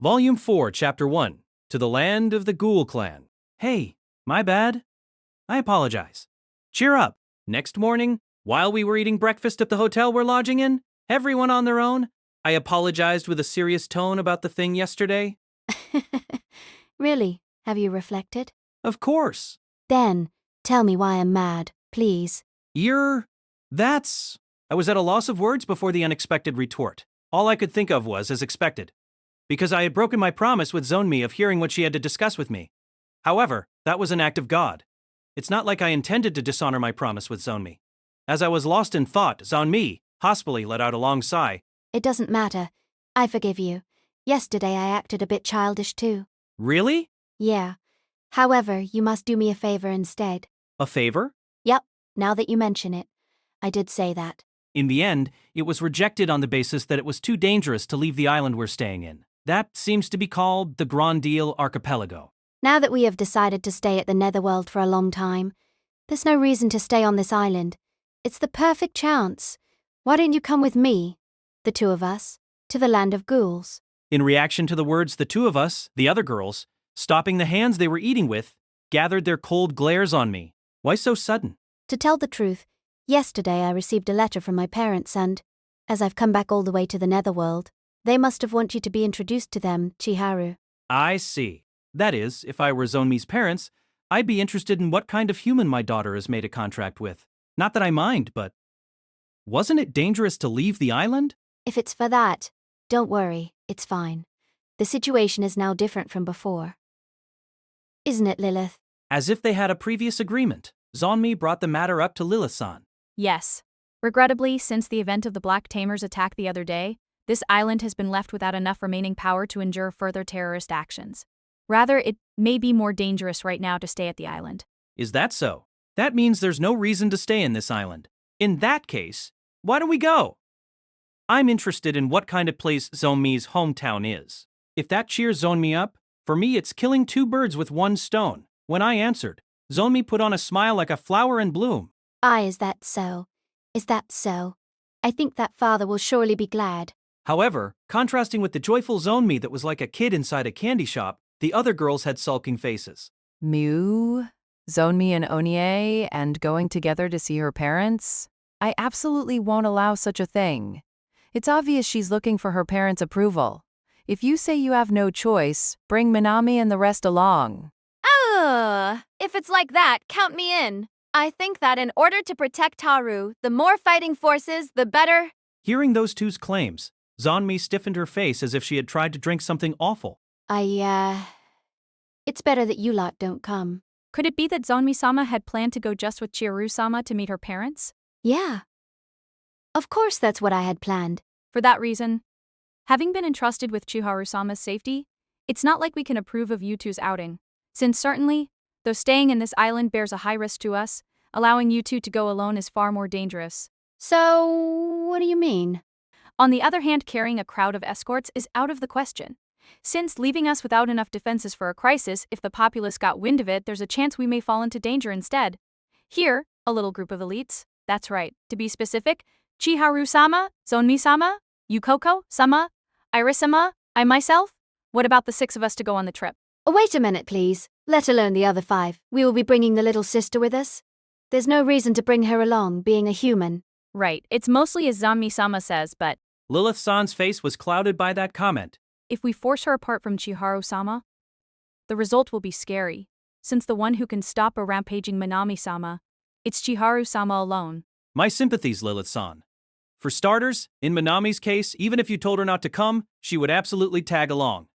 Volume 4, Chapter 1, To the Land of the Ghoul Clan. Hey, my bad. I apologize. Cheer up. Next morning, while we were eating breakfast at the hotel we're lodging in, everyone on their own, I apologized with a serious tone about the thing yesterday. Really? Have you reflected? Of course. Then, tell me why I'm mad, please. I was at a loss of words before the unexpected retort. All I could think of was, as expected, because I had broken my promise with Zonmi of hearing what she had to discuss with me. However, that was an act of God. It's not like I intended to dishonor my promise with Zonmi. As I was lost in thought, Zonmi, hospitally, let out a long sigh. It doesn't matter. I forgive you. Yesterday I acted a bit childish too. Really? Yeah. However, you must do me a favor instead. A favor? Yep, now that you mention it. I did say that. In the end, it was rejected on the basis that it was too dangerous to leave the island we're staying in. That seems to be called the Grand Deal Archipelago. Now that we have decided to stay at the Netherworld for a long time, there's no reason to stay on this island. It's the perfect chance. Why don't you come with me, the two of us, to the land of ghouls? In reaction to the words, the two of us, the other girls, stopping the hands they were eating with, gathered their cold glares on me. Why so sudden? To tell the truth, yesterday I received a letter from my parents and, as I've come back all the way to the Netherworld, they must have wanted you to be introduced to them, Chiharu. I see. That is, if I were Zonmi's parents, I'd be interested in what kind of human my daughter has made a contract with. Not that I mind, but wasn't it dangerous to leave the island? If it's for that, don't worry, it's fine. The situation is now different from before. Isn't it, Lilith? As if they had a previous agreement, Zonmi brought the matter up to Lilith-san. Yes. Regrettably, since the event of the Black Tamers' attack the other day, this island has been left without enough remaining power to endure further terrorist actions. Rather, it may be more dangerous right now to stay at the island. Is that so? That means there's no reason to stay in this island. In that case, why don't we go? I'm interested in what kind of place Zonmi's hometown is. If that cheers Zonmi up, for me it's killing two birds with one stone. When I answered, Zonmi put on a smile like a flower in bloom. Is that so? Is that so? I think that father will surely be glad. However, contrasting with the joyful Zonmi that was like a kid inside a candy shop, the other girls had sulking faces. Mew, Zonmi and Onie, and going together to see her parents? I absolutely won't allow such a thing. It's obvious she's looking for her parents' approval. If you say you have no choice, bring Minami and the rest along. If it's like that, count me in. I think that in order to protect Haru, the more fighting forces, the better. Hearing those two's claims, Zonmi stiffened her face as if she had tried to drink something awful. It's better that you lot don't come. Could it be that Zonmi-sama had planned to go just with Chiharu-sama to meet her parents? Yeah. Of course that's what I had planned. For that reason, having been entrusted with Chiharu-sama's safety, it's not like we can approve of you two's outing. Since certainly, though staying in this island bears a high risk to us, allowing you two to go alone is far more dangerous. So, what do you mean? On the other hand, carrying a crowd of escorts is out of the question. Since leaving us without enough defenses for a crisis, if the populace got wind of it, there's a chance we may fall into danger instead. Here, a little group of elites. That's right. To be specific, Chiharu-sama, Zonmi-sama, Yukoko-sama, Iris-sama, I myself? What about the 6 of us to go on the trip? Oh, wait a minute, please. Let alone the other 5. We will be bringing the little sister with us. There's no reason to bring her along, being a human. Right, it's mostly as Zonmi-sama says, but Lilith-san's face was clouded by that comment. if we force her apart from Chiharu-sama, the result will be scary. Since the one who can stop a rampaging Minami-sama, it's Chiharu-sama alone. My sympathies, Lilith-san. For starters, in Minami's case, even if you told her not to come, she would absolutely tag along.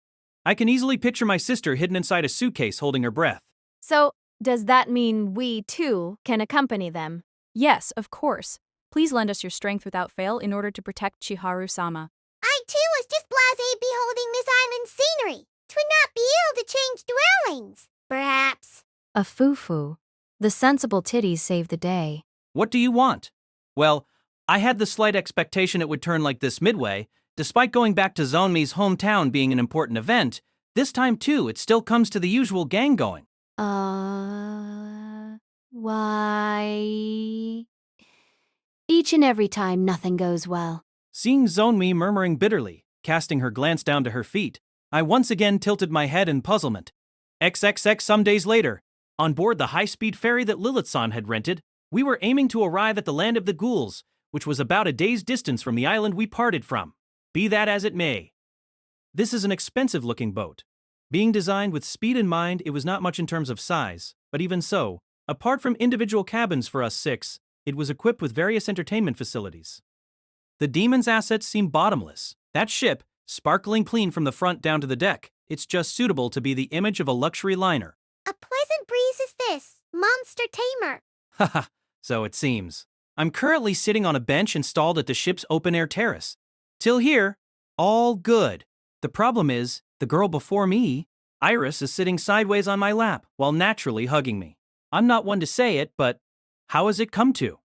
I can easily picture my sister hidden inside a suitcase holding her breath. So, does that mean we, too, can accompany them? Yes, of course. Please lend us your strength without fail in order to protect Chiharu-sama. I too was just blasé beholding this island's scenery. 'Twould not be ill to change dwellings, perhaps. A foo-foo. The sensible titties save the day. What do you want? Well, I had the slight expectation it would turn like this midway. Despite going back to Zonmi's hometown being an important event, this time too it still comes to the usual gang going. Why? Each and every time nothing goes well. Seeing Zonmi murmuring bitterly, casting her glance down to her feet, I once again tilted my head in puzzlement. XXX some days later, on board the high-speed ferry that Lilith-san had rented, we were aiming to arrive at the land of the Ghouls, which was about a day's distance from the island we parted from. Be that as it may. This is an expensive-looking boat. Being designed with speed in mind, it was not much in terms of size, but even so, apart from individual cabins for us 6, it was equipped with various entertainment facilities. The Demon's assets seem bottomless. That ship, sparkling clean from the front down to the deck, it's just suitable to be the image of a luxury liner. A pleasant breeze is this, monster tamer. Haha, so it seems. I'm currently sitting on a bench installed at the ship's open-air terrace. Till here, all good. The problem is, the girl before me, Iris, is sitting sideways on my lap while naturally hugging me. I'm not one to say it, but how has it come to?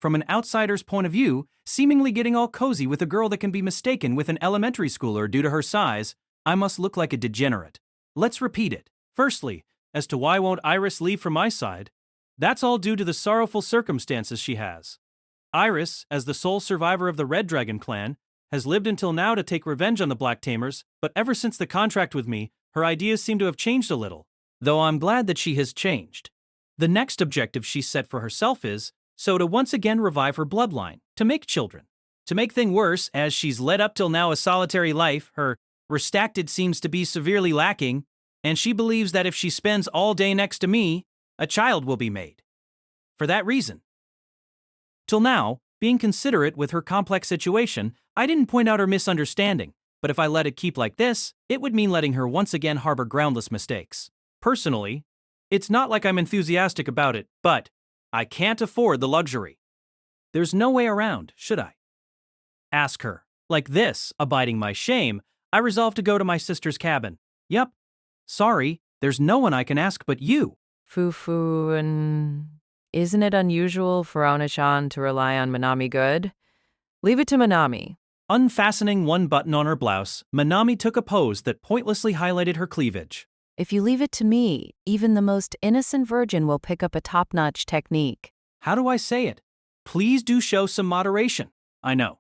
From an outsider's point of view, seemingly getting all cozy with a girl that can be mistaken with an elementary schooler due to her size, I must look like a degenerate. Let's repeat it. Firstly, as to why won't Iris leave from my side, that's all due to the sorrowful circumstances she has. Iris, as the sole survivor of the Red Dragon clan, has lived until now to take revenge on the Black Tamers, but ever since the contract with me, her ideas seem to have changed a little, though I'm glad that she has changed. The next objective she set for herself is, so to once again revive her bloodline, to make children. To make things worse, as she's led up till now a solitary life, her restacted seems to be severely lacking, and she believes that if she spends all day next to me, a child will be made. For that reason. Till now, being considerate with her complex situation, I didn't point out her misunderstanding, but if I let it keep like this, it would mean letting her once again harbor groundless mistakes. Personally, it's not like I'm enthusiastic about it, but I can't afford the luxury. There's no way around, should I? Ask her. Like this, abiding my shame, I resolved to go to my sister's cabin. Yup. Sorry, there's no one I can ask but you. Fufu, and isn't it unusual for Ona-chan to rely on Manami good? Leave it to Manami. Unfastening one button on her blouse, Manami took a pose that pointlessly highlighted her cleavage. If you leave it to me, even the most innocent virgin will pick up a top-notch technique. How do I say it? Please do show some moderation. I know.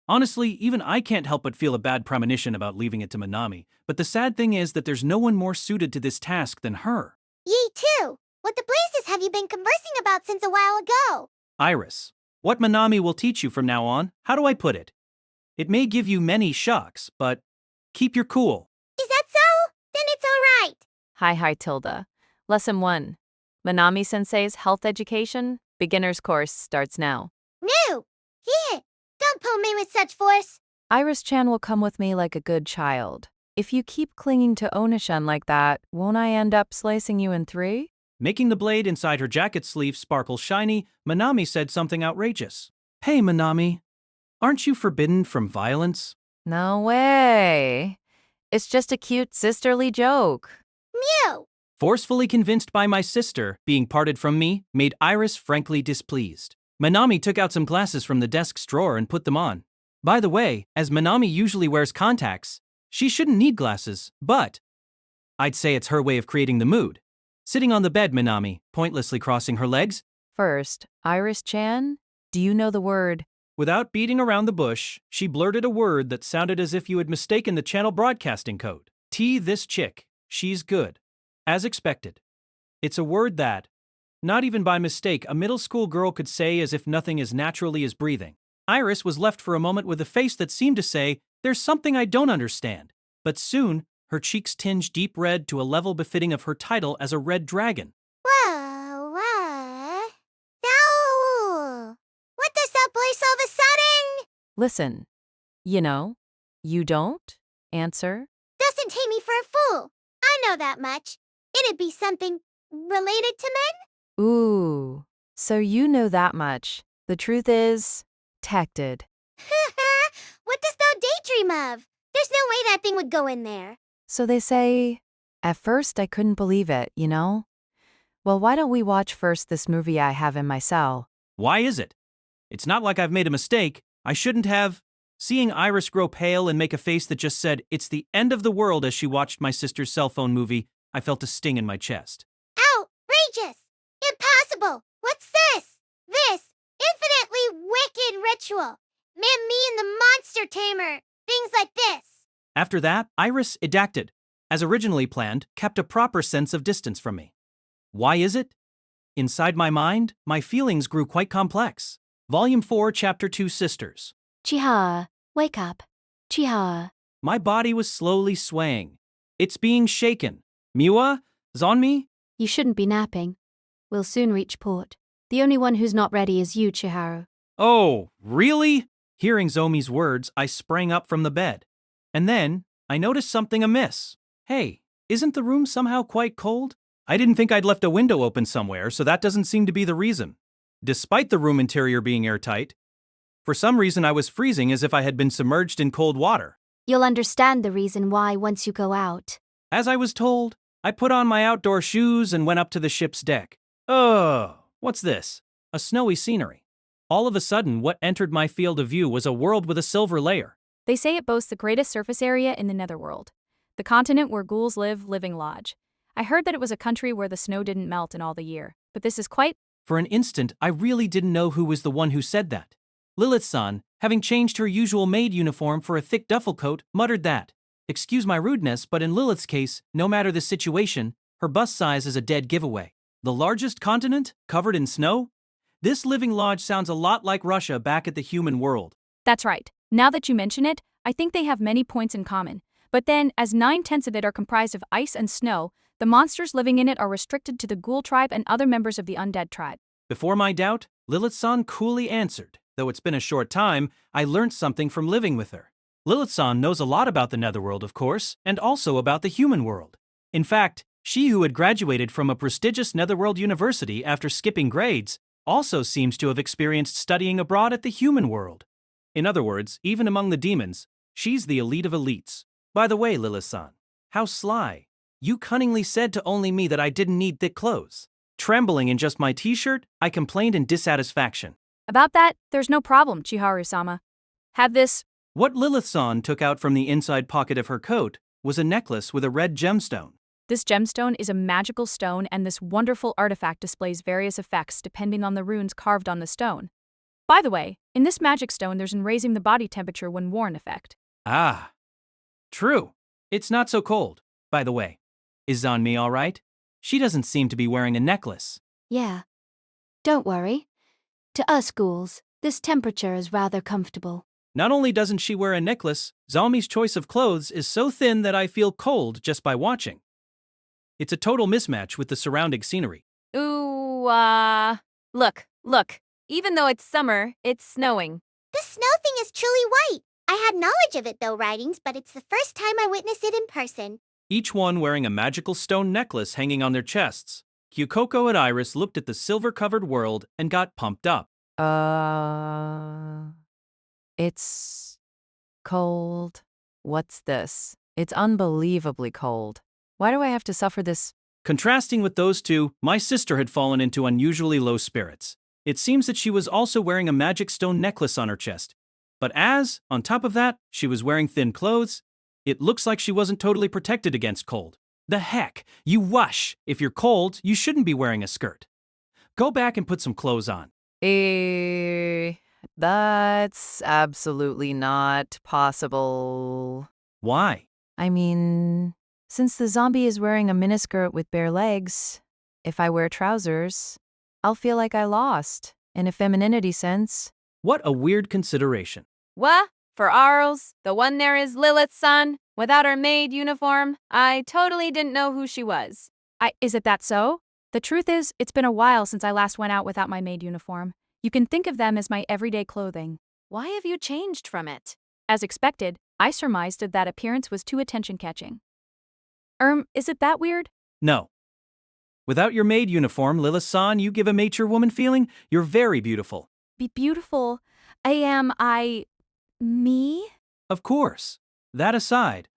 Honestly, even I can't help but feel a bad premonition about leaving it to Manami, but the sad thing is that there's no one more suited to this task than her. Ye too. What the blazes have you been conversing about since a while ago? Iris, what Manami will teach you from now on, how do I put it? It may give you many shocks, but keep your cool. Is that so? Then it's all right. Hi, Tilda. Lesson 1. Manami-sensei's health education, beginner's course starts now. No. Yeah. Don't pull me with such force. Iris-chan will come with me like a good child. If you keep clinging to Ona-chan like that, won't I end up slicing you in 3? Making the blade inside her jacket sleeve sparkle shiny, Manami said something outrageous. Hey, Manami, aren't you forbidden from violence? No way. It's just a cute sisterly joke. Mew. Forcefully convinced by my sister, being parted from me, made Iris frankly displeased. Manami took out some glasses from the desk's drawer and put them on. By the way, as Manami usually wears contacts, she shouldn't need glasses, but I'd say it's her way of creating the mood. Sitting on the bed, Manami, pointlessly crossing her legs. First, Iris-chan, do you know the word? Without beating around the bush, she blurted a word that sounded as if you had mistaken the channel broadcasting code. This chick, she's good. As expected. It's a word that, not even by mistake, a middle school girl could say as if nothing as naturally as breathing. Iris was left for a moment with a face that seemed to say, there's something I don't understand. But soon, her cheeks tinged deep red to a level befitting of her title as a red dragon. Whoa, what? No! What does that place all of a sudden? Listen, you don't answer. Doesn't take me for a fool. I know that much. It'd be something related to men? Ooh, so you know that much. The truth is, tected. What does thou daydream of? There's no way that thing would go in there. So they say, at first I couldn't believe it, Well, why don't we watch first this movie I have in my cell? Why is it? It's not like I've made a mistake. I shouldn't have. Seeing Iris grow pale and make a face that just said, it's the end of the world as she watched my sister's cell phone movie, I felt a sting in my chest. Outrageous! Impossible! What's this? This infinitely wicked ritual. Me and the monster tamer. Things like this. After that, Iris edacted, as originally planned, kept a proper sense of distance from me. Why is it? Inside my mind, my feelings grew quite complex. Volume 4, Chapter 2, Sisters. Chihara, wake up. Chihara. My body was slowly swaying. It's being shaken. Miwa? Zonmi? You shouldn't be napping. We'll soon reach port. The only one who's not ready is you, Chiharu. Oh, really? Hearing Zomi's words, I sprang up from the bed. And then, I noticed something amiss. Hey, isn't the room somehow quite cold? I didn't think I'd left a window open somewhere, so that doesn't seem to be the reason. Despite the room interior being airtight, for some reason I was freezing as if I had been submerged in cold water. You'll understand the reason why once you go out. As I was told, I put on my outdoor shoes and went up to the ship's deck. Oh, what's this? A snowy scenery. All of a sudden, what entered my field of view was a world with a silver layer. They say it boasts the greatest surface area in the netherworld. The continent where ghouls live, living lodge. I heard that it was a country where the snow didn't melt in all the year, but this is quite... For an instant, I really didn't know who was the one who said that. Lilith-san, having changed her usual maid uniform for a thick duffel coat, muttered that. Excuse my rudeness, but in Lilith's case, no matter the situation, her bust size is a dead giveaway. The largest continent, covered in snow? This living lodge sounds a lot like Russia back at the human world. That's right. Now that you mention it, I think they have many points in common. But then, as 9/10 of it are comprised of ice and snow, the monsters living in it are restricted to the Ghoul tribe and other members of the undead tribe. Before my doubt, Lilith-san coolly answered. Though it's been a short time, I learned something from living with her. Lilith-san knows a lot about the netherworld, of course, and also about the human world. In fact, she who had graduated from a prestigious netherworld university after skipping grades also seems to have experienced studying abroad at the human world. In other words, even among the demons, she's the elite of elites. By the way, Lilith-san, how sly. You cunningly said to only me that I didn't need thick clothes. Trembling in just my t-shirt, I complained in dissatisfaction. About that, there's no problem, Chiharu-sama. Have this. What Lilith-san took out from the inside pocket of her coat was a necklace with a red gemstone. This gemstone is a magical stone, and this wonderful artifact displays various effects depending on the runes carved on the stone. By the way, in this magic stone there's an raising the body temperature when worn effect. Ah. True. It's not so cold. By the way, is Zonmi all right? She doesn't seem to be wearing a necklace. Yeah. Don't worry. To us ghouls, this temperature is rather comfortable. Not only doesn't she wear a necklace, Zonmi's choice of clothes is so thin that I feel cold just by watching. It's a total mismatch with the surrounding scenery. Ooh, look. Even though it's summer, it's snowing. The snow thing is truly white. I had knowledge of it though, writings, but it's the first time I witnessed it in person. Each one wearing a magical stone necklace hanging on their chests. Kyukoko and Iris looked at the silver-covered world and got pumped up. It's cold. What's this? It's unbelievably cold. Why do I have to suffer this? Contrasting with those two, my sister had fallen into unusually low spirits. It seems that she was also wearing a magic stone necklace on her chest. But as, on top of that, she was wearing thin clothes, it looks like she wasn't totally protected against cold. The heck, you wush! If you're cold, you shouldn't be wearing a skirt. Go back and put some clothes on. That's absolutely not possible. Why? I mean, since the zombie is wearing a miniskirt with bare legs, if I wear trousers, I'll feel like I lost, in a femininity sense. What a weird consideration. What? For Arls, the one there is Lilith's son, without her maid uniform. I totally didn't know who she was. Is it that so? The truth is, it's been a while since I last went out without my maid uniform. You can think of them as my everyday clothing. Why have you changed from it? As expected, I surmised that that appearance was too attention-catching. Is it that weird? No. Without your maid uniform, Lilith-san, you give a mature woman feeling. You're very beautiful. Be beautiful. Me? Of course. That aside,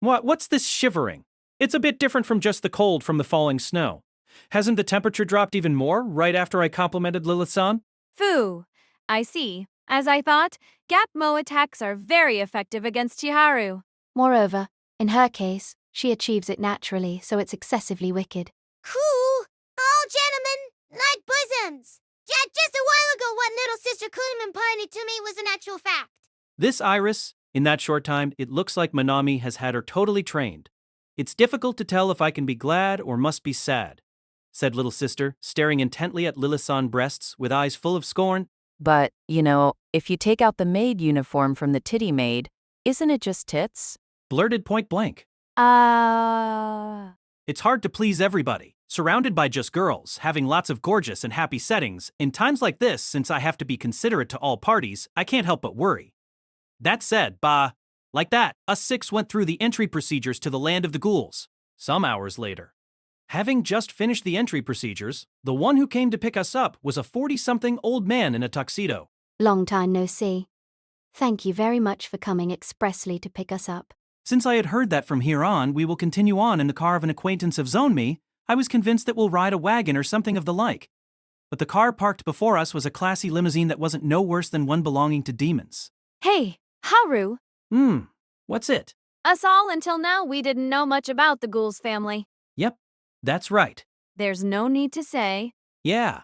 what's this shivering? It's a bit different from just the cold from the falling snow. Hasn't the temperature dropped even more right after I complimented Lilith-san? Phoo. I see. As I thought, Gap Mo attacks are very effective against Chiharu. Moreover, in her case, she achieves it naturally, so it's excessively wicked. Cool. All gentlemen, like bosoms. Just a while ago, what little sister Kuhlman pointed to me was an actual fact. This Iris, In that short time, it looks like Manami has had her totally trained. It's difficult to tell if I can be glad or must be sad, said little sister, staring intently at Lilith-san's breasts with eyes full of scorn. But, if you take out the maid uniform from the titty maid, isn't it just tits? Blurted point blank. It's hard to please everybody. Surrounded by just girls, having lots of gorgeous and happy settings, in times like this, since I have to be considerate to all parties, I can't help but worry. That said, like that, us six went through the entry procedures to the land of the ghouls. Some hours later. Having just finished the entry procedures, the one who came to pick us up was a 40-something old man in a tuxedo. Long time no see. Thank you very much for coming expressly to pick us up. Since I had heard that from here on we will continue on in the car of an acquaintance of Zonmi, I was convinced that we'll ride a wagon or something of the like. But the car parked before us was a classy limousine that wasn't no worse than one belonging to demons. Hey, Haru. What's it? Us all until now we didn't know much about the Ghoul's family. Yep, that's right. There's no need to say. Yeah.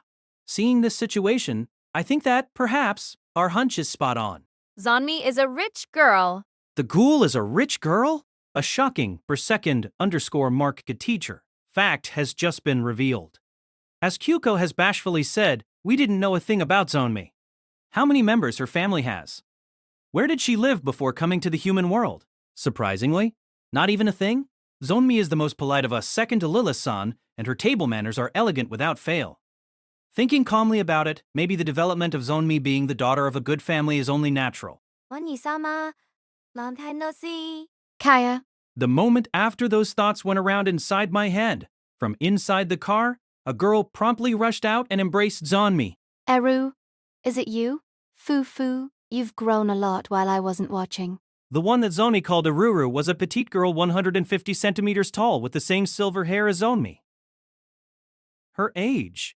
Seeing this situation, I think that, perhaps, our hunch is spot on. Zonmi is a rich girl. The Ghoul is a rich girl? A shocking, _mark teacher. Fact has just been revealed. As Kyuko has bashfully said, we didn't know a thing about Zonmi. How many members her family has? Where did she live before coming to the human world? Surprisingly, not even a thing? Zonmi is the most polite of us, second to Lilith-san, and her table manners are elegant without fail. Thinking calmly about it, maybe the development of Zonmi being the daughter of a good family is only natural. Oni-sama, long time no see. Kaya, The moment after those thoughts went around inside my head, from inside the car, a girl promptly rushed out and embraced Zonmi. Eru, is it you? Fufu, you've grown a lot while I wasn't watching. The one that Zonmi called Aruru was a petite girl 150 centimeters tall with the same silver hair as Zonmi. Her age.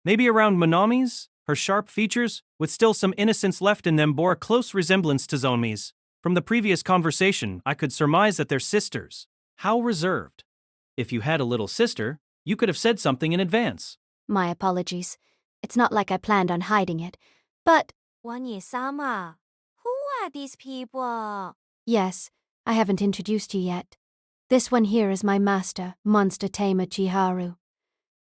Maybe around Manami's, her sharp features, with still some innocence left in them, bore a close resemblance to Zonmi's. From the previous conversation, I could surmise that they're sisters. How reserved. If you had a little sister, you could have said something in advance. My apologies. It's not like I planned on hiding it. But, Oni-sama, who are these people? yes, I haven't introduced you yet. This one here is my master, Monster Tamer Chiharu.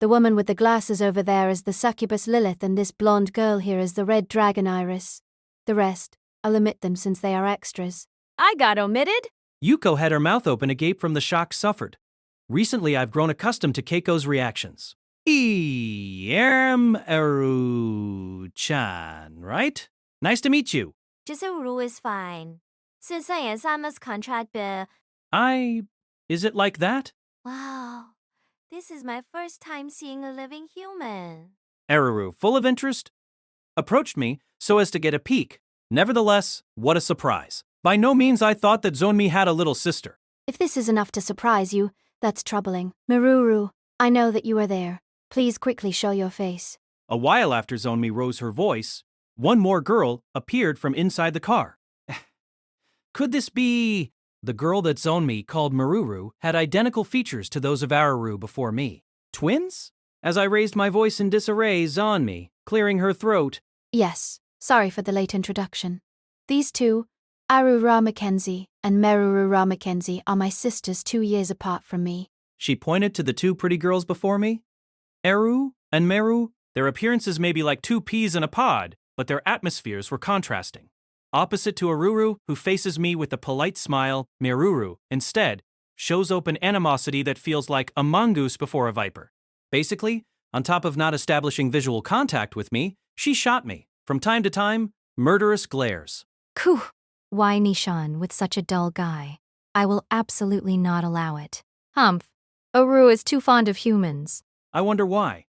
The woman with the glasses over there is the succubus Lilith, and this blonde girl here is the red dragon Iris. The rest, I'll omit them since they are extras. I got omitted? Yuko had her mouth open agape from the shock suffered. Recently, I've grown accustomed to Keiko's reactions. Eru-chan, right? Nice to meet you. Just a rule is fine. 是上演 Sama's contract bill. Is it like that? Wow, this is my first time seeing a living human. Eruru, full of interest, approached me so as to get a peek. Nevertheless, what a surprise. By no means I thought that Zonmi had a little sister. If this is enough to surprise you, that's troubling. Miruru, I know that you are there. Please quickly show your face. A while after Zonmi rose her voice, one more girl appeared from inside the car. Could this be... The girl that Zonmi called Maruru had identical features to those of Aruru before me. Twins? As I raised my voice in disarray, Zonmi, clearing her throat. Yes, sorry for the late introduction. These two, Arura Mackenzie and Merurura Mackenzie, are my sisters 2 years apart from me. She pointed to the two pretty girls before me. Eru and Meru, their appearances may be like two peas in a pod, but their atmospheres were contrasting. Opposite to Aruru, who faces me with a polite smile, Meruru, instead, shows open animosity that feels like a mongoose before a viper. Basically, on top of not establishing visual contact with me, she shot me, from time to time, murderous glares. Phew! Why Nishan with such a dull guy? I will absolutely not allow it. Humph. Oru is too fond of humans. I wonder why.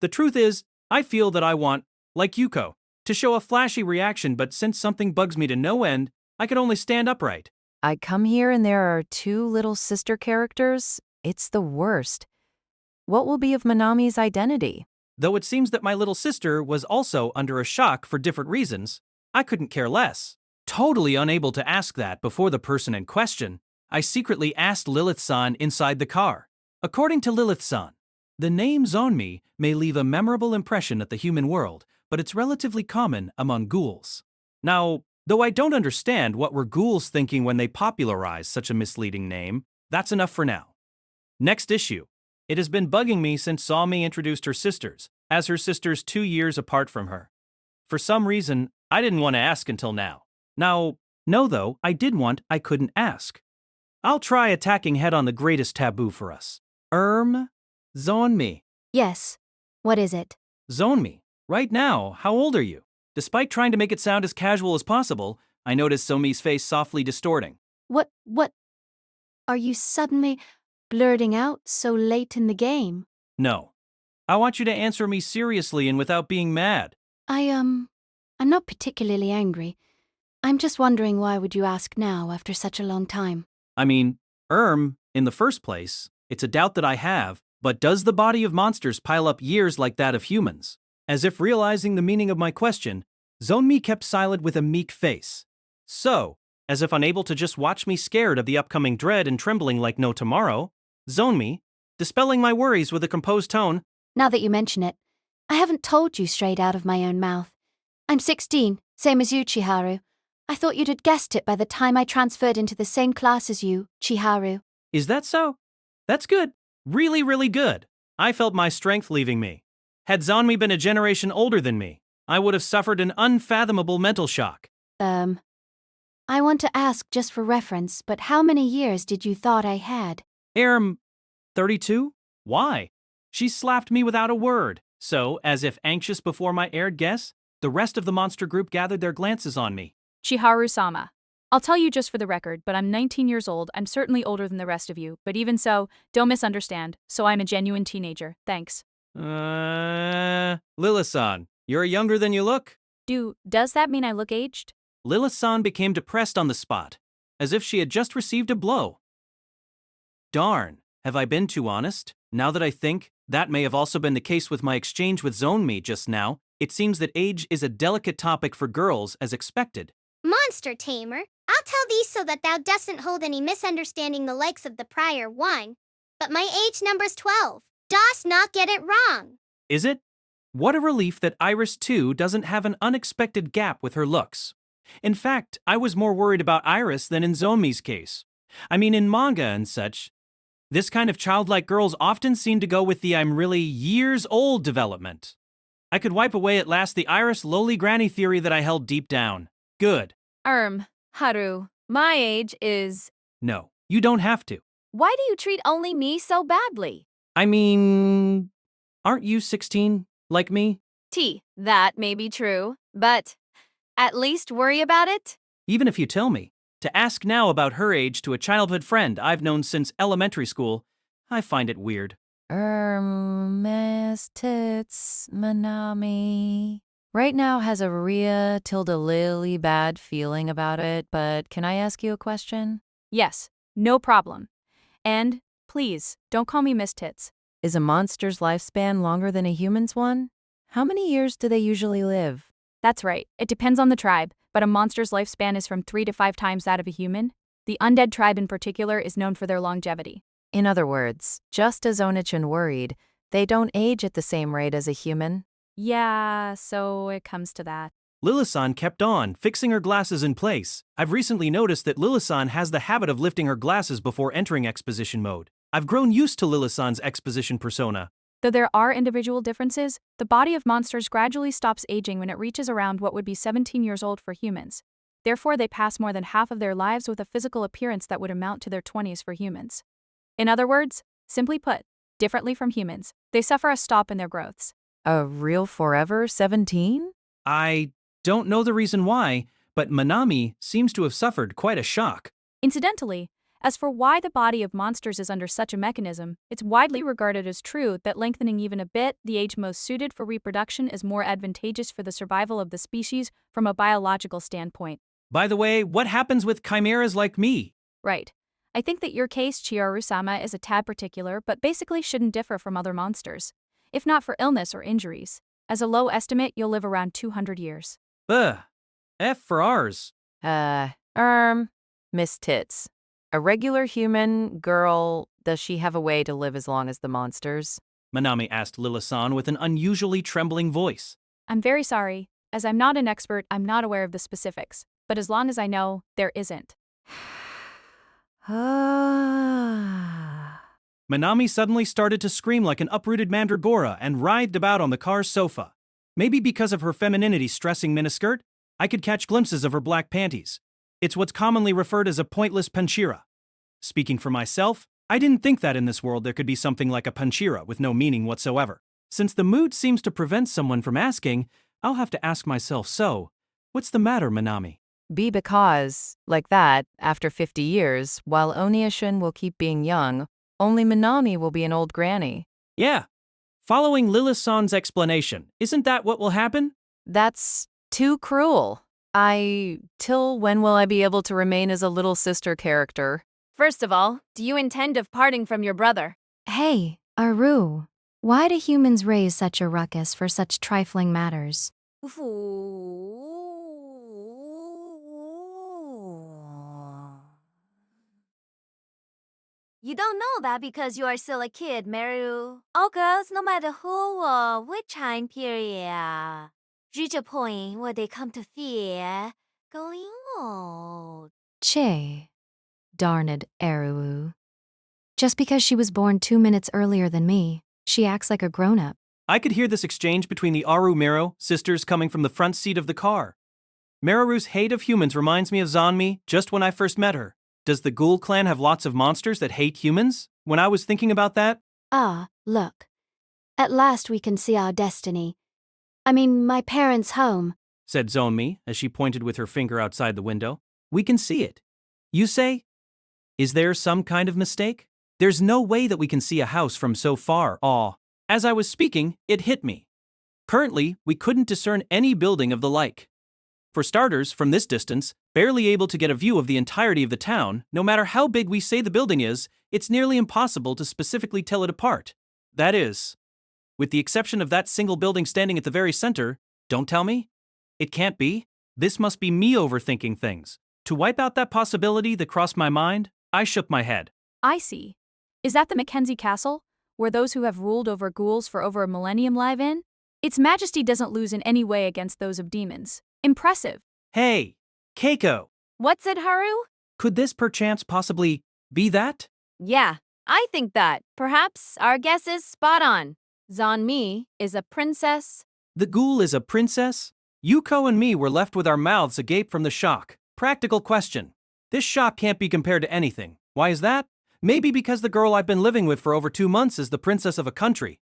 The truth is, I feel that I want, like Yuko, to show a flashy reaction, but since something bugs me to no end, I can only stand upright. I come here and there are two little sister characters. It's the worst. What will be of Manami's identity? Though it seems that my little sister was also under a shock for different reasons, I couldn't care less. Totally unable to ask that before the person in question, I secretly asked Lilith-san inside the car. According to Lilith-san, the name Zonmi may leave a memorable impression at the human world, but it's relatively common among ghouls. Now, Though I don't understand what were ghouls thinking when they popularized such a misleading name, that's enough for now. Next issue. It has been bugging me since Zombie introduced her sisters, as her sisters 2 years apart from her. For some reason, I didn't want to ask until now. Now, no though, I did want, I couldn't ask. I'll try attacking head on the greatest taboo for us. Zonmi. Yes. What is it? Zonmi. Right now, how old are you? Despite trying to make it sound as casual as possible, I noticed Zomi's face softly distorting. What? Are you suddenly blurting out so late in the game? No. I want you to answer me seriously and without being mad. I'm not particularly angry. I'm just wondering why would you ask now after such a long time? I mean, in the first place, it's a doubt that I have, but does the body of monsters pile up years like that of humans? As if realizing the meaning of my question, Zonmi kept silent with a meek face. So, as if unable to just watch me scared of the upcoming dread and trembling like no tomorrow, Zonmi, dispelling my worries with a composed tone, Now that you mention it, I haven't told you straight out of my own mouth. I'm 16, same as you, Chiharu. I thought you'd had guessed it by the time I transferred into the same class as you, Chiharu. Is that so? That's good. Really, really good. I felt my strength leaving me. Had Zonmi been a generation older than me, I would have suffered an unfathomable mental shock. I want to ask just for reference, but how many years did you thought I had? 32? Why? She slapped me without a word. So, as if anxious before my aired guess, the rest of the monster group gathered their glances on me. Chiharu-sama. I'll tell you just for the record, but I'm 19 years old. I'm certainly older than the rest of you, but even so, don't misunderstand. So I'm a genuine teenager. Thanks. Lila-san, you're younger than you look. Does that mean I look aged? Lila-san became depressed on the spot, as if she had just received a blow. Darn, have I been too honest? Now that I think, that may have also been the case with my exchange with Zonmi just now. It seems that age is a delicate topic for girls as expected. Monster tamer, I'll tell thee so that thou doesn't hold any misunderstanding the likes of the prior one. But my age number's 12. Dost not get it wrong. Is it? What a relief that Iris too doesn't have an unexpected gap with her looks. In fact, I was more worried about Iris than in Zomi's case. I mean, in manga and such, this kind of childlike girls often seem to go with the I'm really years old development. I could wipe away at last the Iris lowly granny theory that I held deep down. Good. Haru, my age is... No, you don't have to. Why do you treat only me so badly? I mean, aren't you 16, like me? That may be true, but at least worry about it? Even if you tell me, to ask now about her age to a childhood friend I've known since elementary school, I find it weird. Miss Tits, Manami. Right now has a lily bad feeling about it, but can I ask you a question? Yes, no problem. And, please, don't call me Miss Tits. Is a monster's lifespan longer than a human's one? How many years do they usually live? That's right, it depends on the tribe, but a monster's lifespan is from 3 to 5 times that of a human. The undead tribe in particular is known for their longevity. In other words, just as Onichan worried, they don't age at the same rate as a human. Yeah, so it comes to that. Lila-san kept on, fixing her glasses in place. I've recently noticed that Lila-san has the habit of lifting her glasses before entering exposition mode. I've grown used to Lila-san's exposition persona. Though there are individual differences, the body of monsters gradually stops aging when it reaches around what would be 17 years old for humans. Therefore, they pass more than half of their lives with a physical appearance that would amount to their 20s for humans. In other words, simply put, differently from humans, they suffer a stop in their growths. A real forever 17? I don't know the reason why, but Manami seems to have suffered quite a shock. Incidentally, as for why the body of monsters is under such a mechanism, it's widely regarded as true that lengthening even a bit the age most suited for reproduction is more advantageous for the survival of the species from a biological standpoint. By the way, what happens with chimeras like me? Right. I think that your case, Chiharu-sama, is a tad particular, but basically shouldn't differ from other monsters. If not for illness or injuries. As a low estimate, you'll live around 200 years. F for ours. Miss Tits. A regular human girl, does she have a way to live as long as the monsters? Manami asked Lila-san with an unusually trembling voice. I'm very sorry. As I'm not an expert, I'm not aware of the specifics. but as long as I know, there isn't. Manami suddenly started to scream like an uprooted mandragora and writhed about on the car's sofa. Maybe because of her femininity stressing miniskirt, I could catch glimpses of her black panties. It's what's commonly referred as a pointless panchira. Speaking for myself, I didn't think that in this world there could be something like a panchira with no meaning whatsoever. Since the mood seems to prevent someone from asking, I'll have to ask myself so. What's the matter, Manami? Because, like that, after 50 years, while Oniashin will keep being young, only Minami will be an old granny. Yeah. Following Lilith-san's explanation, isn't that what will happen? That's too cruel. Till when will I be able to remain as a little sister character? First of all, do you intend of parting from your brother? Hey, Aru, why do humans raise such a ruckus for such trifling matters? You don't know that because you are still a kid, Meru. All girls, no matter who or which time period, reach a point where they come to fear going old. Che. Darned Aru. Just because she was born 2 minutes earlier than me, she acts like a grown-up. I could hear this exchange between the Aru-Meru sisters coming from the front seat of the car. Meru's hate of humans reminds me of Zanmi just when I first met her. Does the Ghoul clan have lots of monsters that hate humans? When I was thinking about that, Ah, look. At last we can see our destiny. I mean, my parents' home. said Zonmi as she pointed with her finger outside the window. We can see it. You say? Is there some kind of mistake? There's no way that we can see a house from so far. Aw. As I was speaking, it hit me. Currently, we couldn't discern any building of the like. For starters, from this distance, barely able to get a view of the entirety of the town, no matter how big we say the building is, it's nearly impossible to specifically tell it apart. That is, with the exception of that single building standing at the very center, don't tell me? It can't be. This must be me overthinking things. To wipe out that possibility that crossed my mind, I shook my head. I see. Is that the Mackenzie Castle, where those who have ruled over ghouls for over a millennium live in? Its majesty doesn't lose in any way against those of demons. Impressive. Hey, Keiko, What's it, Haru? could this perchance possibly be that? Yeah, I think that. Perhaps our guess is spot on. Zanmi is a princess. The Ghoul is a princess? Yuko and me were left with our mouths agape from the shock. Practical question. This shock can't be compared to anything. Why is that? Maybe because the girl I've been living with for over 2 months is the princess of a country.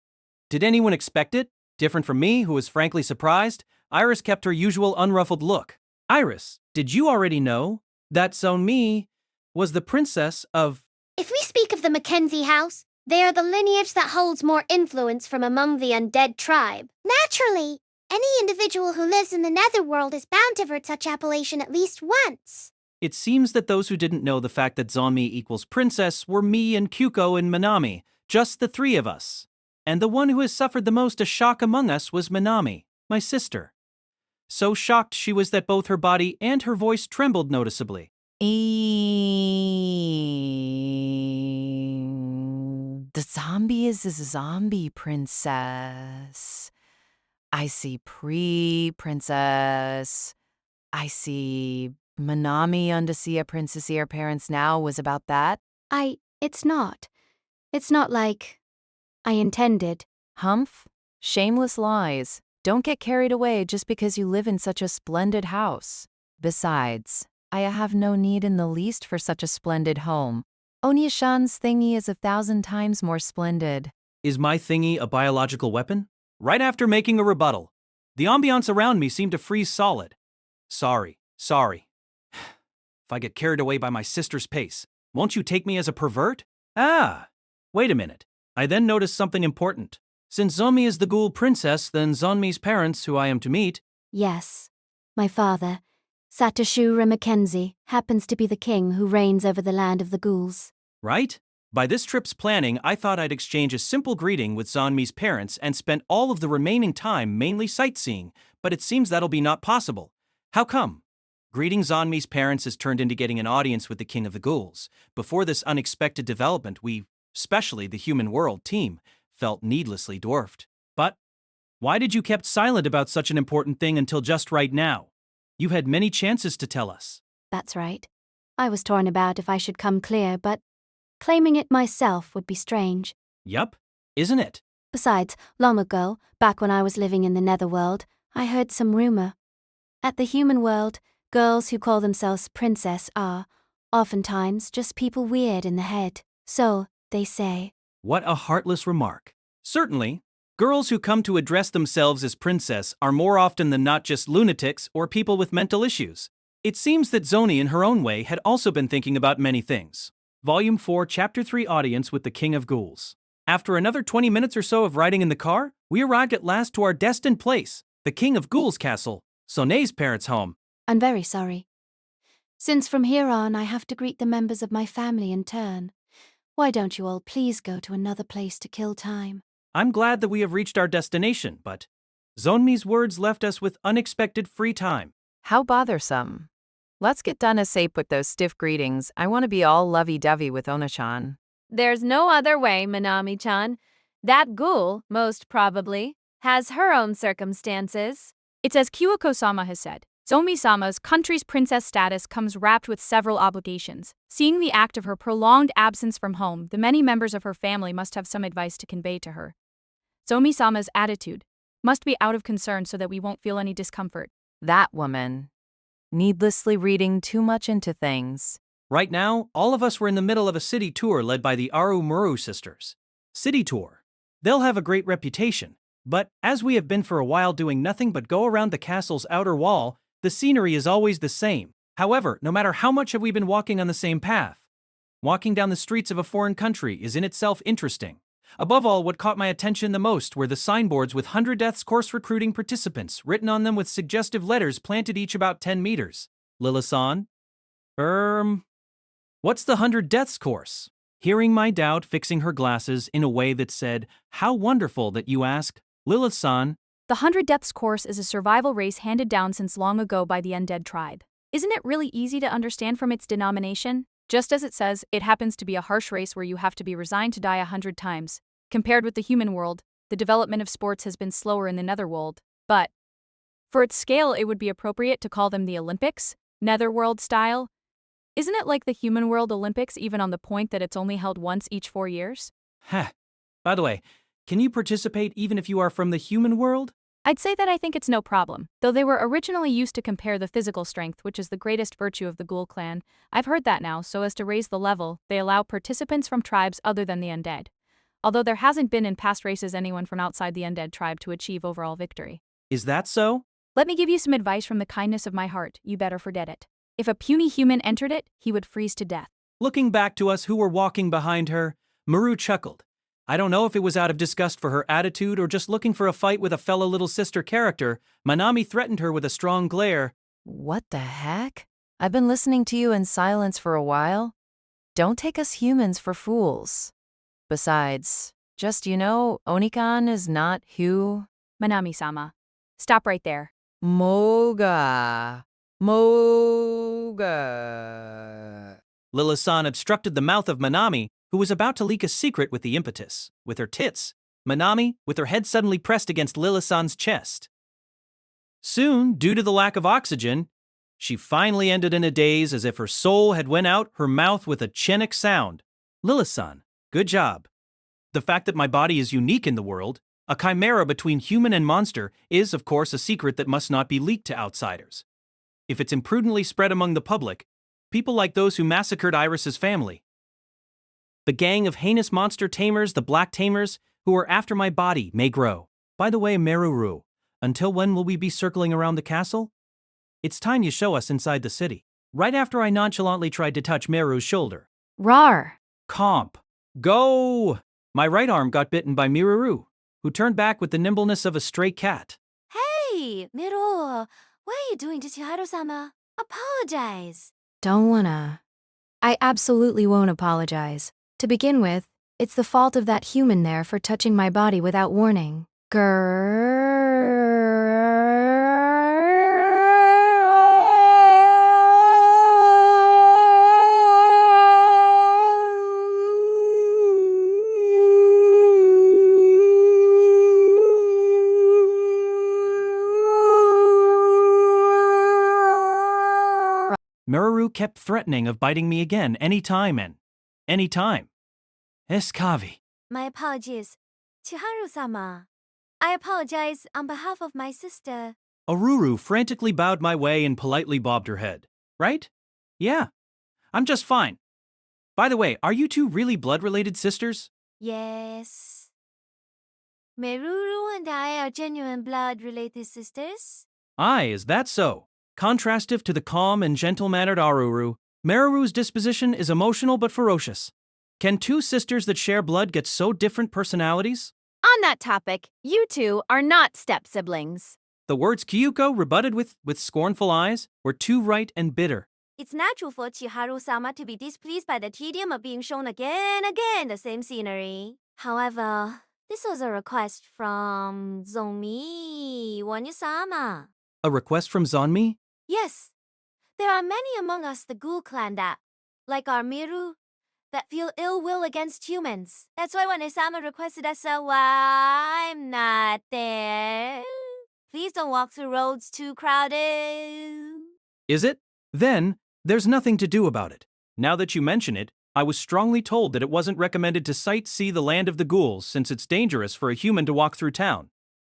Did anyone expect it? Different from me, who was frankly surprised, Iris kept her usual unruffled look. Iris, did you already know that Zonmi was the princess of... If we speak of the Mackenzie house, they are the lineage that holds more influence from among the undead tribe. Naturally, any individual who lives in the netherworld is bound to avert such appellation at least once. It seems that those who didn't know the fact that Zonmi equals princess were me and Kyuko and Minami, just the 3 of us. And the one who has suffered the most a shock among us was Minami, my sister. So shocked she was that both her body and her voice trembled noticeably. The zombie is a zombie princess. I see pre-princess. I see Minami Undecea Princess Heir Parents Now was about that. It's not. It's not like I intended. Humph? Shameless lies. Don't get carried away just because you live in such a splendid house. Besides, I have no need in the least for such a splendid home. Oniashan's thingy is 1,000 times more splendid. Is my thingy a biological weapon? Right after making a rebuttal, the ambiance around me seemed to freeze solid. Sorry. If I get carried away by my sister's pace, won't you take me as a pervert? Ah, wait a minute. I then noticed something important. Since Zonmi is the Ghoul princess, then Zonmi's parents, who I am to meet... Yes. My father, Satashura Mackenzie, happens to be the king who reigns over the land of the ghouls. Right? By this trip's planning, I thought I'd exchange a simple greeting with Zonmi's parents and spend all of the remaining time mainly sightseeing, but it seems that'll be not possible. How come? Greeting Zonmi's parents has turned into getting an audience with the king of the ghouls. Before this unexpected development, we, especially the human world team, felt needlessly dwarfed. But why did you kept silent about such an important thing until just right now? You had many chances to tell us. That's right. I was torn about if I should come clear, but claiming it myself would be strange. Yup, isn't it? Besides, long ago, back when I was living in the netherworld, I heard some rumor. At the human world, girls who call themselves princess are, oftentimes, just people weird in the head. So, they say. What a heartless remark. Certainly, girls who come to address themselves as princess are more often than not just lunatics or people with mental issues. It seems that Zoni in her own way had also been thinking about many things. Volume 4, Chapter 3 Audience with the King of Ghouls. After another 20 minutes or so of riding in the car, we arrived at last to our destined place, the King of Ghouls' castle, Sone's parents' home. I'm very sorry. Since from here on I have to greet the members of my family in turn, why don't you all please go to another place to kill time? I'm glad that we have reached our destination, but Zonmi's words left us with unexpected free time. How bothersome. Let's get done asap with those stiff greetings. I want to be all lovey-dovey with Ona-chan. There's no other way, Manami-chan. That ghoul, most probably, has her own circumstances. It's as Kyoko-sama has said. Zomi-sama's country's princess status comes wrapped with several obligations. Seeing the act of her prolonged absence from home, the many members of her family must have some advice to convey to her. Zomi-sama's attitude must be out of concern so that we won't feel any discomfort. That woman. Needlessly reading too much into things. Right now, all of us were in the middle of a city tour led by the Aru-Muru sisters. City tour. They'll have a great reputation, but as we have been for a while doing nothing but go around the castle's outer wall, the scenery is always the same. However, no matter how much have we been walking on the same path, walking down the streets of a foreign country is in itself interesting. Above all, what caught my attention the most were the signboards with 100 Deaths course recruiting participants written on them with suggestive letters planted each about 10 meters. Lila-san? What's the 100 Deaths course? Hearing my doubt, fixing her glasses in a way that said, "How wonderful that you ask, Lila-san." The 100 Deaths course is a survival race handed down since long ago by the undead tribe. Isn't it really easy to understand from its denomination? Just as it says, it happens to be a harsh race where you have to be resigned to die 100 times. Compared with the human world, the development of sports has been slower in the netherworld, but for its scale, it would be appropriate to call them the Olympics, netherworld style. Isn't it like the human world Olympics, even on the point that it's only held once each 4 years? Heh. By the way, can you participate even if you are from the human world? I'd say that I think it's no problem, though they were originally used to compare the physical strength, which is the greatest virtue of the Ghoul clan. I've heard that now, so as to raise the level, they allow participants from tribes other than the undead. Although there hasn't been in past races anyone from outside the undead tribe to achieve overall victory. Is that so? Let me give you some advice from the kindness of my heart, you better forget it. If a puny human entered it, he would freeze to death. Looking back to us who were walking behind her, Maru chuckled. I don't know if it was out of disgust for her attitude or just looking for a fight with a fellow little sister character. Manami threatened her with a strong glare. What the heck? I've been listening to you in silence for a while. Don't take us humans for fools. Besides, just Onikan is not who. Manami-sama. Stop right there. Moga. Lila-san obstructed the mouth of Manami, who was about to leak a secret with the impetus. With her tits, Manami, with her head suddenly pressed against Lila-san's chest. Soon, due to the lack of oxygen, she finally ended in a daze as if her soul had went out her mouth with a chenic sound. Lila-san, good job. The fact that my body is unique in the world, a chimera between human and monster, is, of course, a secret that must not be leaked to outsiders. If it's imprudently spread among the public, people like those who massacred Iris's family, the gang of heinous monster tamers, the Black Tamers, who are after my body, may grow. By the way, Meruru, until when will we be circling around the castle? It's time you show us inside the city. Right after I nonchalantly tried to touch Meru's shoulder. Rar! Comp. Go! My right arm got bitten by Meruru, who turned back with the nimbleness of a stray cat. Hey, Miru, what are you doing to Chiharu-sama? Apologize. Don't wanna. I absolutely won't apologize. To begin with, it's the fault of that human there for touching my body without warning. kept threatening of biting me again any time. Escavi. My apologies. Chiharu-sama. I apologize on behalf of my sister. Aruru frantically bowed my way and politely bobbed her head. Right? Yeah. I'm just fine. By the way, are you two really blood-related sisters? Yes. Meruru and I are genuine blood-related sisters. Aye, is that so? Contrastive to the calm and gentle-mannered Aruru, Meruru's disposition is emotional but ferocious. Can two sisters that share blood get so different personalities? On that topic, you two are not step-siblings. The words Kyuko rebutted with scornful eyes were too right and bitter. It's natural for Chiharu-sama to be displeased by the tedium of being shown again the same scenery. However, this was a request from Zomi Wanya-sama. A request from Zonmi? Yes. There are many among us, the Ghoul clan, that, like our Miru, that feel ill will against humans. That's why Wanya-sama requested us while I'm not there. Please don't walk through roads too crowded. Is it? Then, there's nothing to do about it. Now that you mention it, I was strongly told that it wasn't recommended to sightsee the land of the ghouls since it's dangerous for a human to walk through town.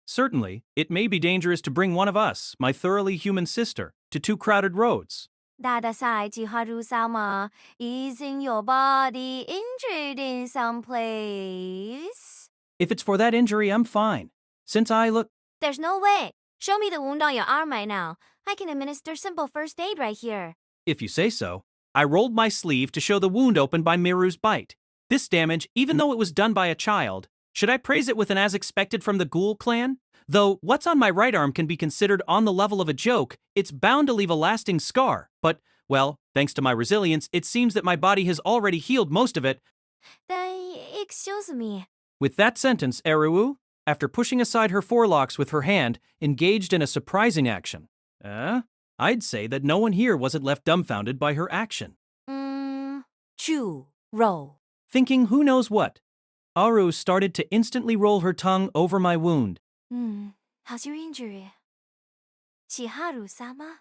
Certainly, it may be dangerous to bring one of us, my thoroughly human sister, to too crowded roads. That aside, Chiharu-sama, isn't your body injured in some place? If it's for that injury, I'm fine. Since I look... There's no way. Show me the wound on your arm right now. I can administer simple first aid right here. If you say so. I rolled my sleeve to show the wound opened by Miru's bite. This damage, even though it was done by a child, should I praise it with an as expected from the Ghoul clan? Though what's on my right arm can be considered on the level of a joke, it's bound to leave a lasting scar. But, well, thanks to my resilience, it seems that my body has already healed most of it. Excuse me. With that sentence, Eruu, after pushing aside her forelocks with her hand, engaged in a surprising action. I'd say that no one here wasn't left dumbfounded by her action. Roll. Thinking who knows what, Aru started to instantly roll her tongue over my wound. How's your injury? Chiharu-sama?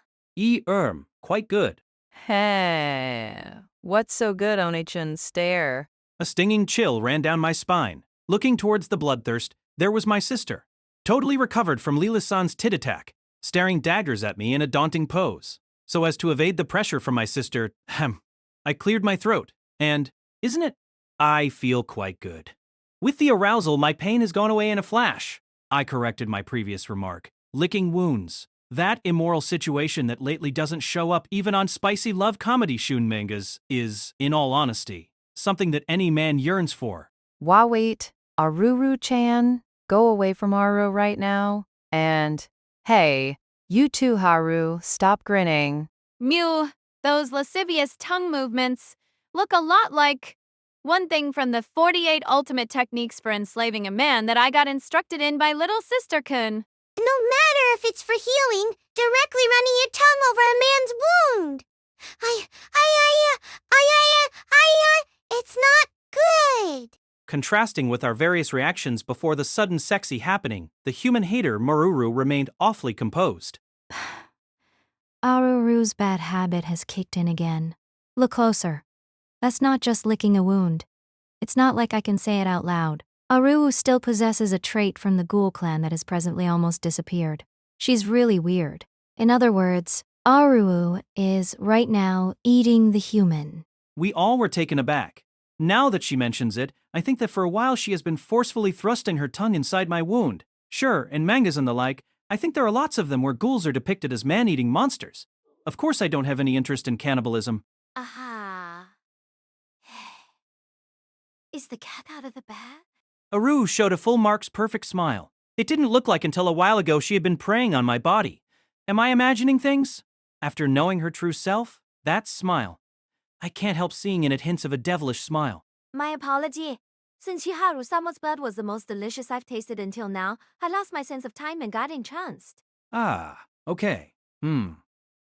Quite good. Hey, what's so good, Oni-chan? Stare. A stinging chill ran down my spine. Looking towards the bloodthirst, there was my sister, totally recovered from Lila-san's tit attack, staring daggers at me in a daunting pose. So as to evade the pressure from my sister, I cleared my throat, and, isn't it? I feel quite good. With the arousal, my pain has gone away in a flash. I corrected my previous remark. Licking wounds. That immoral situation that lately doesn't show up even on spicy love comedy shun mangas is, in all honesty, something that any man yearns for. Wait, Aruru-chan, go away from Aru right now. And, hey, you too, Haru, stop grinning. Mew, those lascivious tongue movements look a lot like one thing from the 48 ultimate techniques for enslaving a man that I got instructed in by little sister-kun. No matter if it's for healing, directly running your tongue over a man's wound. It's not good. Contrasting with our various reactions before the sudden sexy happening, the human hater Maruru remained awfully composed. Aruru's bad habit has kicked in again. Look closer. That's not just licking a wound. It's not like I can say it out loud. Aruru still possesses a trait from the Ghoul clan that has presently almost disappeared. She's really weird. In other words, Aruru is, right now, eating the human. We all were taken aback. Now that she mentions it, I think that for a while she has been forcefully thrusting her tongue inside my wound. Sure, in mangas and the like, I think there are lots of them where ghouls are depicted as man-eating monsters. Of course I don't have any interest in cannibalism. Aha. Is the cat out of the bag? Aru showed a full Mark's perfect smile. It didn't look like until a while ago she had been preying on my body. Am I imagining things? After knowing her true self, that smile. I can't help seeing in it hints of a devilish smile. My apology. Since Chiharu-sama's blood was the most delicious I've tasted until now, I lost my sense of time and got entranced. Ah, okay.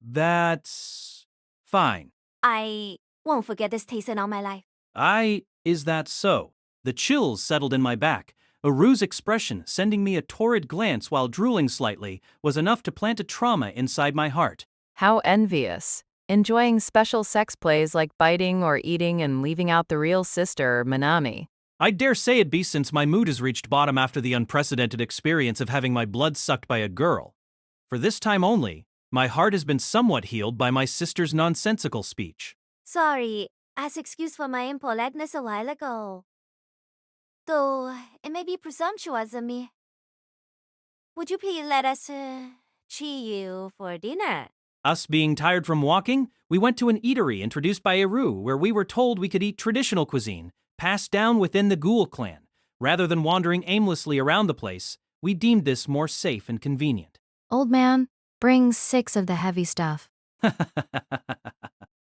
That's fine. I won't forget this taste in all my life. Is that so? The chills settled in my back. Aru's expression, sending me a torrid glance while drooling slightly, was enough to plant a trauma inside my heart. How envious. enjoying special sex plays like biting or eating and leaving out the real sister, Manami. I dare say it be since my mood has reached bottom after the unprecedented experience of having my blood sucked by a girl. For this time only, my heart has been somewhat healed by my sister's nonsensical speech. Sorry, as excuse for my impoliteness a while ago. Though it may be presumptuous of me. Would you please let us treat you for dinner? Us being tired from walking, we went to an eatery introduced by Eru where we were told we could eat traditional cuisine, passed down within the Ghoul clan. Rather than wandering aimlessly around the place, we deemed this more safe and convenient. Old man, bring 6 of the heavy stuff.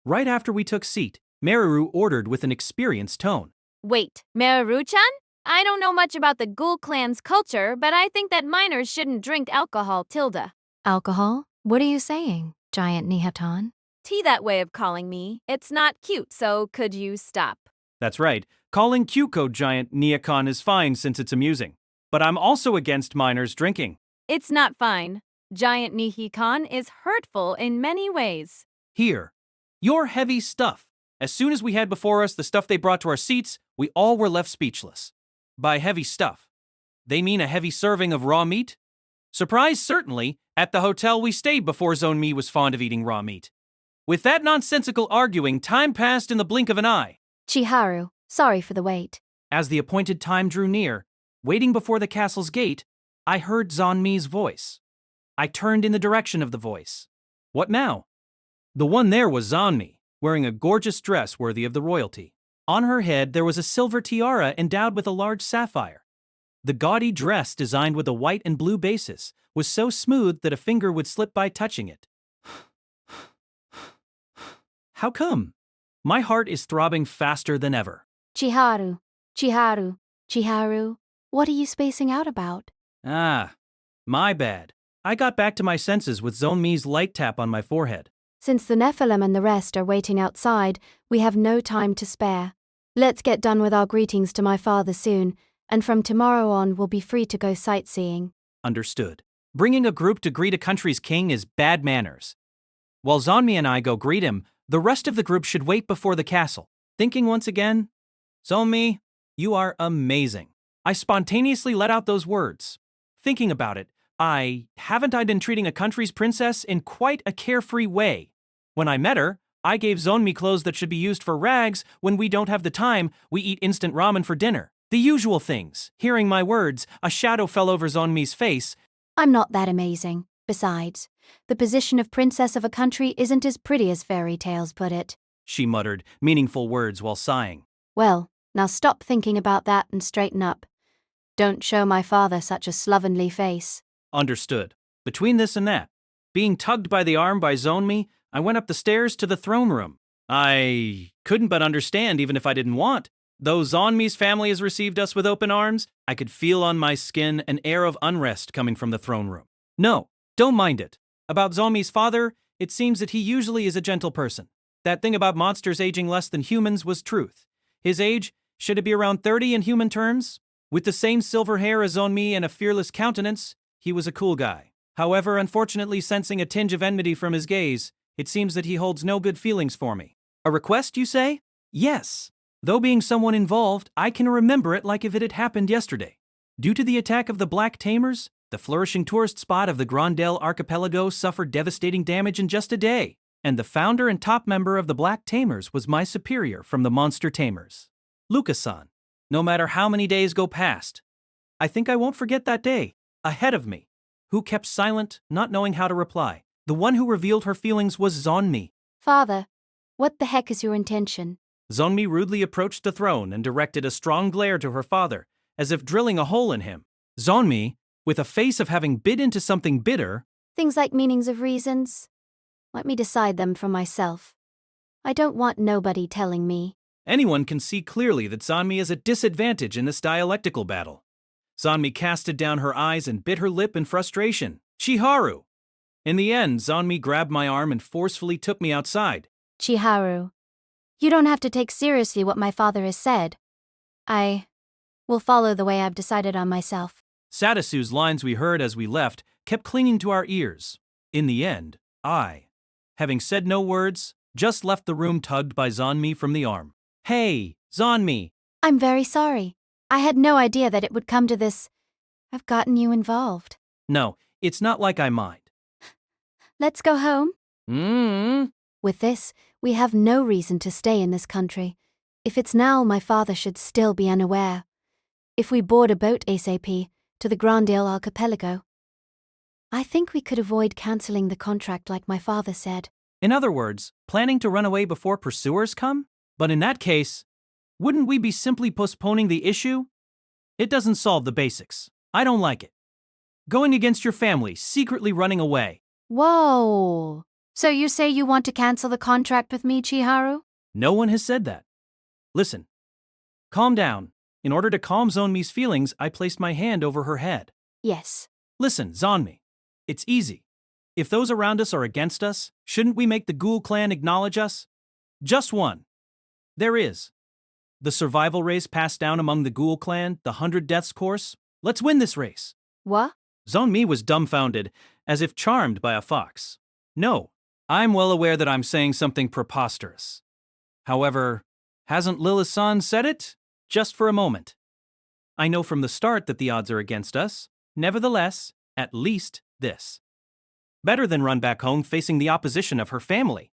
Right after we took seat, Meru ordered with an experienced tone. Wait, Meru-chan? I don't know much about the Ghoul clan's culture, but I think that minors shouldn't drink alcohol, Tilda. Alcohol? What are you saying, Giant Nihatan? Tea that way of calling me. It's not cute, so could you stop? That's right, calling Kyuko Giant Neokon is fine since it's amusing. But I'm also against minors drinking. It's not fine. Giant Nihikon is hurtful in many ways. Here, your heavy stuff. As soon as we had before us the stuff they brought to our seats, we all were left speechless. By heavy stuff, they mean a heavy serving of raw meat? Surprise, certainly. At the hotel we stayed before Zone Mi was fond of eating raw meat. With that nonsensical arguing, time passed in the blink of an eye. Chiharu, sorry for the wait. As the appointed time drew near, waiting before the castle's gate, I heard Zonmi's voice. I turned in the direction of the voice. What now? The one there was Zonmi, wearing a gorgeous dress worthy of the royalty. On her head there was a silver tiara endowed with a large sapphire. The gaudy dress, designed with a white and blue basis, was so smooth that a finger would slip by touching it. How come? My heart is throbbing faster than ever. Chiharu, what are you spacing out about? Ah, my bad. I got back to my senses with Zonmi's light tap on my forehead. Since the Nephilim and the rest are waiting outside, we have no time to spare. Let's get done with our greetings to my father soon, and from tomorrow on we'll be free to go sightseeing. Understood. Bringing a group to greet a country's king is bad manners. While Zonmi and I go greet him, the rest of the group should wait before the castle. Thinking once again, Zonmi, you are amazing. I spontaneously let out those words. Thinking about it, haven't I been treating a country's princess in quite a carefree way? When I met her, I gave Zonmi clothes that should be used for rags. When we don't have the time, we eat instant ramen for dinner. The usual things. Hearing my words, a shadow fell over Zonmi's face. I'm not that amazing. Besides, the position of princess of a country isn't as pretty as fairy tales put it. She muttered, meaningful words while sighing. Well, now stop thinking about that and straighten up. Don't show my father such a slovenly face. Understood. Between this and that, being tugged by the arm by Zonmi, I went up the stairs to the throne room. I couldn't but understand even if I didn't want. Though Zonmi's family has received us with open arms, I could feel on my skin an air of unrest coming from the throne room. No, don't mind it. About Zonmi's father, it seems that he usually is a gentle person. That thing about monsters aging less than humans was truth. His age, should it be around 30 in human terms? With the same silver hair as Zonmi and a fearless countenance, he was a cool guy. However, unfortunately sensing a tinge of enmity from his gaze, it seems that he holds no good feelings for me. A request, you say? Yes. Though being someone involved, I can remember it like if it had happened yesterday. Due to the attack of the Black Tamers, the flourishing tourist spot of the Grandel Archipelago suffered devastating damage in just a day, and the founder and top member of the Black Tamers was my superior from the Monster Tamers. Lucas-san, no matter how many days go past, I think I won't forget that day, ahead of me, who kept silent, not knowing how to reply. The one who revealed her feelings was Zonmi. Father, what the heck is your intention? Zonmi rudely approached the throne and directed a strong glare to her father, as if drilling a hole in him. Zonmi, with a face of having bit into something bitter, Things like meanings of reasons. Let me decide them for myself. I don't want nobody telling me. anyone can see clearly that Zonmi is at disadvantage in this dialectical battle. Zonmi casted down her eyes and bit her lip in frustration. Chiharu! In the end, Zonmi grabbed my arm and forcefully took me outside. Chiharu, you don't have to take seriously what my father has said. I will follow the way I've decided on myself. Sadasu's lines we heard as we left kept clinging to our ears. In the end, I having said no words, just left the room tugged by Zonmi from the arm. Hey, Zonmi! I'm very sorry. I had no idea that it would come to this. I've gotten you involved. No, it's not like I mind. Let's go home. Mm. With this, we have no reason to stay in this country. If it's now, my father should still be unaware. If we board a boat ASAP to the Grand Isle Archipelago, I think we could avoid cancelling the contract like my father said. In other words, planning to run away before pursuers come? But in that case, wouldn't we be simply postponing the issue? It doesn't solve the basics. I don't like it. Going against your family, secretly running away. Whoa! So you say you want to cancel the contract with me, Chiharu? No one has said that. Listen. Calm down. In order to calm Zonmi's feelings, I placed my hand over her head. Yes. Listen, Zonmi. It's easy. If those around us are against us, shouldn't we make the Ghoul clan acknowledge us? Just one. There is. The survival race passed down among the Ghoul clan, the 100 Deaths course. Let's win this race. What? Zonmi was dumbfounded, as if charmed by a fox. No, I'm well aware that I'm saying something preposterous. However, hasn't Lila-san said it? Just for a moment. I know from the start that the odds are against us. Nevertheless, at least this. Better than run back home facing the opposition of her family.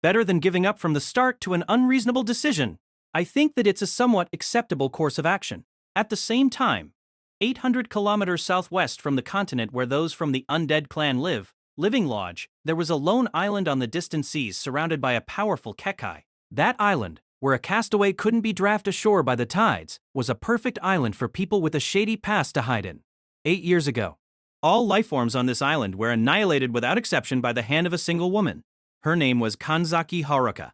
Better than giving up from the start to an unreasonable decision. I think that it's a somewhat acceptable course of action. At the same time, 800 kilometers southwest from the continent where those from the undead clan live, Living Lodge, there was a lone island on the distant seas surrounded by a powerful kekai. That island, where a castaway couldn't be drafted ashore by the tides, was a perfect island for people with a shady past to hide in. 8 years ago, all lifeforms on this island were annihilated without exception by the hand of a single woman. Her name was Kanzaki Haruka.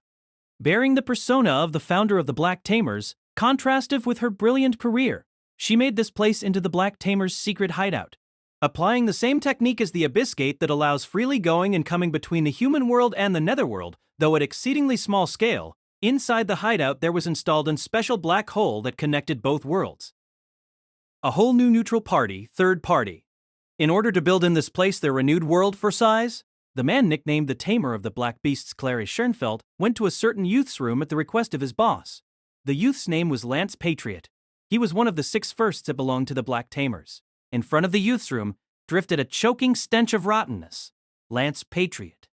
Bearing the persona of the founder of the Black Tamers, contrastive with her brilliant career, she made this place into the Black Tamers' secret hideout. Applying the same technique as the Abyss Gate that allows freely going and coming between the human world and the netherworld, though at exceedingly small scale, inside the hideout there was installed a special black hole that connected both worlds. A whole new neutral party, third party. In order to build in this place their renewed world for size, the man nicknamed the Tamer of the Black Beasts, Clary Schoenfeld, went to a certain youth's room at the request of his boss. The youth's name was Lance Patriot. He was one of the 6 firsts that belonged to the Black Tamers. In front of the youth's room drifted a choking stench of rottenness. Lance Patriot.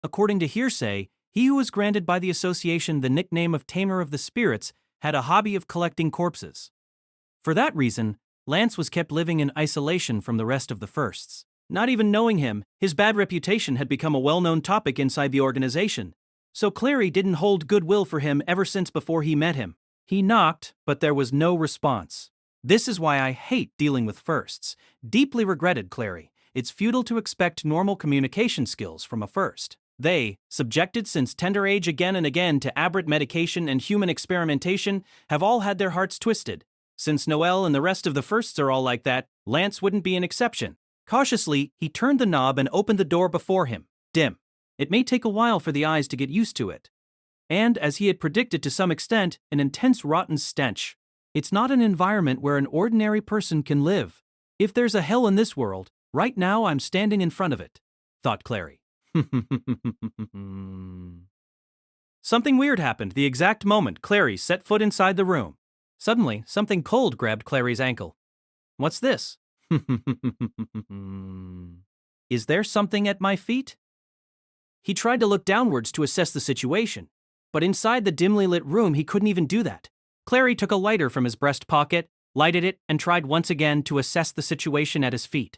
According to hearsay, he who was granted by the association the nickname of Tamer of the Spirits had a hobby of collecting corpses. For that reason, Lance was kept living in isolation from the rest of the firsts. Not even knowing him, his bad reputation had become a well-known topic inside the organization. So Clary didn't hold goodwill for him ever since before he met him. He knocked, but there was no response. This is why I hate dealing with firsts. Deeply regretted, Clary. It's futile to expect normal communication skills from a first. They, subjected since tender age again and again to aberrant medication and human experimentation, have all had their hearts twisted. Since Noel and the rest of the firsts are all like that, Lance wouldn't be an exception. Cautiously, he turned the knob and opened the door before him. Dim. It may take a while for the eyes to get used to it. And, as he had predicted to some extent, an intense rotten stench. It's not an environment where an ordinary person can live. If there's a hell in this world, right now I'm standing in front of it, thought Clary. Something weird happened the exact moment Clary set foot inside the room. Suddenly, something cold grabbed Clary's ankle. What's this? Is there something at my feet? He tried to look downwards to assess the situation, but inside the dimly lit room he couldn't even do that. Clary took a lighter from his breast pocket, lighted it, and tried once again to assess the situation at his feet.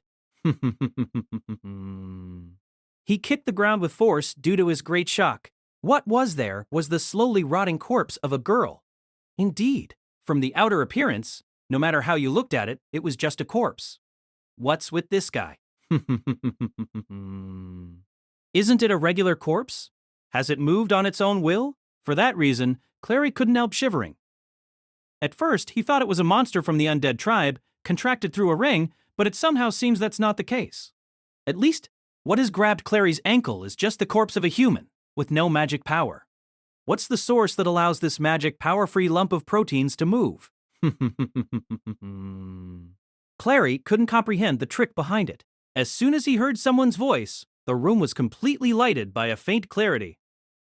He kicked the ground with force due to his great shock. What was there was the slowly rotting corpse of a girl. Indeed, from the outer appearance, no matter how you looked at it, it was just a corpse. What's with this guy? Isn't it a regular corpse? Has it moved on its own will? For that reason, Clary couldn't help shivering. At first, he thought it was a monster from the undead tribe, contracted through a ring, but it somehow seems that's not the case. At least, what has grabbed Clary's ankle is just the corpse of a human, with no magic power. What's the source that allows this magic power-free lump of proteins to move? Clary couldn't comprehend the trick behind it. As soon as he heard someone's voice, The room was completely lighted by a faint clarity.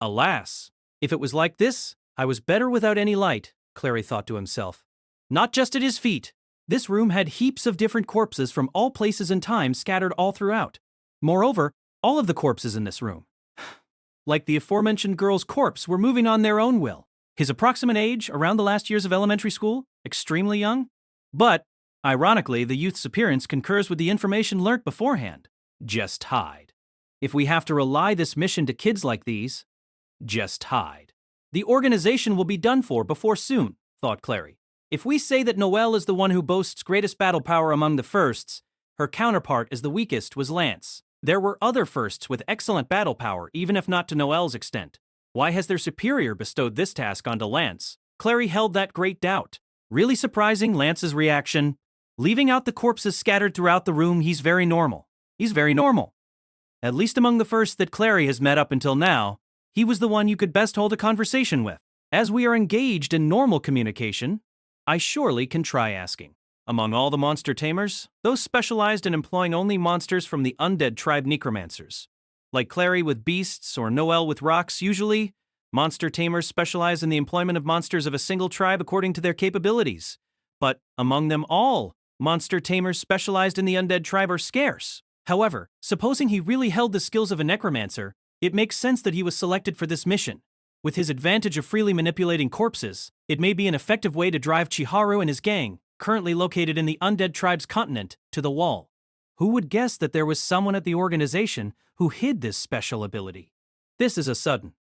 Alas, if it was like this, I was better without any light, Clary thought to himself. Not just at his feet. This room had heaps of different corpses from all places and times scattered all throughout. Moreover, all of the corpses in this room, like the aforementioned girl's corpse, were moving on their own will. His approximate age, around the last years of elementary school, extremely young. But, ironically, the youth's appearance concurs with the information learnt beforehand. Just hide. If we have to rely this mission to kids like these, just hide. The organization will be done for before soon, thought Clary. If we say that Noelle is the one who boasts greatest battle power among the firsts, her counterpart as the weakest was Lance. There were other firsts with excellent battle power, even if not to Noelle's extent. Why has their superior bestowed this task onto Lance? Clary held that great doubt. Really surprising, Lance's reaction. Leaving out the corpses scattered throughout the room, he's very normal. He's very normal. At least among the first that Clary has met up until now, he was the one you could best hold a conversation with. As we are engaged in normal communication, I surely can try asking. Among all the monster tamers, those specialized in employing only monsters from the undead tribe necromancers. Like Clary with beasts or Noelle with rocks, usually, monster tamers specialize in the employment of monsters of a single tribe according to their capabilities. But among them all, monster tamers specialized in the undead tribe are scarce. However, supposing he really held the skills of a necromancer, it makes sense that he was selected for this mission. With his advantage of freely manipulating corpses, it may be an effective way to drive Chiharu and his gang, currently located in the undead tribe's continent, to the wall. Who would guess that there was someone at the organization who hid this special ability? This is a sudden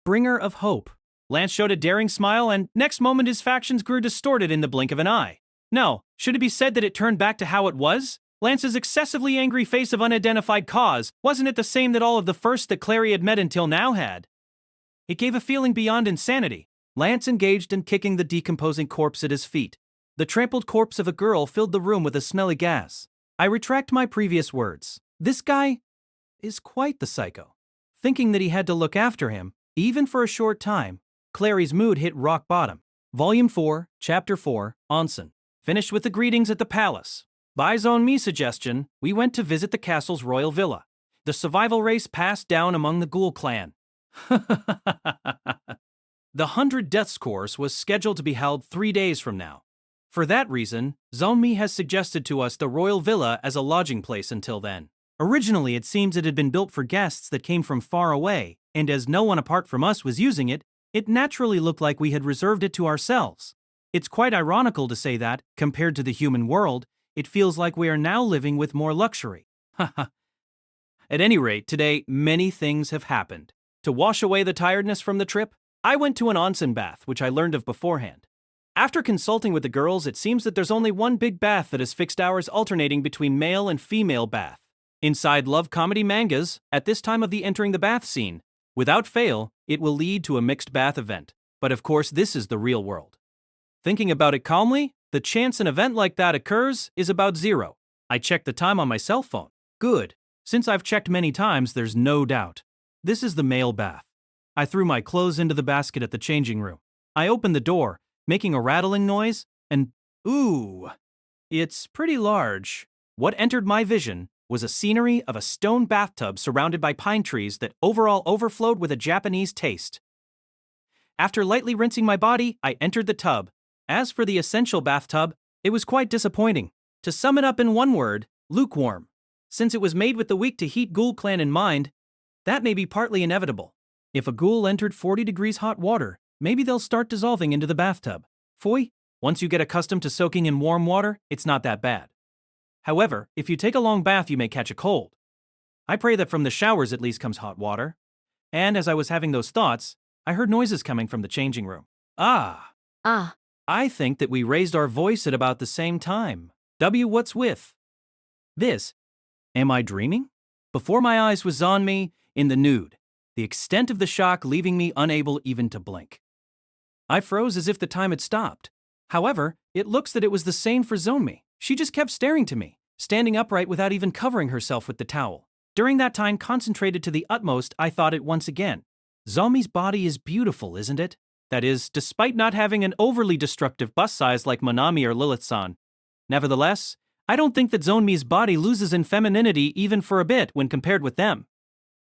bringer of hope. Lance showed a daring smile, and next moment his factions grew distorted in the blink of an eye. No, should it be said that it turned back to how it was? Lance's excessively angry face of unidentified cause, wasn't it the same that all of the first that Clary had met until now had? It gave a feeling beyond insanity. Lance engaged in kicking the decomposing corpse at his feet. The trampled corpse of a girl filled the room with a smelly gas. I retract my previous words. This guy is quite the psycho. Thinking that he had to look after him, even for a short time, Clary's mood hit rock bottom. Volume 4, Chapter 4, Onsen. Finished with the greetings at the palace. By Zonmi's suggestion, we went to visit the castle's royal villa. The survival race passed down among the Ghoul clan. The 100 Deaths course was scheduled to be held 3 days from now. For that reason, Zonmi has suggested to us the royal villa as a lodging place until then. Originally, it seems it had been built for guests that came from far away, and as no one apart from us was using it, it naturally looked like we had reserved it to ourselves. It's quite ironical to say that, compared to the human world, it feels like we are now living with more luxury. Haha. At any rate, today, many things have happened. To wash away the tiredness from the trip, I went to an onsen bath, which I learned of beforehand. After consulting with the girls, it seems that there's only one big bath that has fixed hours alternating between male and female bath. Inside love comedy mangas, at this time of the entering the bath scene, without fail, it will lead to a mixed bath event. But of course, this is the real world. Thinking about it calmly, the chance an event like that occurs is about 0. I checked the time on my cell phone. Good. Since I've checked many times, there's no doubt. This is the male bath. I threw my clothes into the basket at the changing room. I opened the door, making a rattling noise, and ooh, it's pretty large. What entered my vision was a scenery of a stone bathtub surrounded by pine trees that overall overflowed with a Japanese taste. After lightly rinsing my body, I entered the tub. As for the essential bathtub, it was quite disappointing. To sum it up in one word, lukewarm. Since it was made with the weak to heat Ghoul clan in mind, that may be partly inevitable. If a Ghoul entered 40 degrees hot water, maybe they'll start dissolving into the bathtub. Foy, once you get accustomed to soaking in warm water, it's not that bad. However, if you take a long bath, you may catch a cold. I pray that from the showers at least comes hot water. And as I was having those thoughts, I heard noises coming from the changing room. Ah. I think that we raised our voice at about the same time. What's with? This. Am I dreaming? Before my eyes was on me, in the nude, the extent of the shock leaving me unable even to blink. I froze as if the time had stopped. However, it looks that it was the same for Zonmi. She just kept staring to me, standing upright without even covering herself with the towel. During that time, concentrated to the utmost, I thought it once again. Zonmi's body is beautiful, isn't it? That is, despite not having an overly destructive bust size like Manami or Lilith-san. Nevertheless, I don't think that Zonmi's body loses in femininity even for a bit when compared with them.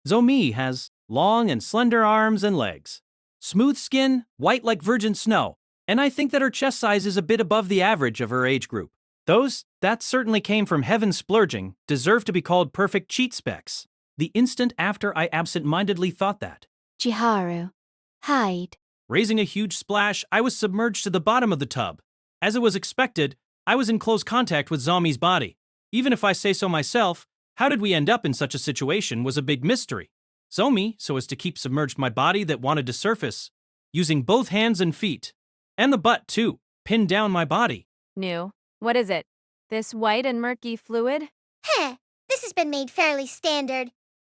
Zonmi has long and slender arms and legs, smooth skin, white like virgin snow, and I think that her chest size is a bit above the average of her age group. Those that certainly came from heaven splurging deserve to be called perfect cheat specs. The instant after I absent-mindedly thought that. Chiharu, hide. Raising a huge splash, I was submerged to the bottom of the tub. As it was expected, I was in close contact with Zomi's body. Even if I say so myself, how did we end up in such a situation was a big mystery. Zomi, so as to keep submerged my body that wanted to surface, using both hands and feet, and the butt too, pinned down my body. New. What is it? This white and murky fluid? Heh, this has been made fairly standard.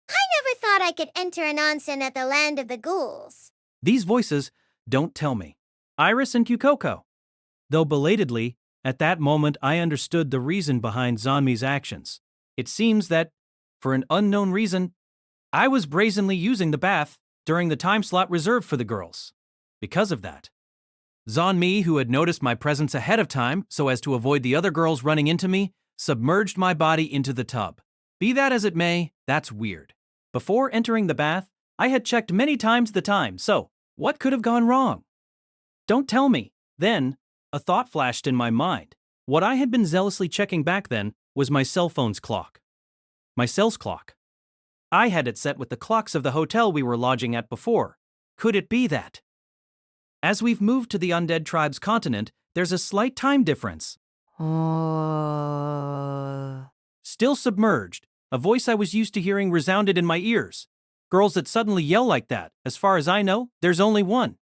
I never thought I could enter an onsen at the land of the ghouls. These voices don't tell me. Iris and Kyukoko. Though belatedly, at that moment I understood the reason behind Zonmi's actions. It seems that, for an unknown reason, I was brazenly using the bath during the time slot reserved for the girls. Because of that, Zonmi, who had noticed my presence ahead of time so as to avoid the other girls running into me, submerged my body into the tub. Be that as it may, that's weird. Before entering the bath, I had checked many times the time, so what could have gone wrong? Don't tell me. Then, a thought flashed in my mind. What I had been zealously checking back then was my cell phone's clock. My cell's clock. I had it set with the clocks of the hotel we were lodging at before. Could it be that? As we've moved to the undead tribe's continent, there's a slight time difference. Still submerged, a voice I was used to hearing resounded in my ears. Girls that suddenly yell like that, as far as I know, there's only one.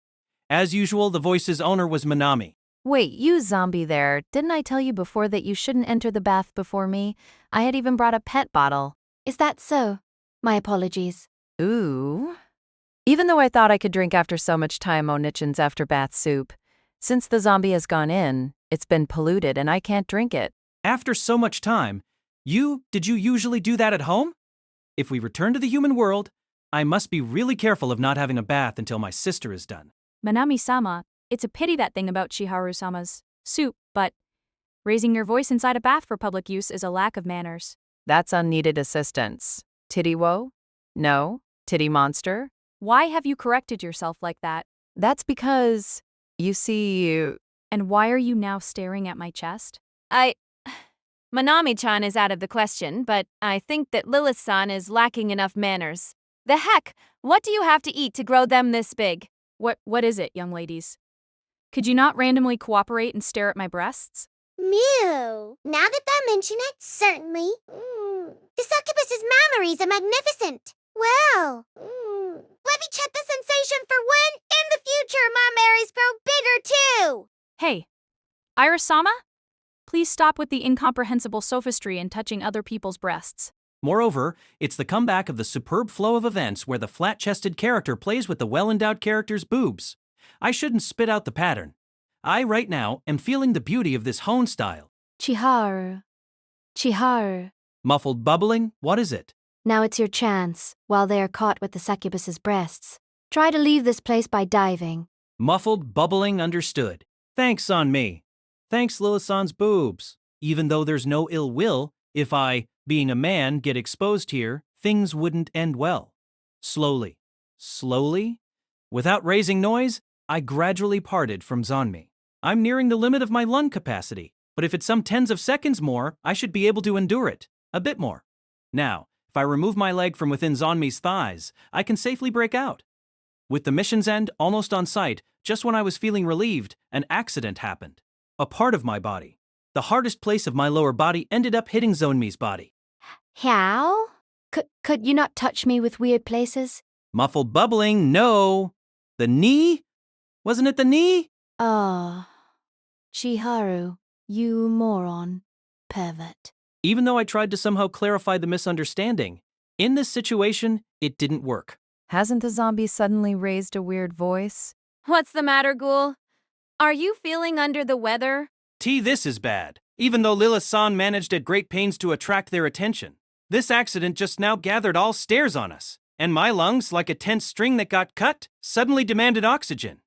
As usual, the voice's owner was Manami. Wait, you zombie there. Didn't I tell you before that you shouldn't enter the bath before me? I had even brought a pet bottle. Is that so? My apologies. Ooh. Even though I thought I could drink after so much time Onichins after bath soup, since the zombie has gone in, it's been polluted and I can't drink it. After so much time, did you usually do that at home? If we return to the human world, I must be really careful of not having a bath until my sister is done. Manami-sama, it's a pity that thing about Chiharu-sama's soup, but raising your voice inside a bath for public use is a lack of manners. That's unneeded assistance. Titty woe? No. Titty monster? Why have you corrected yourself like that? That's because, you see, And why are you now staring at my chest? Manami-chan is out of the question, but I think that Lilith-san is lacking enough manners. The heck, what do you have to eat to grow them this big? What is it, young ladies? Could you not randomly cooperate and stare at my breasts? Mew. Now that I mention it, certainly. The succubus's memories are magnificent. Well, let me check the sensation for when, in the future, my Marys grow bigger too. Hey, Iris-sama? Please stop with the incomprehensible sophistry and touching other people's breasts. Moreover, it's the comeback of the superb flow of events where the flat-chested character plays with the well-endowed character's boobs. I shouldn't spit out the pattern. I, right now, am feeling the beauty of this hone style. Chiharu. Chiharu. Muffled bubbling, what is it? Now it's your chance, while they are caught with the succubus's breasts. Try to leave this place by diving. Muffled bubbling understood. Thanks on me. Thanks Lilith-san's boobs. Even though there's no ill will, if I, being a man, get exposed here, things wouldn't end well. Slowly, without raising noise, I gradually parted from Zonmi. I'm nearing the limit of my lung capacity, but if it's some tens of seconds more, I should be able to endure it. A bit more. Now, if I remove my leg from within Zonmi's thighs, I can safely break out. With the mission's end almost on sight, just when I was feeling relieved, an accident happened. A part of my body, the hardest place of my lower body, ended up hitting Zonmi's body. How? Could you not touch me with weird places? Muffled bubbling, no. The knee? Wasn't it the knee? Ah. Chiharu, you moron. Pervert. Even though I tried to somehow clarify the misunderstanding, in this situation, it didn't work. Hasn't the zombie suddenly raised a weird voice? What's the matter, Ghoul? Are you feeling under the weather? This is bad. Even though Lilith-san managed at great pains to attract their attention, this accident just now gathered all stares on us, and my lungs, like a tense string that got cut, suddenly demanded oxygen.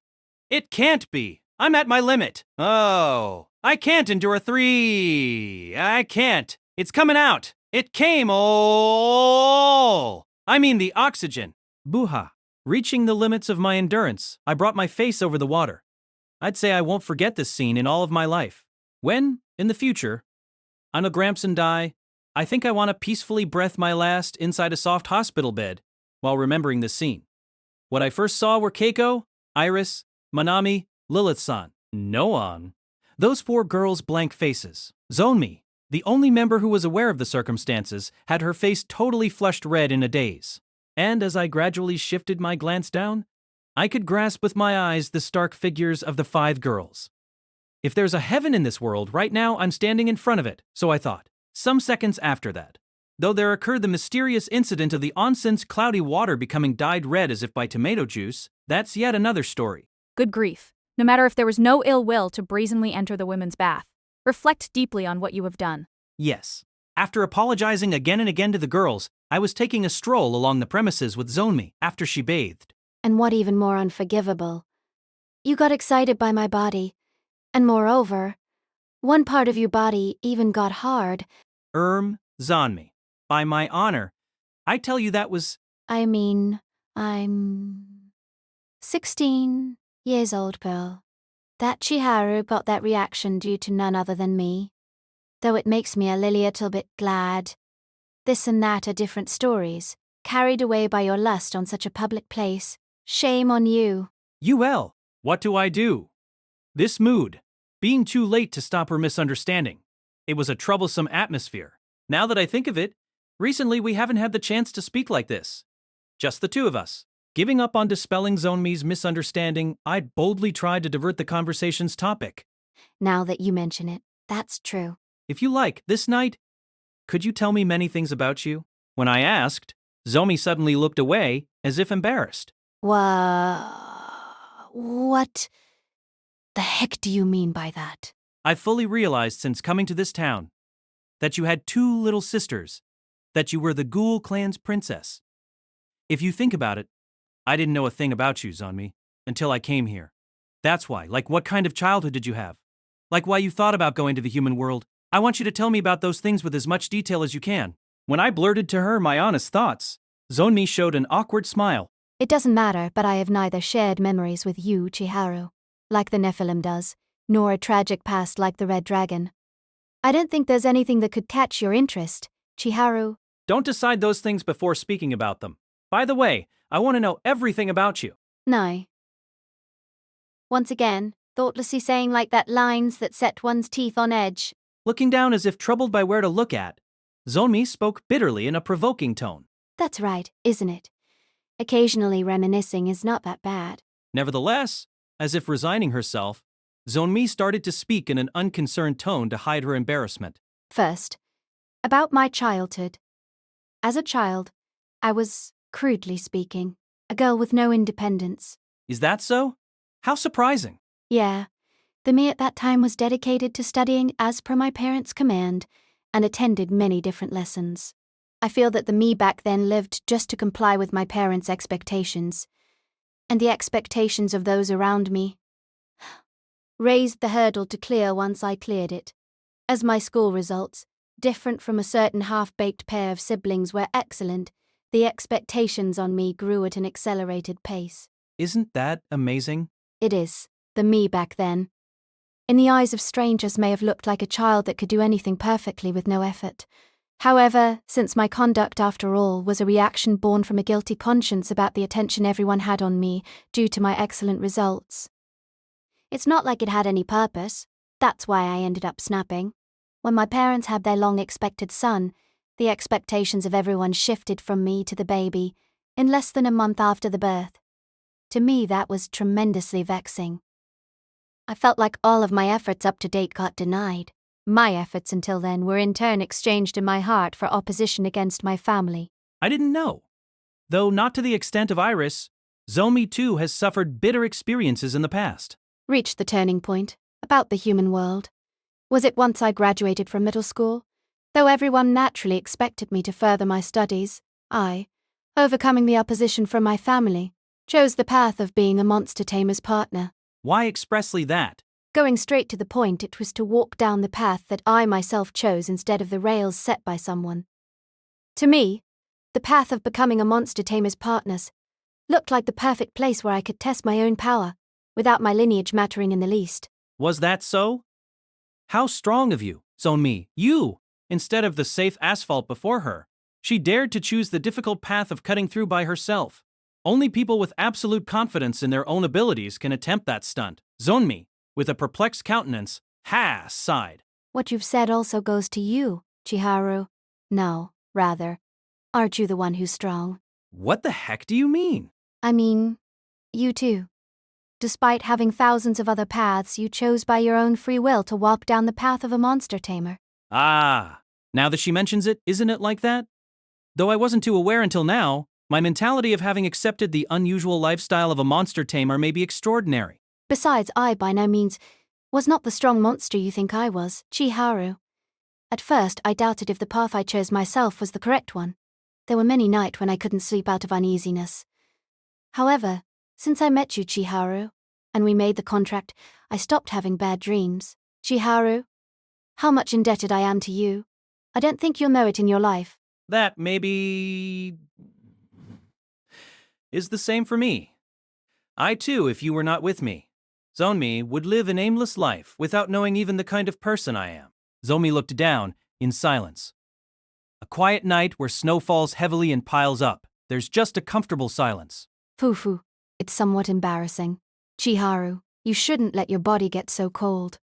It can't be. I'm at my limit. Oh, I can't endure 3. I can't. It's coming out. It came. Oh, I mean the oxygen. Boo-ha. Reaching the limits of my endurance, I brought my face over the water. I'd say I won't forget this scene in all of my life. When, in the future, I'm a Gramps and die, I think I want to peacefully breath my last inside a soft hospital bed while remembering this scene. What I first saw were Keiko, Iris, Manami, Lilith-san, Noan. Those 4 girls' blank faces. Zonmi, the only member who was aware of the circumstances, had her face totally flushed red in a daze. And as I gradually shifted my glance down, I could grasp with my eyes the stark figures of the 5 girls. If there's a heaven in this world, right now I'm standing in front of it, so I thought. Some seconds after that, though, there occurred the mysterious incident of the onsen's cloudy water becoming dyed red as if by tomato juice. That's yet another story. Good grief. No matter if there was no ill will to brazenly enter the women's bath, reflect deeply on what you have done. Yes. After apologizing again and again to the girls, I was taking a stroll along the premises with Zonmi after she bathed. And what even more unforgivable, you got excited by my body. And moreover, one part of your body even got hard. Zonmi. By my honor, I tell you that was... I mean, I'm 16 years old, Pearl. That Chiharu got that reaction due to none other than me. Though it makes me a little bit glad. This and that are different stories, carried away by your lust on such a public place. Shame on you. What do I do? This mood. Being too late to stop her misunderstanding. It was a troublesome atmosphere. Now that I think of it, recently we haven't had the chance to speak like this. Just the 2 of us. Giving up on dispelling Zonmi's misunderstanding, I'd boldly tried to divert the conversation's topic. Now that you mention it, that's true. If you like, this night, could you tell me many things about you? When I asked, Zomi suddenly looked away, as if embarrassed. What the heck do you mean by that? I've fully realized since coming to this town that you had 2 little sisters, that you were the Ghoul clan's princess. If you think about it, I didn't know a thing about you, Zonmi, until I came here. That's why. Like, what kind of childhood did you have? Like, why you thought about going to the human world? I want you to tell me about those things with as much detail as you can. When I blurted to her my honest thoughts, Zonmi showed an awkward smile. It doesn't matter, but I have neither shared memories with you, Chiharu, like the Nephilim does, nor a tragic past like the Red Dragon. I don't think there's anything that could catch your interest, Chiharu. Don't decide those things before speaking about them. By the way, I want to know everything about you. No. Once again, thoughtlessly saying like that lines that set one's teeth on edge. Looking down as if troubled by where to look at, Zonmi spoke bitterly in a provoking tone. That's right, isn't it? Occasionally reminiscing is not that bad. Nevertheless, as if resigning herself, Zonmi started to speak in an unconcerned tone to hide her embarrassment. First, about my childhood. As a child, I was, crudely speaking, a girl with no independence. Is that so? How surprising. Yeah. The me at that time was dedicated to studying as per my parents' command and attended many different lessons. I feel that the me back then lived just to comply with my parents' expectations and the expectations of those around me. Raised the hurdle to clear once I cleared it. As my school results, different from a certain half-baked pair of siblings, were excellent, the expectations on me grew at an accelerated pace. Isn't that amazing? It is. The me back then. In the eyes of strangers may have looked like a child that could do anything perfectly with no effort. However, since my conduct, after all, was a reaction born from a guilty conscience about the attention everyone had on me due to my excellent results. It's not like it had any purpose. That's why I ended up snapping. When my parents had their long-expected son, the expectations of everyone shifted from me to the baby in less than a month after the birth. To me, that was tremendously vexing. I felt like all of my efforts up to date got denied. My efforts until then were in turn exchanged in my heart for opposition against my family. I didn't know. Though not to the extent of Iris, Zomi too has suffered bitter experiences in the past. Reached the turning point, about the human world. Was it once I graduated from middle school? Though everyone naturally expected me to further my studies, I, overcoming the opposition from my family, chose the path of being a monster tamer's partner. Why expressly that? Going straight to the point, it was to walk down the path that I myself chose instead of the rails set by someone. To me, the path of becoming a monster tamer's partners looked like the perfect place where I could test my own power, without my lineage mattering in the least. Was that so? How strong of you, Zonmi, you, instead of the safe asphalt before her. She dared to choose the difficult path of cutting through by herself. Only people with absolute confidence in their own abilities can attempt that stunt. Zonmi, with a perplexed countenance, sighed. What you've said also goes to you, Chiharu. No, rather, aren't you the one who's strong? What the heck do you mean? I mean, you too. Despite having thousands of other paths, you chose by your own free will to walk down the path of a monster tamer. Ah, now that she mentions it, isn't it like that? Though I wasn't too aware until now, my mentality of having accepted the unusual lifestyle of a monster tamer may be extraordinary. Besides, I by no means was not the strong monster you think I was, Chiharu. At first, I doubted if the path I chose myself was the correct one. There were many nights when I couldn't sleep out of uneasiness. However, since I met you, Chiharu, and we made the contract, I stopped having bad dreams. Chiharu, how much indebted I am to you. I don't think you'll know it in your life. That maybe is the same for me. I too, if you were not with me, Zonmi, would live an aimless life without knowing even the kind of person I am. Zonmi looked down in silence. A quiet night where snow falls heavily and piles up. There's just a comfortable silence. Fufu, it's somewhat embarrassing. Chiharu, you shouldn't let your body get so cold.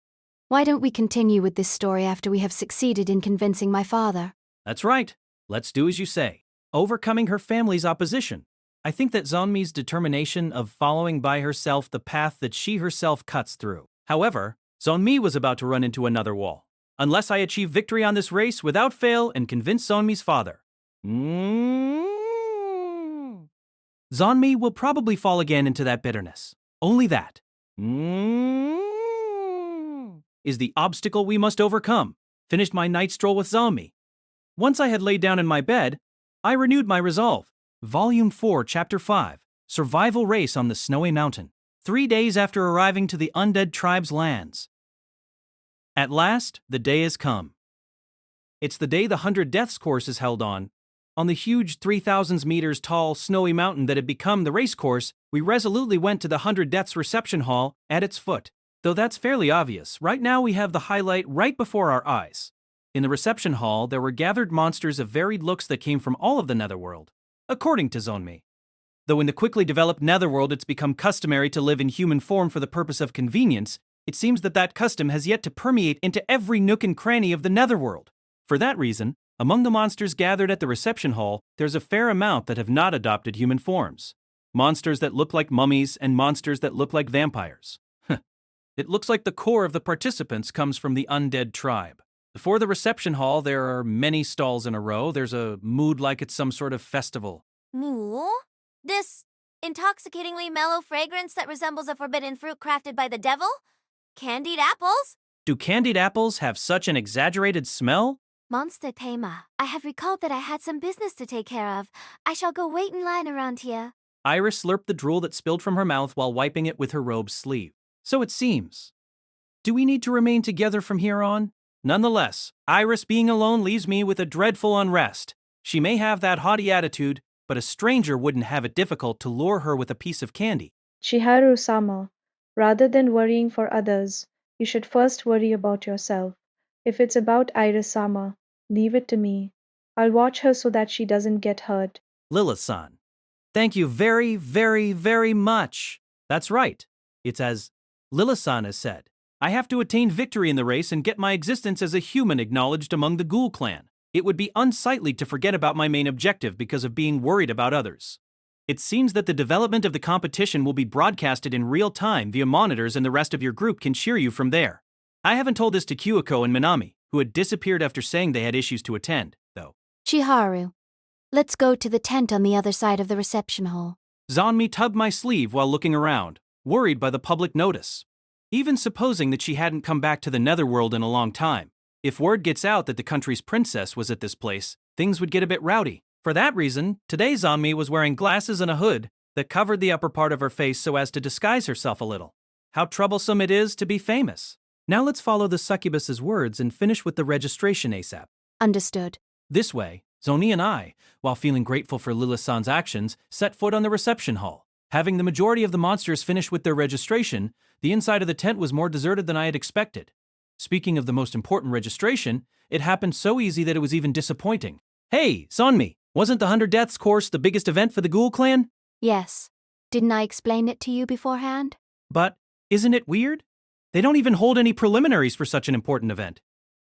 Why don't we continue with this story after we have succeeded in convincing my father? That's right. Let's do as you say. Overcoming her family's opposition. I think that Zonmi's determination of following by herself the path that she herself cuts through. However, Zonmi was about to run into another wall. Unless I achieve victory on this race without fail and convince Zonmi's father. Zonmi will probably fall again into that bitterness. Only that is the obstacle we must overcome. Finished my night stroll with Zonmi. Once I had laid down in my bed, I renewed my resolve. Volume 4, Chapter 5, Survival Race on the Snowy Mountain. 3 days after arriving to the undead tribe's lands. At last, the day has come. It's the day the 100 Deaths course is held on. On the huge 3,000 meters tall snowy mountain that had become the race course, we resolutely went to the 100 Deaths reception hall at its foot. Though that's fairly obvious, right now we have the highlight right before our eyes. In the reception hall, there were gathered monsters of varied looks that came from all of the Netherworld, according to Zonmi. Though in the quickly developed Netherworld it's become customary to live in human form for the purpose of convenience, it seems that that custom has yet to permeate into every nook and cranny of the Netherworld. For that reason, among the monsters gathered at the reception hall, there's a fair amount that have not adopted human forms. Monsters that look like mummies and monsters that look like vampires. It looks like the core of the participants comes from the undead tribe. Before the reception hall, there are many stalls in a row. There's a mood like it's some sort of festival. Moo? This intoxicatingly mellow fragrance that resembles a forbidden fruit crafted by the devil? Candied apples? Do candied apples have such an exaggerated smell? Monster Tamer, I have recalled that I had some business to take care of. I shall go wait in line around here. Iris slurped the drool that spilled from her mouth while wiping it with her robe's sleeve. So it seems. Do we need to remain together from here on? Nonetheless, Iris being alone leaves me with a dreadful unrest. She may have that haughty attitude, but a stranger wouldn't have it difficult to lure her with a piece of candy. Chiharu-sama, rather than worrying for others, you should first worry about yourself. If it's about Iris-sama, leave it to me. I'll watch her so that she doesn't get hurt. Lilith-san. Thank you very, very, very much. That's right. It's as Lilith-san has said. I have to attain victory in the race and get my existence as a human acknowledged among the Ghoul clan. It would be unsightly to forget about my main objective because of being worried about others. It seems that the development of the competition will be broadcasted in real time via monitors and the rest of your group can cheer you from there. I haven't told this to Kyuko and Minami, who had disappeared after saying they had issues to attend, though. Chiharu, let's go to the tent on the other side of the reception hall. Zonmi tugged my sleeve while looking around, worried by the public notice. Even supposing that she hadn't come back to the Netherworld in a long time, if word gets out that the country's princess was at this place, things would get a bit rowdy. For that reason, today Zonmi was wearing glasses and a hood that covered the upper part of her face so as to disguise herself a little. how troublesome it is to be famous. Now let's follow the succubus's words and finish with the registration ASAP. Understood. This way, Zoni and I, while feeling grateful for Lilith-san's actions, set foot on the reception hall. Having the majority of the monsters finish with their registration, the inside of the tent was more deserted than I had expected. Speaking of the most important registration, it happened so easy that it was even disappointing. Hey, Sonmi, wasn't the 100 Deaths course the biggest event for the Ghoul clan? Yes. Didn't I explain it to you beforehand? But isn't it weird? They don't even hold any preliminaries for such an important event.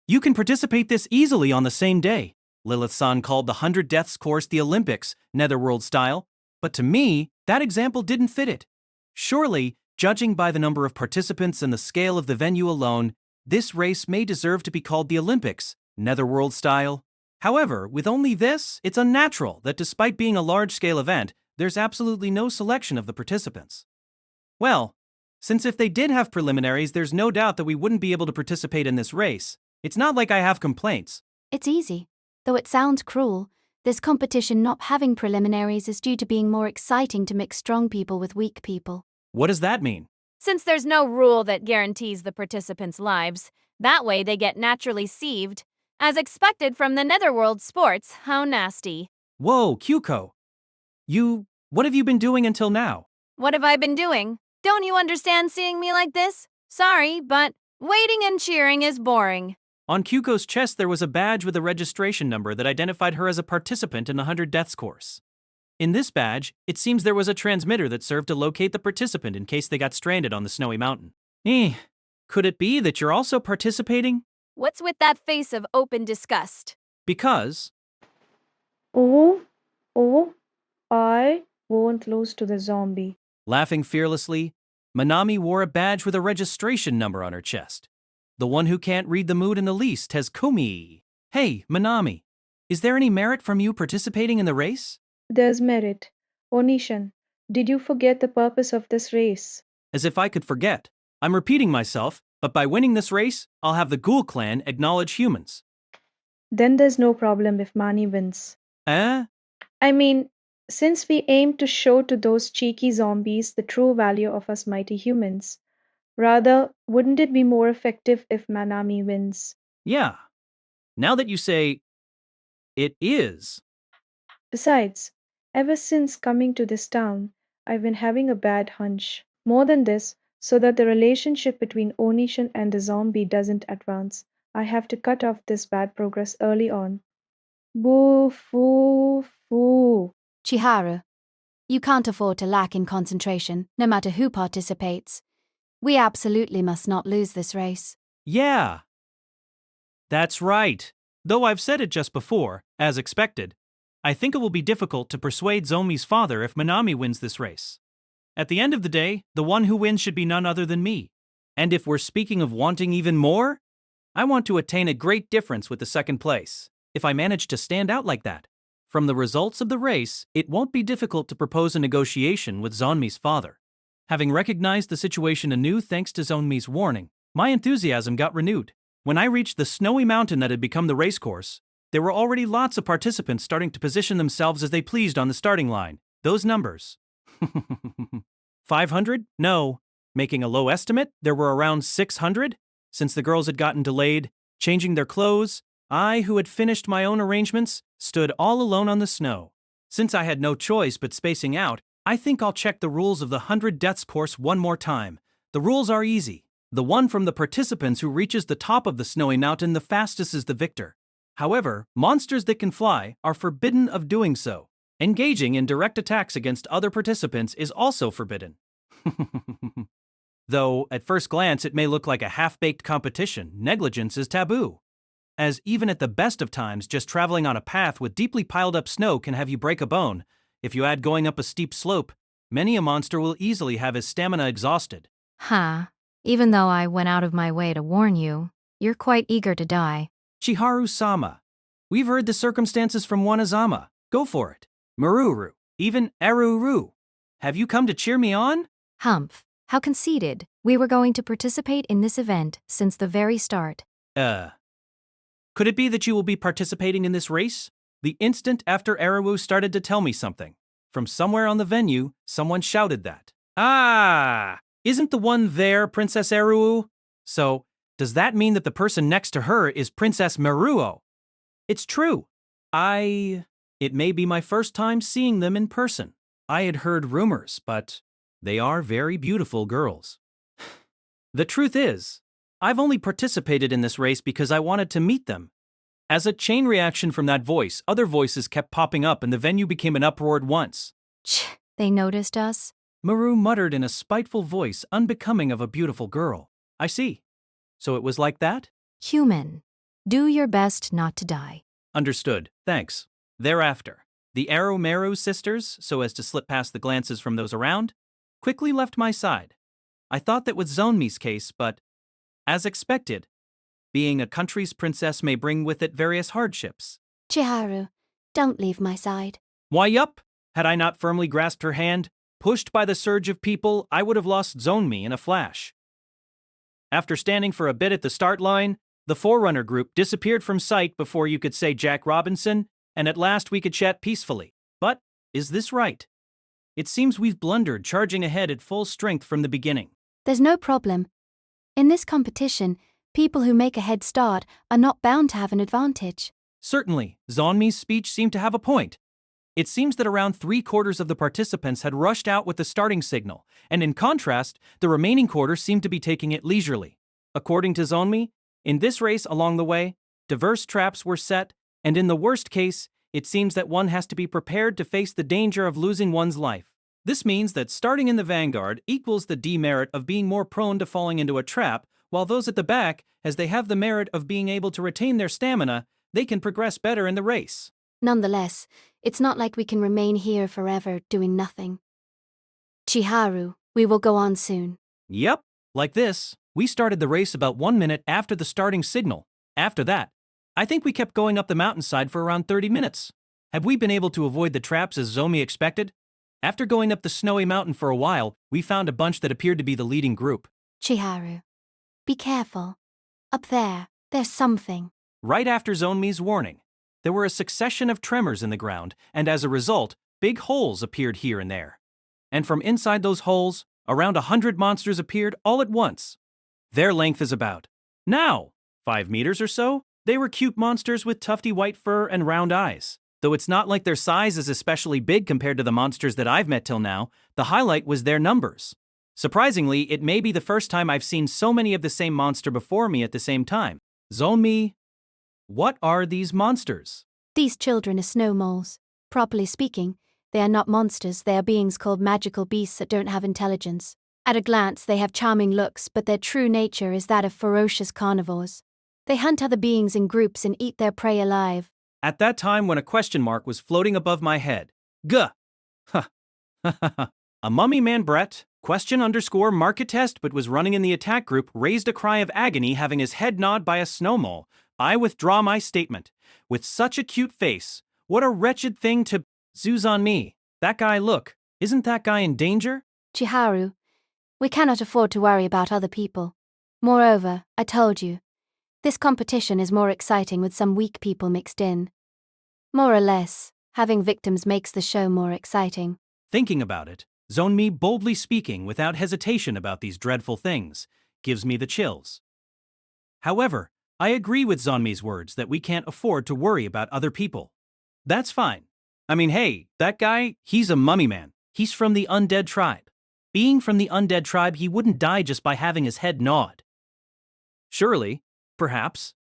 You can participate this easily on the same day. Lilith-san called the 100 Deaths course the Olympics, Netherworld style, but to me, that example didn't fit it. Surely, judging by the number of participants and the scale of the venue alone, this race may deserve to be called the Olympics, Netherworld style. However, with only this, it's unnatural that despite being a large-scale event, there's absolutely no selection of the participants. Well, since if they did have preliminaries, there's no doubt that we wouldn't be able to participate in this race. It's not like I have complaints. It's easy. Though it sounds cruel, this competition not having preliminaries is due to being more exciting to mix strong people with weak people. What does that mean? Since there's no rule that guarantees the participants' lives, that way they get naturally sieved. As expected from the Netherworld sports, how nasty. Whoa, Kyuko. What have you been doing until now? What have I been doing? Don't you understand seeing me like this? Sorry, but waiting and cheering is boring. On Kyuko's chest there was a badge with a registration number that identified her as a participant in the 100 Deaths course. In this badge, it seems there was a transmitter that served to locate the participant in case they got stranded on the snowy mountain. Could it be that you're also participating? What's with that face of open disgust? Because... Oh, I won't lose to the zombie. Laughing fearlessly, Manami wore a badge with a registration number on her chest. The one who can't read the mood in the least has Komi. Hey, Manami, is there any merit from you participating in the race? There's merit. Onishan, did you forget the purpose of this race? As if I could forget. I'm repeating myself, but by winning this race, I'll have the Ghoul clan acknowledge humans. Then there's no problem if Mani wins. Eh? I mean, since we aim to show to those cheeky zombies the true value of us mighty humans, rather, wouldn't it be more effective if Manami wins? Yeah. Now that you say it is. Besides, ever since coming to this town, I've been having a bad hunch. More than this, so that the relationship between Onishan and the zombie doesn't advance, I have to cut off this bad progress early on. Boo foo foo. Chiharu, you can't afford to lack in concentration, no matter who participates. We absolutely must not lose this race. Yeah. That's right. Though I've said it just before, as expected, I think it will be difficult to persuade Zomi's father if Manami wins this race. At the end of the day, the one who wins should be none other than me. And if we're speaking of wanting even more, I want to attain a great difference with the second place. If I manage to stand out like that, from the results of the race, it won't be difficult to propose a negotiation with Zonmi's father. Having recognized the situation anew thanks to Zonmi's warning, my enthusiasm got renewed. When I reached the snowy mountain that had become the racecourse, there were already lots of participants starting to position themselves as they pleased on the starting line. Those numbers. 500? No. Making a low estimate, there were around 600? Since the girls had gotten delayed, changing their clothes, I, who had finished my own arrangements, stood all alone on the snow. Since I had no choice but spacing out, I think I'll check the rules of the 100 Deaths course one more time. The rules are easy. The one from the participants who reaches the top of the snowy mountain the fastest is the victor. However, monsters that can fly are forbidden of doing so. Engaging in direct attacks against other participants is also forbidden. Though, at first glance, it may look like a half-baked competition, negligence is taboo. As even at the best of times, just traveling on a path with deeply piled-up snow can have you break a bone. If you add going up a steep slope, many a monster will easily have his stamina exhausted. Even though I went out of my way to warn you, you're quite eager to die. Chiharu-sama, we've heard the circumstances from Wanazama. Go for it. Maruru, even Aruru. Have you come to cheer me on? Humph, how conceited. We were going to participate in this event since the very start. Could it be that you will be participating in this race? The instant after Arawu started to tell me something. From somewhere on the venue, someone shouted that. Ah! Isn't the one there Princess Eruu? So, does that mean that the person next to her is Princess Meruo? It's true. It may be my first time seeing them in person. I had heard rumors, but they are very beautiful girls. The truth is, I've only participated in this race because I wanted to meet them. As a chain reaction from that voice, other voices kept popping up and the venue became an uproar at once. Ch, they noticed us? Maru muttered in a spiteful voice unbecoming of a beautiful girl. I see. So it was like that? Human. Do your best not to die. Understood. Thanks. Thereafter, the Meru sisters, so as to slip past the glances from those around, quickly left my side. I thought that with Zonmi's case, but, as expected, being a country's princess may bring with it various hardships. Chiharu, don't leave my side. Why, yup. Had I not firmly grasped her hand, pushed by the surge of people, I would have lost Zonmi in a flash. After standing for a bit at the start line, the Forerunner group disappeared from sight before you could say Jack Robinson, and at last we could chat peacefully. But, is this right? It seems we've blundered charging ahead at full strength from the beginning. There's no problem. In this competition, people who make a head start are not bound to have an advantage. Certainly, Zonmi's speech seemed to have a point. It seems that around 3/4 of the participants had rushed out with the starting signal, and in contrast, the remaining quarter seemed to be taking it leisurely. According to Zonmi, in this race along the way, diverse traps were set, and in the worst case, it seems that one has to be prepared to face the danger of losing one's life. This means that starting in the vanguard equals the demerit of being more prone to falling into a trap, while those at the back, as they have the merit of being able to retain their stamina, they can progress better in the race. Nonetheless, it's not like we can remain here forever doing nothing. Chiharu, we will go on soon. Yep, like this. We started the race about 1 minute after the starting signal. After that, I think we kept going up the mountainside for around 30 minutes. Have we been able to avoid the traps as Zomi expected? After going up the snowy mountain for a while, we found a bunch that appeared to be the leading group. Chiharu, be careful. Up there, there's something. Right after Zonmi's warning, there were a succession of tremors in the ground, and as a result, big holes appeared here and there. And from inside those holes, around 100 monsters appeared all at once. Their length is about, now, 5 meters or so. They were cute monsters with tufty white fur and round eyes. Though it's not like their size is especially big compared to the monsters that I've met till now, the highlight was their numbers. Surprisingly, it may be the first time I've seen so many of the same monster before me at the same time. Zonmi, what are these monsters? These children are snow moles. Properly speaking, they are not monsters, they are beings called magical beasts that don't have intelligence. At a glance, they have charming looks, but their true nature is that of ferocious carnivores. They hunt other beings in groups and eat their prey alive. At that time when a question mark was floating above my head. Guh! Ha! A mummy man Brett, question_market test but was running in the attack group, raised a cry of agony having his head gnawed by a snow mole. I withdraw my statement. With such a cute face, what a wretched thing to zoos on me. That guy, look, isn't that guy in danger? Chiharu, we cannot afford to worry about other people. Moreover, I told you, this competition is more exciting with some weak people mixed in. More or less, having victims makes the show more exciting. Thinking about it, Zonmi boldly speaking without hesitation about these dreadful things gives me the chills. However, I agree with Zonmi's words that we can't afford to worry about other people. That's fine. I mean, hey, that guy, he's a mummy man. He's from the undead tribe. Being from the undead tribe, he wouldn't die just by having his head gnawed. Surely, perhaps.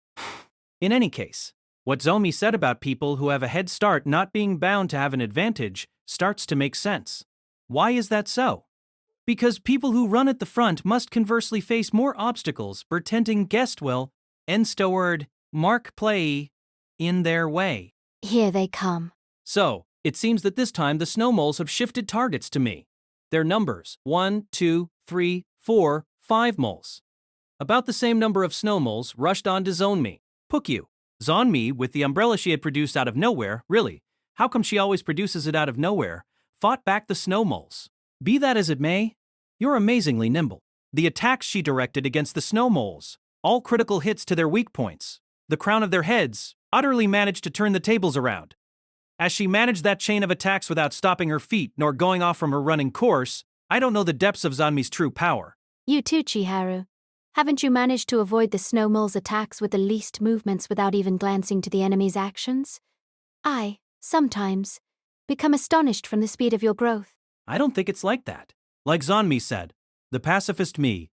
In any case, what Zomi said about people who have a head start not being bound to have an advantage starts to make sense. Why is that so? Because people who run at the front must conversely face more obstacles pretending guest will, Enstoward, Mark Play, in their way. Here they come. So, it seems that this time the snow moles have shifted targets to me. Their numbers, 1, 2, 3, 4, 5 moles. About the same number of snow moles rushed on to Zonmi. Pukyu. Zonmi, with the umbrella she had produced out of nowhere, really, how come she always produces it out of nowhere, fought back the snow moles. Be that as it may, you're amazingly nimble. The attacks she directed against the snow moles, all critical hits to their weak points. The crown of their heads utterly managed to turn the tables around. As she managed that chain of attacks without stopping her feet nor going off from her running course, I don't know the depths of Zanmi's true power. You too, Chiharu. Haven't you managed to avoid the snow mole's attacks with the least movements without even glancing to the enemy's actions? I, sometimes, become astonished from the speed of your growth. I don't think it's like that. Like Zanmi said, the pacifist me,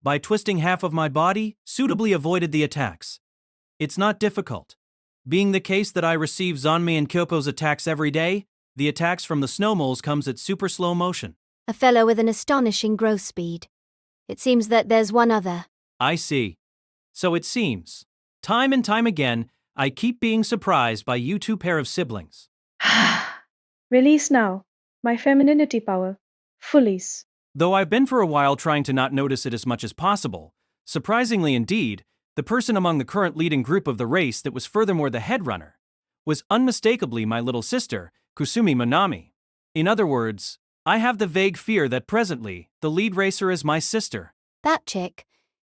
by twisting half of my body, suitably avoided the attacks. It's not difficult. Being the case that I receive Zanmi and Kyopo's attacks every day, the attacks from the snow moles comes at super slow motion. A fellow with an astonishing growth speed. It seems that there's one other. I see. So it seems. Time and time again, I keep being surprised by you two pair of siblings. Release now. My femininity power. Fullies. Though I've been for a while trying to not notice it as much as possible, surprisingly indeed, the person among the current leading group of the race that was furthermore the headrunner was unmistakably my little sister, Kusumi Manami. In other words, I have the vague fear that presently, the lead racer is my sister. That chick.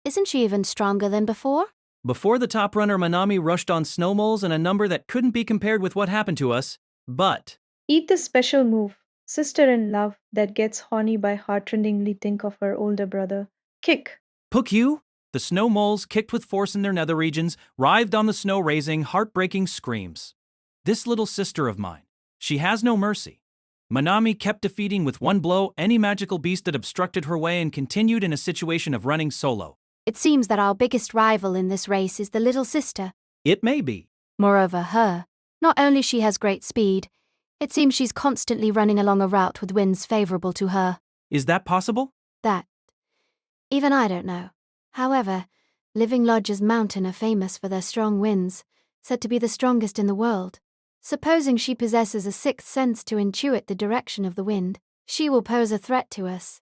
Isn't she even stronger than before? Before the top runner Manami rushed on snow moles in a number that couldn't be compared with what happened to us, but... Eat this special move. Sister in love that gets horny by heartrendingly think of her older brother. Kick. Pukyu? The snow moles, kicked with force in their nether regions, writhed on the snow, raising heartbreaking screams. This little sister of mine, she has no mercy. Manami kept defeating with one blow any magical beast that obstructed her way and continued in a situation of running solo. It seems that our biggest rival in this race is the little sister. It may be. Moreover, not only she has great speed, it seems she's constantly running along a route with winds favorable to her. Is that possible? That. Even I don't know. However, Living Lodge's mountain are famous for their strong winds, said to be the strongest in the world. Supposing she possesses a sixth sense to intuit the direction of the wind, she will pose a threat to us.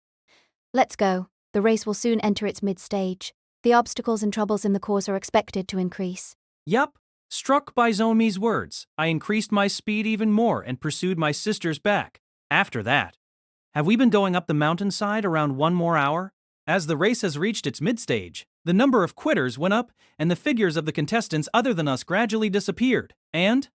Let's go. The race will soon enter its mid-stage. The obstacles and troubles in the course are expected to increase. Yup. Struck by Zonmi's words, I increased my speed even more and pursued my sister's back. After that, have we been going up the mountainside around 1 more hour? As the race has reached its mid-stage, the number of quitters went up and the figures of the contestants other than us gradually disappeared, and...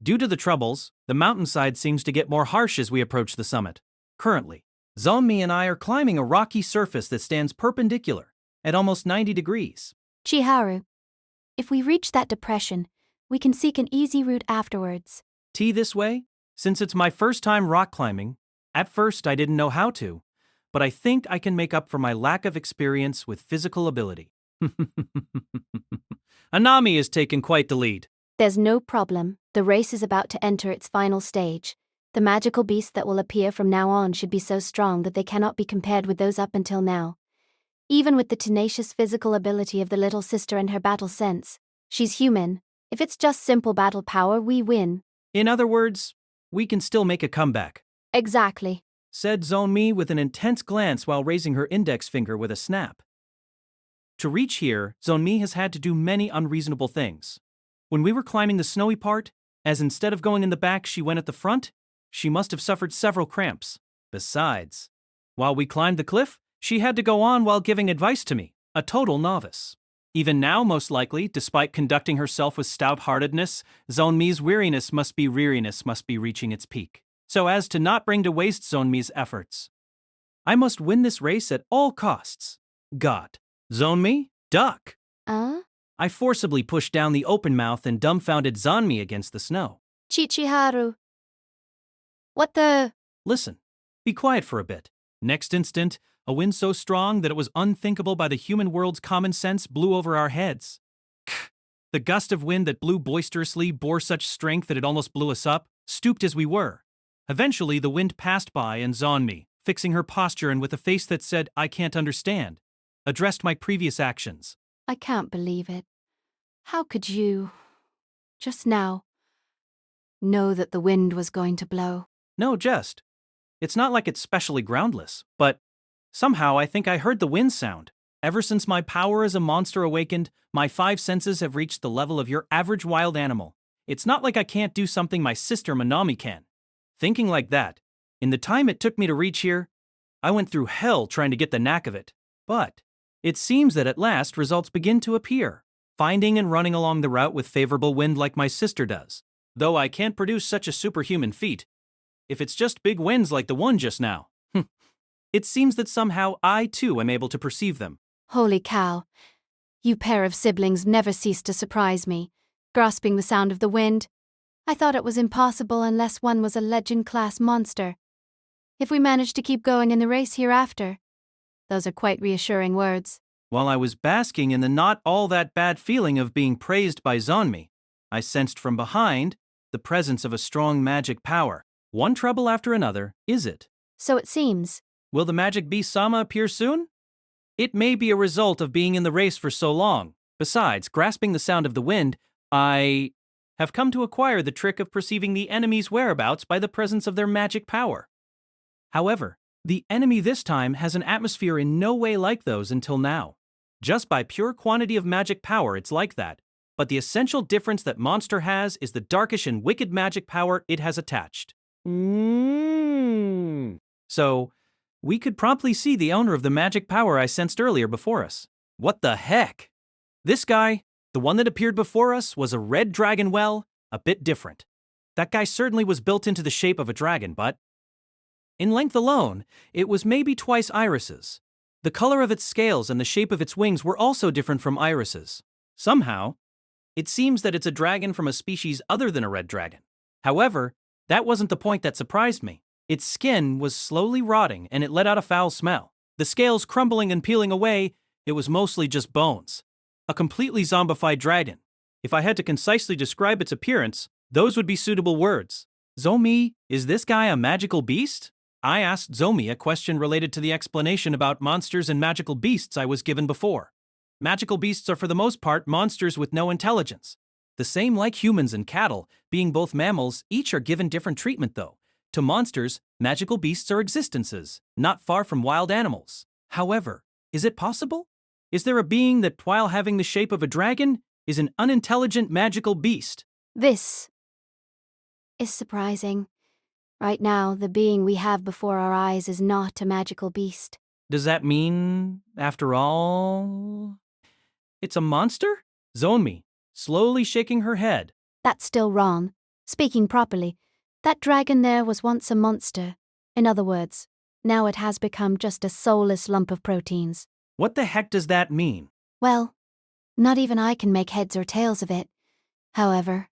due to the troubles, the mountainside seems to get more harsh as we approach the summit. Currently, Zonmi and I are climbing a rocky surface that stands perpendicular, at almost 90 degrees. Chiharu, if we reach that depression, we can seek an easy route afterwards. This way? Since it's my first time rock climbing, at first I didn't know how to, but I think I can make up for my lack of experience with physical ability. Anami is taking quite the lead. There's no problem. The race is about to enter its final stage. The magical beasts that will appear from now on should be so strong that they cannot be compared with those up until now. Even with the tenacious physical ability of the little sister and her battle sense, she's human. If it's just simple battle power, we win. In other words, we can still make a comeback. Exactly, said Zonmi with an intense glance while raising her index finger with a snap. To reach here, Zonmi has had to do many unreasonable things. When we were climbing the snowy part, as instead of going in the back she went at the front, she must have suffered several cramps. Besides, while we climbed the cliff, she had to go on while giving advice to me, a total novice. Even now, most likely, despite conducting herself with stout-heartedness, Zonmi's weariness must be reaching its peak, so as to not bring to waste Zonmi's efforts. I must win this race at all costs. God. Zonmi, duck! I forcibly pushed down the open mouth and dumbfounded Zonmi against the snow. Chichiharu. What the? Listen, be quiet for a bit. Next instant, a wind so strong that it was unthinkable by the human world's common sense blew over our heads. The gust of wind that blew boisterously bore such strength that it almost blew us up, stooped as we were. Eventually, the wind passed by and Zonmi, fixing her posture and with a face that said, "I can't understand," addressed my previous actions. I can't believe it. How could you, just now, know that the wind was going to blow? No, just. It's not like it's specially groundless, but somehow I think I heard the wind sound. Ever since my power as a monster awakened, my 5 senses have reached the level of your average wild animal. It's not like I can't do something my sister Manami can. Thinking like that, in the time it took me to reach here, I went through hell trying to get the knack of it. But it seems that at last results begin to appear, finding and running along the route with favorable wind like my sister does. Though I can't produce such a superhuman feat, if it's just big winds like the one just now. it seems that somehow I too am able to perceive them. Holy cow. You pair of siblings never cease to surprise me, grasping the sound of the wind. I thought it was impossible unless one was a legend-class monster. If we manage to keep going in the race hereafter. Those are quite reassuring words. While I was basking in the not all that bad feeling of being praised by Zonmi, I sensed from behind the presence of a strong magic power. One trouble after another, is it? So it seems. Will the magic beast Sama appear soon? It may be a result of being in the race for so long. Besides, grasping the sound of the wind, I have come to acquire the trick of perceiving the enemy's whereabouts by the presence of their magic power. However, the enemy this time has an atmosphere in no way like those until now. Just by pure quantity of magic power, it's like that. But the essential difference that monster has is the darkish and wicked magic power it has attached. So, we could promptly see the owner of the magic power I sensed earlier before us. What the heck? This guy, the one that appeared before us, was a red dragon. Well, a bit different. That guy certainly was built into the shape of a dragon, but in length alone, it was maybe twice Iris's. The color of its scales and the shape of its wings were also different from Iris's. Somehow, it seems that it's a dragon from a species other than a red dragon. However, that wasn't the point that surprised me. Its skin was slowly rotting and it let out a foul smell. The scales crumbling and peeling away, it was mostly just bones. A completely zombified dragon. If I had to concisely describe its appearance, those would be suitable words. Zomi, is this guy a magical beast? I asked Zomi a question related to the explanation about monsters and magical beasts I was given before. Magical beasts are for the most part monsters with no intelligence. The same like humans and cattle, being both mammals, each are given different treatment though. To monsters, magical beasts are existences, not far from wild animals. However, is it possible? Is there a being that, while having the shape of a dragon, is an unintelligent magical beast? This is surprising. Right now, the being we have before our eyes is not a magical beast. Does that mean, after all, it's a monster? Zonmi, slowly shaking her head. That's still wrong. Speaking properly, that dragon there was once a monster. In other words, now it has become just a soulless lump of proteins. What the heck does that mean? Well, not even I can make heads or tails of it. However,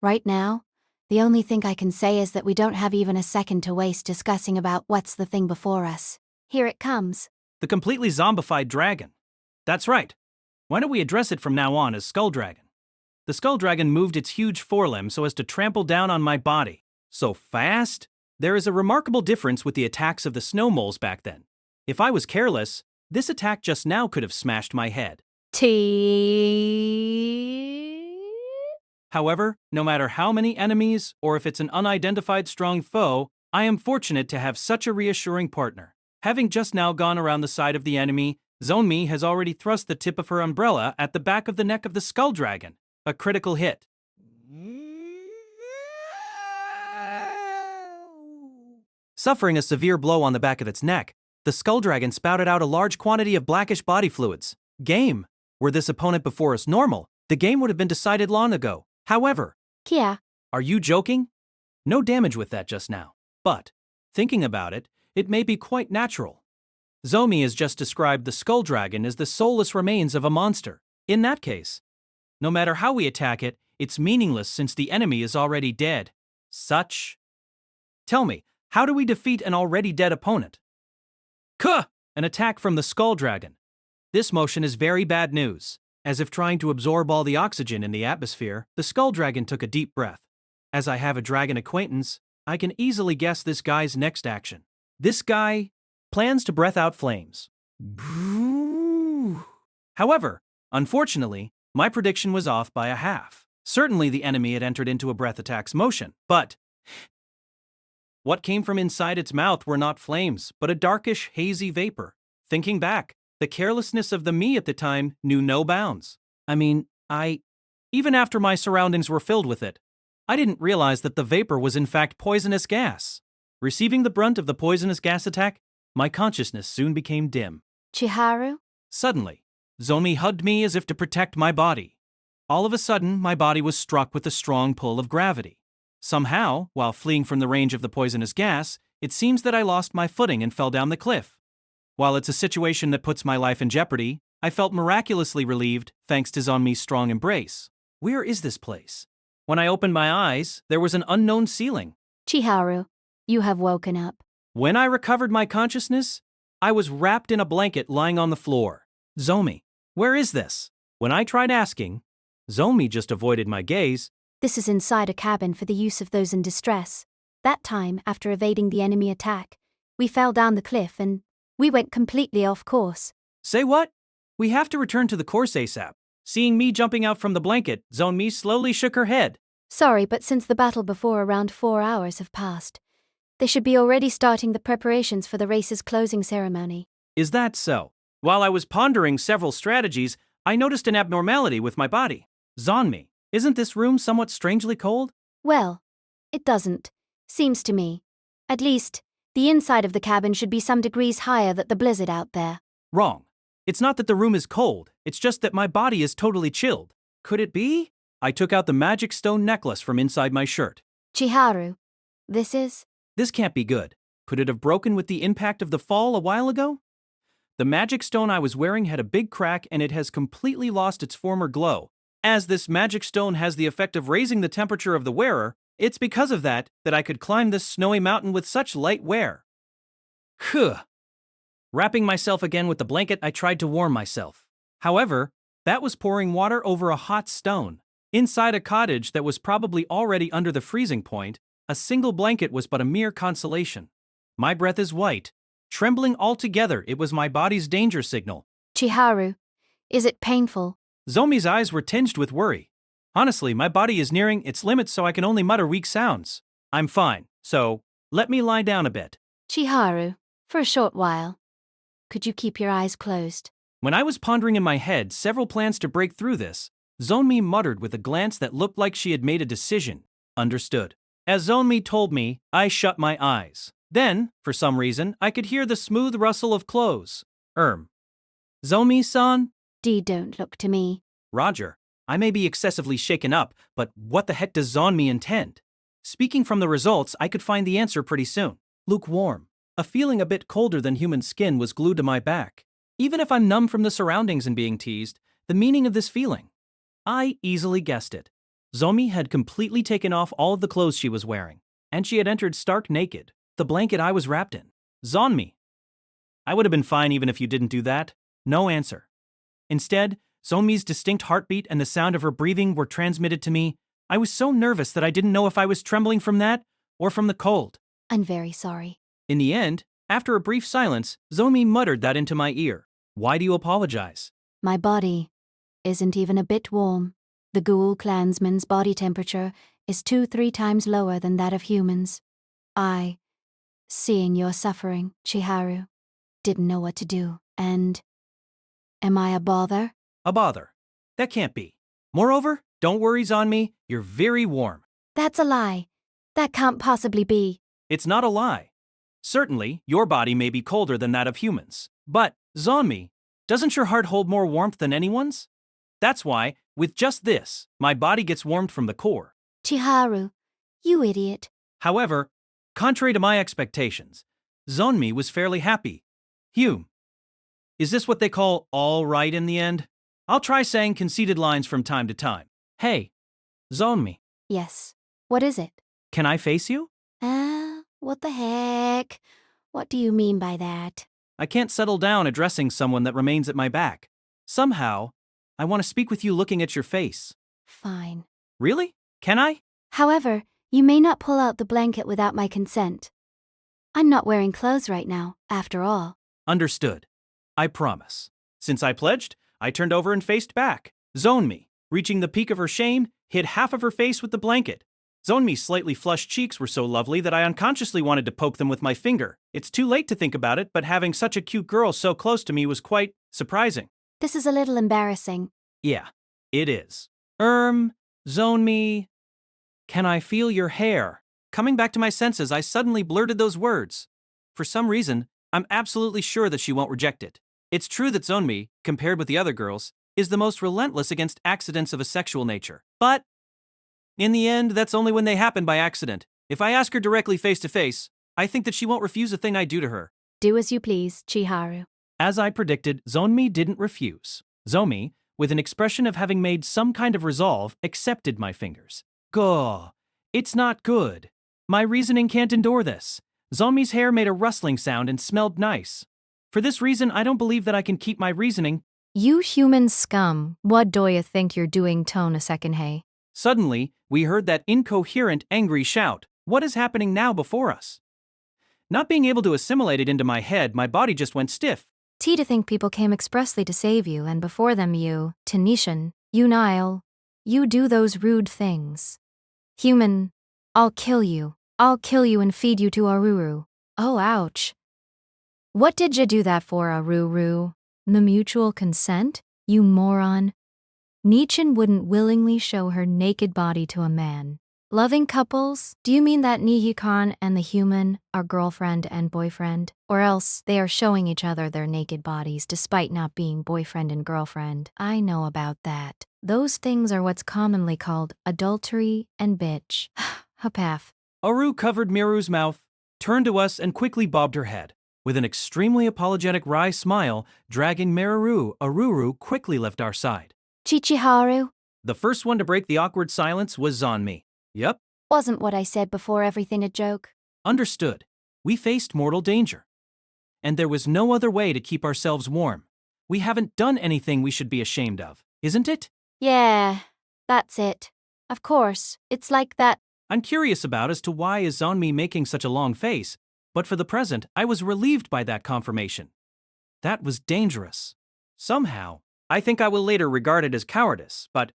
right now, the only thing I can say is that we don't have even a second to waste discussing about what's the thing before us. Here it comes. The completely zombified dragon. That's right. Why don't we address it from now on as Skull Dragon? The Skull Dragon moved its huge forelimb so as to trample down on my body. So fast? There is a remarkable difference with the attacks of the snow moles back then. If I was careless, this attack just now could have smashed my head. However, no matter how many enemies, or if it's an unidentified strong foe, I am fortunate to have such a reassuring partner. Having just now gone around the side of the enemy, Zonmi has already thrust the tip of her umbrella at the back of the neck of the Skull Dragon. A critical hit. Suffering a severe blow on the back of its neck, the Skull Dragon spouted out a large quantity of blackish body fluids. Game. Were this opponent before us normal, the game would have been decided long ago. However, Kia. Are you joking? No damage with that just now. But, thinking about it, it may be quite natural. Zomi has just described the Skull Dragon as the soulless remains of a monster. In that case, no matter how we attack it, it's meaningless since the enemy is already dead. Tell me, how do we defeat an already dead opponent? Kuh! An attack from the Skull Dragon. This motion is very bad news. As if trying to absorb all the oxygen in the atmosphere, the Skull Dragon took a deep breath. As I have a dragon acquaintance, I can easily guess this guy's next action. This guy plans to breath out flames. However, unfortunately, my prediction was off by a half. Certainly the enemy had entered into a breath attack's motion, but what came from inside its mouth were not flames, but a darkish, hazy vapor. Thinking back, the carelessness of the me at the time knew no bounds. Even after my surroundings were filled with it, I didn't realize that the vapor was in fact poisonous gas. Receiving the brunt of the poisonous gas attack, my consciousness soon became dim. Chiharu? Suddenly, Zomi hugged me as if to protect my body. All of a sudden, my body was struck with a strong pull of gravity. Somehow, while fleeing from the range of the poisonous gas, it seems that I lost my footing and fell down the cliff. While it's a situation that puts my life in jeopardy, I felt miraculously relieved thanks to Zonmi's strong embrace. Where is this place? When I opened my eyes, there was an unknown ceiling. Chiharu, you have woken up. When I recovered my consciousness, I was wrapped in a blanket lying on the floor. Zomi, where is this? When I tried asking, Zomi just avoided my gaze. This is inside a cabin for the use of those in distress. That time, after evading the enemy attack, we fell down the cliff and we went completely off course. Say what? We have to return to the course ASAP. Seeing me jumping out from the blanket, Zonmi slowly shook her head. Sorry, but since the battle before around 4 hours have passed, they should be already starting the preparations for the race's closing ceremony. Is that so? While I was pondering several strategies, I noticed an abnormality with my body. Zonmi, isn't this room somewhat strangely cold? Well, it doesn't. Seems to me. At least, the inside of the cabin should be some degrees higher than the blizzard out there. Wrong. It's not that the room is cold, it's just that my body is totally chilled. Could it be? I took out the magic stone necklace from inside my shirt. Chiharu, this This can't be good. Could it have broken with the impact of the fall a while ago? The magic stone I was wearing had a big crack and it has completely lost its former glow. As this magic stone has the effect of raising the temperature of the wearer, it's because of that I could climb this snowy mountain with such light wear. Phew. Wrapping myself again with the blanket, I tried to warm myself. However, that was pouring water over a hot stone. Inside a cottage that was probably already under the freezing point, a single blanket was but a mere consolation. My breath is white. Trembling altogether, it was my body's danger signal. Chiharu, is it painful? Zomi's eyes were tinged with worry. Honestly, my body is nearing its limits, so I can only mutter weak sounds. I'm fine, so let me lie down a bit. Chiharu, for a short while. Could you keep your eyes closed? When I was pondering in my head several plans to break through this, Zonmi muttered with a glance that looked like she had made a decision. Understood. As Zonmi told me, I shut my eyes. Then, for some reason, I could hear the smooth rustle of clothes. Zomi-san? Don't look to me. Roger. I may be excessively shaken up, but what the heck does Zonmi intend? Speaking from the results, I could find the answer pretty soon. Lukewarm. A feeling a bit colder than human skin was glued to my back. Even if I'm numb from the surroundings and being teased, the meaning of this feeling. I easily guessed it. Zomi had completely taken off all of the clothes she was wearing, and she had entered stark naked, the blanket I was wrapped in. Zonmi. I would have been fine even if you didn't do that. No answer. Instead, Zomi's distinct heartbeat and the sound of her breathing were transmitted to me. I was so nervous that I didn't know if I was trembling from that or from the cold. I'm very sorry. In the end, after a brief silence, Zomi muttered that into my ear. Why do you apologize? My body isn't even a bit warm. The Ghoul clansman's body temperature is 2-3 times lower than that of humans. Seeing your suffering, Chiharu, didn't know what to do, and... Am I a bother? A bother. That can't be. Moreover, don't worry, Zonmi, you're very warm. That's a lie. That can't possibly be. It's not a lie. Certainly, your body may be colder than that of humans. But, Zonmi, doesn't your heart hold more warmth than anyone's? That's why, with just this, my body gets warmed from the core. Chiharu, you idiot. However, contrary to my expectations, Zonmi was fairly happy. Is this what they call all right in the end? I'll try saying conceited lines from time to time. Hey, Zonmi. Yes. What is it? Can I face you? What the heck? What do you mean by that? I can't settle down addressing someone that remains at my back. Somehow, I want to speak with you looking at your face. Fine. Really? Can I? However, you may not pull out the blanket without my consent. I'm not wearing clothes right now, after all. Understood. I promise. Since I pledged, I turned over and faced back. Zonmi, reaching the peak of her shame, hid half of her face with the blanket. Zonmi's slightly flushed cheeks were so lovely that I unconsciously wanted to poke them with my finger. It's too late to think about it, but having such a cute girl so close to me was quite surprising. This is a little embarrassing. Yeah, it is. Zonmi, can I feel your hair? Coming back to my senses, I suddenly blurted those words. For some reason, I'm absolutely sure that she won't reject it. It's true that Zonmi, compared with the other girls, is the most relentless against accidents of a sexual nature. But, in the end, that's only when they happen by accident. If I ask her directly face to face, I think that she won't refuse a thing I do to her. Do as you please, Chiharu. As I predicted, Zonmi didn't refuse. Zomi, with an expression of having made some kind of resolve, accepted my fingers. Gah, it's not good. My reasoning can't endure this. Zonmi's hair made a rustling sound and smelled nice. For this reason, I don't believe that I can keep my reasoning. You human scum, what do you think you're doing, Tone a second, hey? Suddenly, we heard that incoherent, angry shout. What is happening now before us? Not being able to assimilate it into my head, my body just went stiff. To think people came expressly to save you, and before them you, Tanishan, you Nile, you do those rude things. Human, I'll kill you. I'll kill you and feed you to Aruru. Oh, ouch. What did you do that for, Aruru? The mutual consent? You moron. Nichin wouldn't willingly show her naked body to a man. Loving couples? Do you mean that Nihikan and the human are girlfriend and boyfriend? Or else they are showing each other their naked bodies despite not being boyfriend and girlfriend? I know about that. Those things are what's commonly called adultery and bitch. Hapaf. Aru covered Miru's mouth, turned to us, and quickly bobbed her head. With an extremely apologetic wry smile, dragging Miru, Aruru quickly left our side. Chichiharu? The first one to break the awkward silence was Zonmi. Yup. Wasn't what I said before everything a joke? Understood. We faced mortal danger. And there was no other way to keep ourselves warm. We haven't done anything we should be ashamed of, isn't it? Yeah, that's it. Of course, it's like that. I'm curious about as to why is Zonmi making such a long face, but for the present, I was relieved by that confirmation. That was dangerous. Somehow, I think I will later regard it as cowardice, but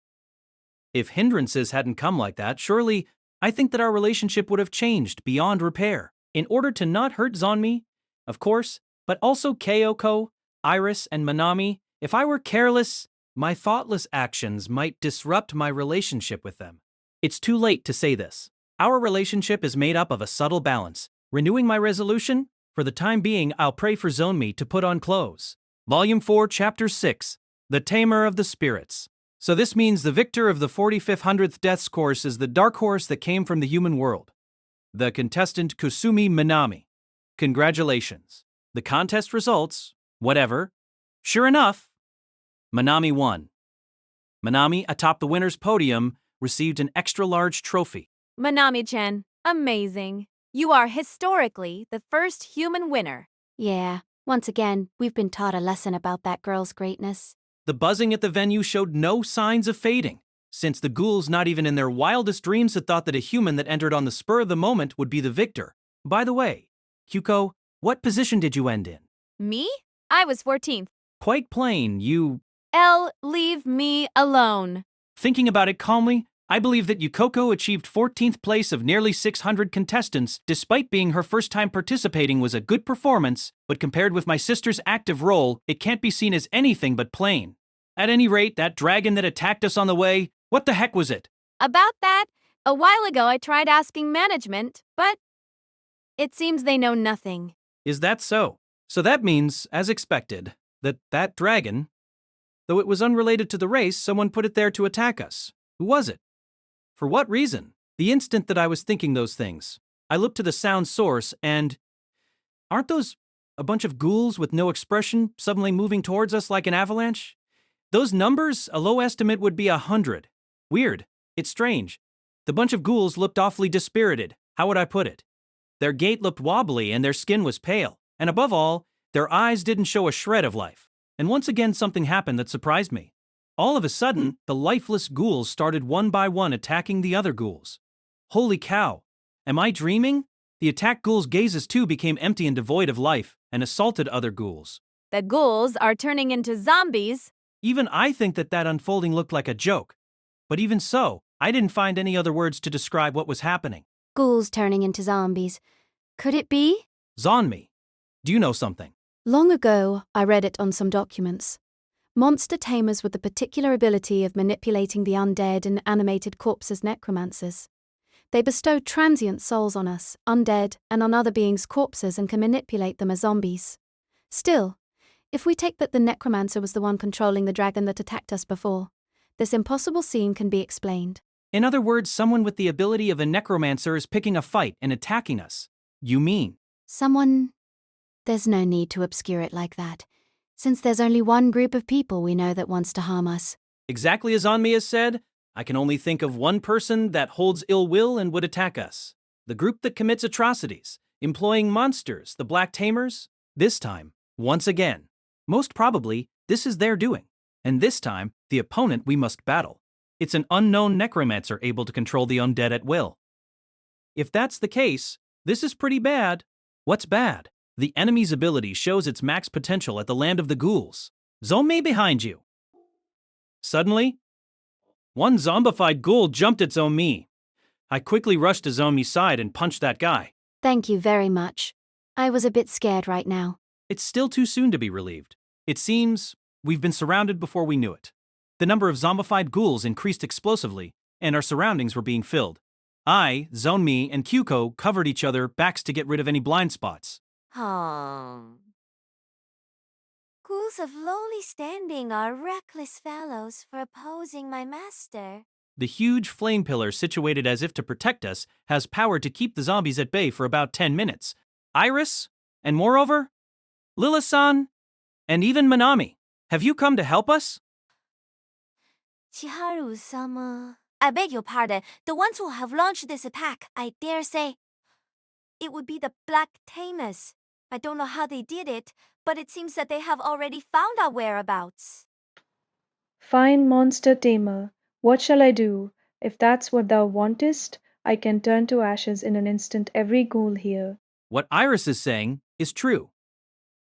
if hindrances hadn't come like that, surely I think that our relationship would have changed beyond repair. In order to not hurt Zonmi, of course, but also Kyoko, Iris, and Manami, if I were careless, my thoughtless actions might disrupt my relationship with them. It's too late to say this. Our relationship is made up of a subtle balance. Renewing my resolution? For the time being, I'll pray for Zonmi to put on clothes. Volume 4, Chapter 6, The Tamer of the Spirits. So this means the victor of the 4500th Death's Course is the dark horse that came from the human world. The contestant Kusumi Minami. Congratulations. The contest results, whatever. Sure enough, Minami won. Minami, atop the winner's podium, received an extra-large trophy. Manami-chan, amazing. You are historically the first human winner. Yeah, once again, we've been taught a lesson about that girl's greatness. The buzzing at the venue showed no signs of fading, since the ghouls not even in their wildest dreams had thought that a human that entered on the spur of the moment would be the victor. By the way, Kyuko, what position did you end in? Me? I was 14th. Quite plain, you... Leave me alone. Thinking about it calmly, I believe that Yukoko achieved 14th place of nearly 600 contestants, despite being her first time participating was a good performance, but compared with my sister's active role, it can't be seen as anything but plain. At any rate, that dragon that attacked us on the way, what the heck was it? About that, a while ago I tried asking management, but it seems they know nothing. Is that so? So that means, as expected, that dragon, though it was unrelated to the race, someone put it there to attack us. Who was it? For what reason? The instant that I was thinking those things, I looked to the sound source and... Aren't those a bunch of ghouls with no expression suddenly moving towards us like an avalanche? Those numbers, a low estimate would be 100. Weird. It's strange. The bunch of ghouls looked awfully dispirited. How would I put it? Their gait looked wobbly and their skin was pale. And above all, their eyes didn't show a shred of life. And once again something happened that surprised me. All of a sudden, the lifeless ghouls started one by one attacking the other ghouls. Holy cow! Am I dreaming? The attacked ghouls' gazes too became empty and devoid of life, and assaulted other ghouls. The ghouls are turning into zombies. Even I think that unfolding looked like a joke. But even so, I didn't find any other words to describe what was happening. Ghouls turning into zombies. Could it be? Zonmi, do you know something? Long ago, I read it on some documents. Monster tamers with the particular ability of manipulating the undead and animated corpses necromancers. They bestow transient souls on us, undead, and on other beings' corpses and can manipulate them as zombies. Still, if we take that the necromancer was the one controlling the dragon that attacked us before, this impossible scene can be explained. In other words, someone with the ability of a necromancer is picking a fight and attacking us. You mean? Someone There's no need to obscure it like that, since there's only one group of people we know that wants to harm us. Exactly as Onmi has said, I can only think of one person that holds ill will and would attack us. The group that commits atrocities, employing monsters, the Black Tamers. This time, once again. Most probably, this is their doing. And this time, the opponent we must battle. It's an unknown necromancer able to control the undead at will. If that's the case, this is pretty bad. What's bad? The enemy's ability shows its max potential at the land of the ghouls. Zombie behind you. Suddenly, one zombified ghoul jumped at Zombie. I quickly rushed to Zombie's side and punched that guy. Thank you very much. I was a bit scared right now. It's still too soon to be relieved. It seems we've been surrounded before we knew it. The number of zombified ghouls increased explosively, and our surroundings were being filled. I, Zonmi, and Kyuko covered each other backs to get rid of any blind spots. Ghouls of lowly standing are reckless fellows for opposing my master. The huge flame pillar situated as if to protect us has power to keep the zombies at bay for about 10 minutes. Iris, and moreover, Lila-san, and even Manami. Have you come to help us? Chiharu-sama, I beg your pardon. The ones who have launched this attack, I dare say, it would be the Black Tamers. I don't know how they did it, but it seems that they have already found our whereabouts. Fine monster tamer, what shall I do? If that's what thou wantest, I can turn to ashes in an instant every ghoul here. What Iris is saying is true.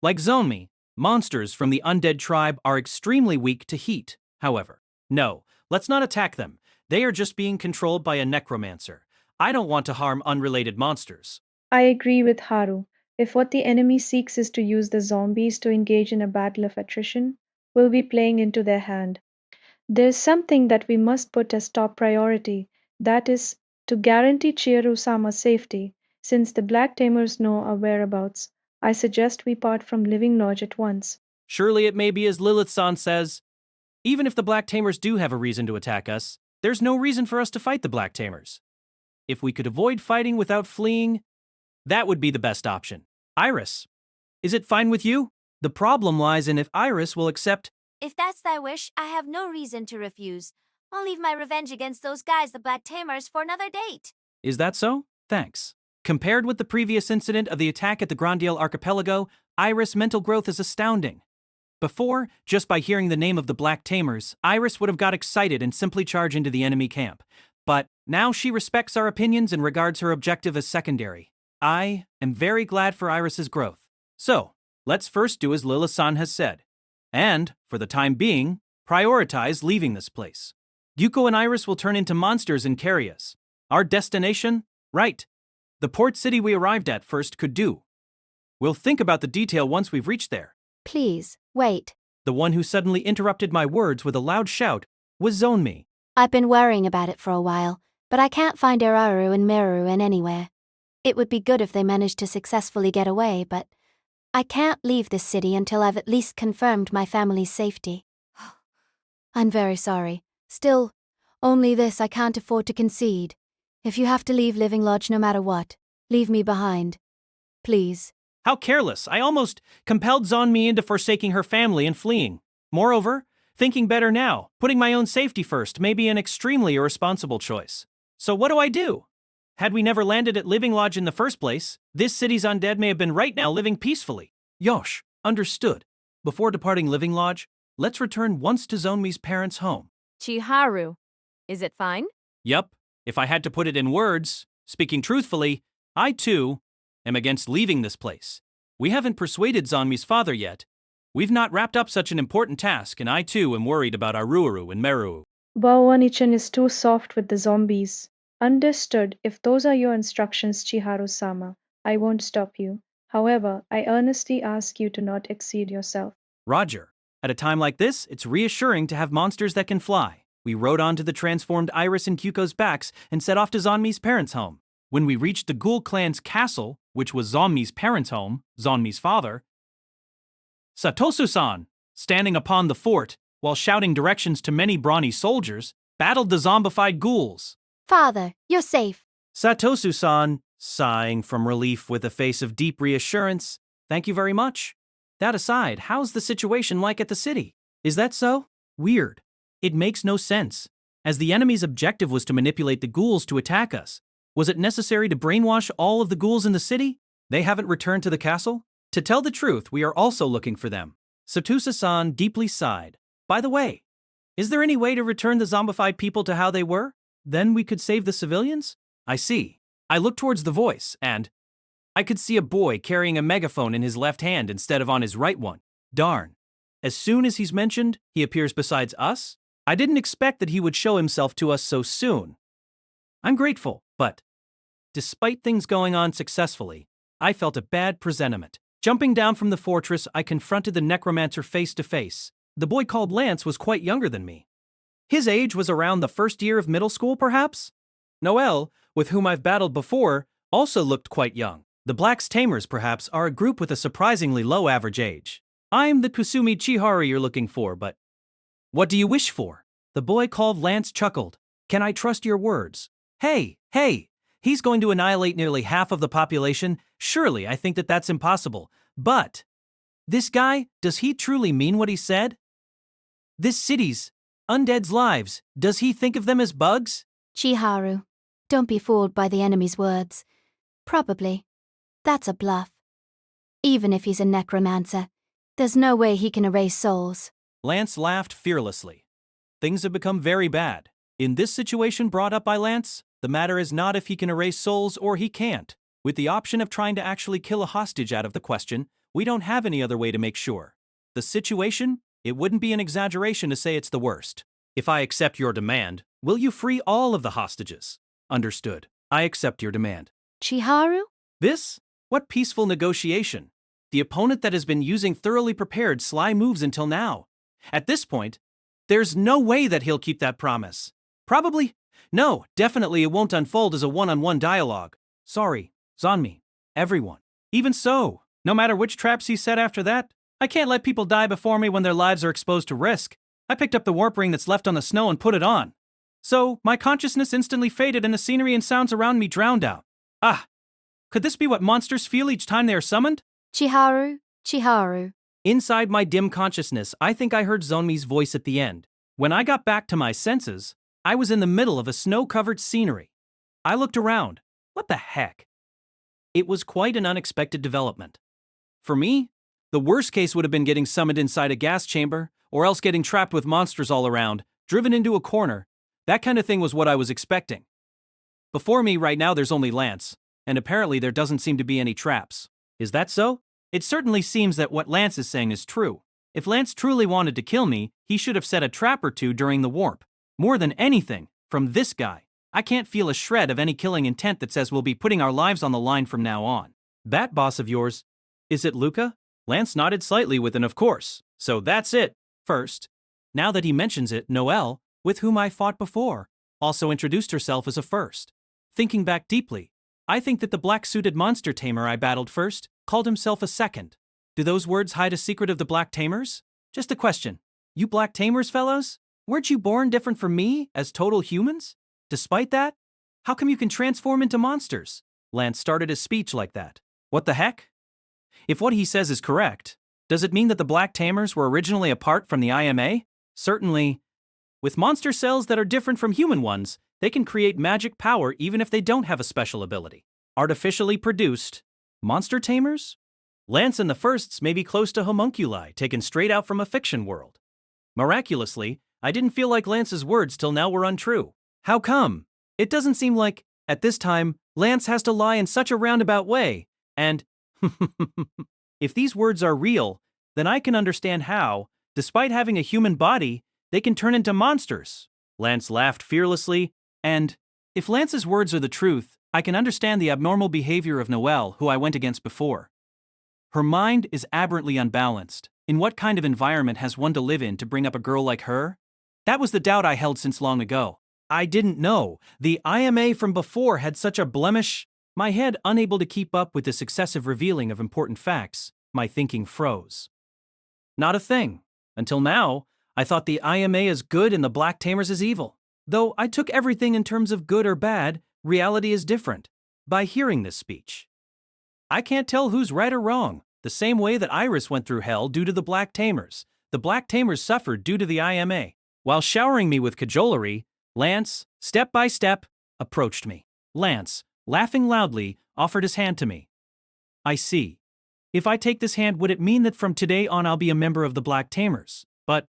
Like Zonmi, monsters from the undead tribe are extremely weak to heat, however. No, let's not attack them. They are just being controlled by a necromancer. I don't want to harm unrelated monsters. I agree with Haru. If what the enemy seeks is to use the zombies to engage in a battle of attrition, we'll be playing into their hand. There's something that we must put as top priority, that is, to guarantee Chiharu-sama's safety. Since the Black Tamers know our whereabouts, I suggest we part from Living Lodge at once. Surely it may be as Lilith-san says. Even if the Black Tamers do have a reason to attack us, there's no reason for us to fight the Black Tamers. If we could avoid fighting without fleeing, that would be the best option. Iris, is it fine with you? The problem lies in if Iris will accept. If that's thy wish, I have no reason to refuse. I'll leave my revenge against those guys, the Black Tamers, for another date. Is that so? Thanks. Compared with the previous incident of the attack at the Grandiel Archipelago, Iris' mental growth is astounding. Before, just by hearing the name of the Black Tamers, Iris would have got excited and simply charged into the enemy camp. But now she respects our opinions and regards her objective as secondary. I am very glad for Iris's growth. So, let's first do as Lila-san has said. And, for the time being, prioritize leaving this place. Yuko and Iris will turn into monsters and carry us. Our destination? Right. The port city we arrived at first could do. We'll think about the detail once we've reached there. Please, wait. The one who suddenly interrupted my words with a loud shout was Zonmi. I've been worrying about it for a while, but I can't find Iraru and Miru anywhere. It would be good if they managed to successfully get away, but I can't leave this city until I've at least confirmed my family's safety. I'm very sorry. Still, only this I can't afford to concede. If you have to leave Living Lodge no matter what, leave me behind. Please. How careless! I almost compelled Zonmi into forsaking her family and fleeing. Moreover, thinking better now, putting my own safety first may be an extremely irresponsible choice. So what do I do? Had we never landed at Living Lodge in the first place, this city's undead may have been right now living peacefully. Yosh, understood. Before departing Living Lodge, let's return once to Zonmi's parents' home. Chiharu, is it fine? Yup, if I had to put it in words, speaking truthfully, I too am against leaving this place. We haven't persuaded Zonmi's father yet. We've not wrapped up such an important task, and I too am worried about Aruru and Meru. Baowanichan is too soft with the zombies. Understood. If those are your instructions, Chiharu-sama, I won't stop you. However, I earnestly ask you to not exceed yourself. Roger. At a time like this, it's reassuring to have monsters that can fly. We rode onto the transformed Iris and Kyuko's backs and set off to Zonmi's parents' home. When we reached the Ghoul clan's castle, which was Zonmi's parents' home, Zonmi's father, Satosu-san, standing upon the fort while shouting directions to many brawny soldiers, battled the zombified ghouls. Father, you're safe. Satosu-san, sighing from relief with a face of deep reassurance, Thank you very much. That aside, how's the situation like at the city? Is that so? Weird. It makes no sense. As the enemy's objective was to manipulate the ghouls to attack us, was it necessary to brainwash all of the ghouls in the city? They haven't returned to the castle? To tell the truth, we are also looking for them. Satusa-san deeply sighed. By the way, is there any way to return the zombified people to how they were? Then we could save the civilians? I see. I looked towards the voice, and I could see a boy carrying a megaphone in his left hand instead of on his right one. Darn. As soon as he's mentioned, he appears besides us? I didn't expect that he would show himself to us so soon. I'm grateful, but despite things going on successfully, I felt a bad presentiment. Jumping down from the fortress, I confronted the necromancer face to face. The boy called Lance was quite younger than me. His age was around the first year of middle school, perhaps? Noelle, with whom I've battled before, also looked quite young. The Black's Tamers, perhaps, are a group with a surprisingly low average age. I'm the Kusumi Chiharu you're looking for, but what do you wish for? The boy called Lance chuckled. Can I trust your words? Hey, he's going to annihilate nearly half of the population. Surely I think that that's impossible. But this guy, does he truly mean what he said? This city's undead's lives, does he think of them as bugs? Chiharu, don't be fooled by the enemy's words. Probably. That's a bluff. Even if he's a necromancer, there's no way he can erase souls. Lance laughed fearlessly. Things have become very bad. In this situation brought up by Lance, the matter is not if he can erase souls or he can't. With the option of trying to actually kill a hostage out of the question, we don't have any other way to make sure. The situation? It wouldn't be an exaggeration to say it's the worst. If I accept your demand, will you free all of the hostages? Understood. I accept your demand. Chiharu? This? What peaceful negotiation? The opponent that has been using thoroughly prepared sly moves until now. At this point, there's no way that he'll keep that promise. Probably. No, definitely it won't unfold as a one-on-one dialogue. Sorry, Zonmi. Everyone. Even so, no matter which traps he set after that, I can't let people die before me when their lives are exposed to risk. I picked up the warp ring that's left on the snow and put it on. So, my consciousness instantly faded and the scenery and sounds around me drowned out. Ah! Could this be what monsters feel each time they are summoned? Chiharu. Inside my dim consciousness, I think I heard Zonmi's voice at the end. When I got back to my senses, I was in the middle of a snow-covered scenery. I looked around. What the heck? It was quite an unexpected development. For me, the worst case would have been getting summoned inside a gas chamber, or else getting trapped with monsters all around, driven into a corner. That kind of thing was what I was expecting. Before me right now there's only Lance, and apparently there doesn't seem to be any traps. Is that so? It certainly seems that what Lance is saying is true. If Lance truly wanted to kill me, he should have set a trap or two during the warp. More than anything, from this guy, I can't feel a shred of any killing intent that says we'll be putting our lives on the line from now on. That boss of yours, is it Luca? Lance nodded slightly with an of course. So that's it. First, now that he mentions it, Noelle, with whom I fought before, also introduced herself as a first. Thinking back deeply, I think that the black-suited monster tamer I battled first called himself a second. Do those words hide a secret of the Black Tamers? Just a question. You Black Tamers, fellows? Weren't you born different from me, as total humans? Despite that, how come you can transform into monsters? Lance started his speech like that. What the heck? If what he says is correct, does it mean that the Black Tamers were originally apart from the IMA? Certainly. With monster cells that are different from human ones, they can create magic power even if they don't have a special ability. Artificially produced monster tamers? Lance and the Firsts may be close to homunculi taken straight out from a fiction world. Miraculously, I didn't feel like Lance's words till now were untrue. How come? It doesn't seem like, at this time, Lance has to lie in such a roundabout way, and if these words are real, then I can understand how, despite having a human body, they can turn into monsters. Lance laughed fearlessly, and if Lance's words are the truth, I can understand the abnormal behavior of Noelle, who I went against before. Her mind is aberrantly unbalanced. In what kind of environment has one to live in to bring up a girl like her? That was the doubt I held since long ago. I didn't know the IMA from before had such a blemish. My head unable to keep up with this excessive revealing of important facts, my thinking froze. Not a thing. Until now, I thought the IMA is good and the Black Tamers is evil. Though I took everything in terms of good or bad, reality is different. By hearing this speech, I can't tell who's right or wrong. the same way that Iris went through hell due to the Black Tamers. The Black Tamers suffered due to the IMA. While showering me with cajolery, Lance, step by step, approached me. Lance, laughing loudly, offered his hand to me. I see. If I take this hand, would it mean that from today on I'll be a member of the Black Tamers? But,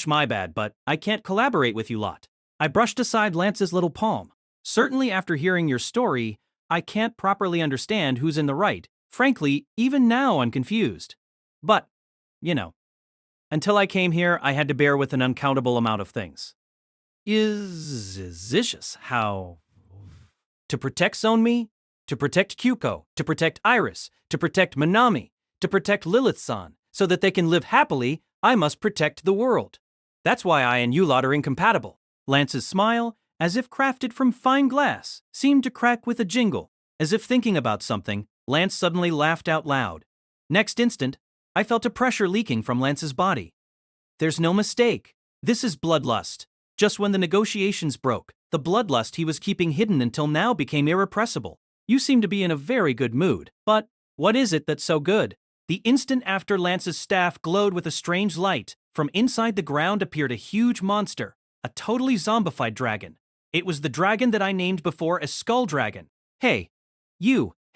my bad, but I can't collaborate with you lot. I brushed aside Lance's little palm. Certainly after hearing your story, I can't properly understand who's in the right. Frankly, even now I'm confused. But, until I came here, I had to bear with an uncountable amount of things. Is this how? To protect Zonmi, to protect Kyuko, to protect Iris, to protect Manami, to protect Lilith-san, so that they can live happily, I must protect the world. That's why I and you lot are incompatible. Lance's smile, as if crafted from fine glass, seemed to crack with a jingle. As if thinking about something, Lance suddenly laughed out loud. Next instant, I felt a pressure leaking from Lance's body. There's no mistake. This is bloodlust. Just when the negotiations broke, the bloodlust he was keeping hidden until now became irrepressible. You seem to be in a very good mood. But what is it that's so good? The instant after Lance's staff glowed with a strange light, from inside the ground appeared a huge monster, a totally zombified dragon. It was the dragon that I named before as Skull Dragon. Hey,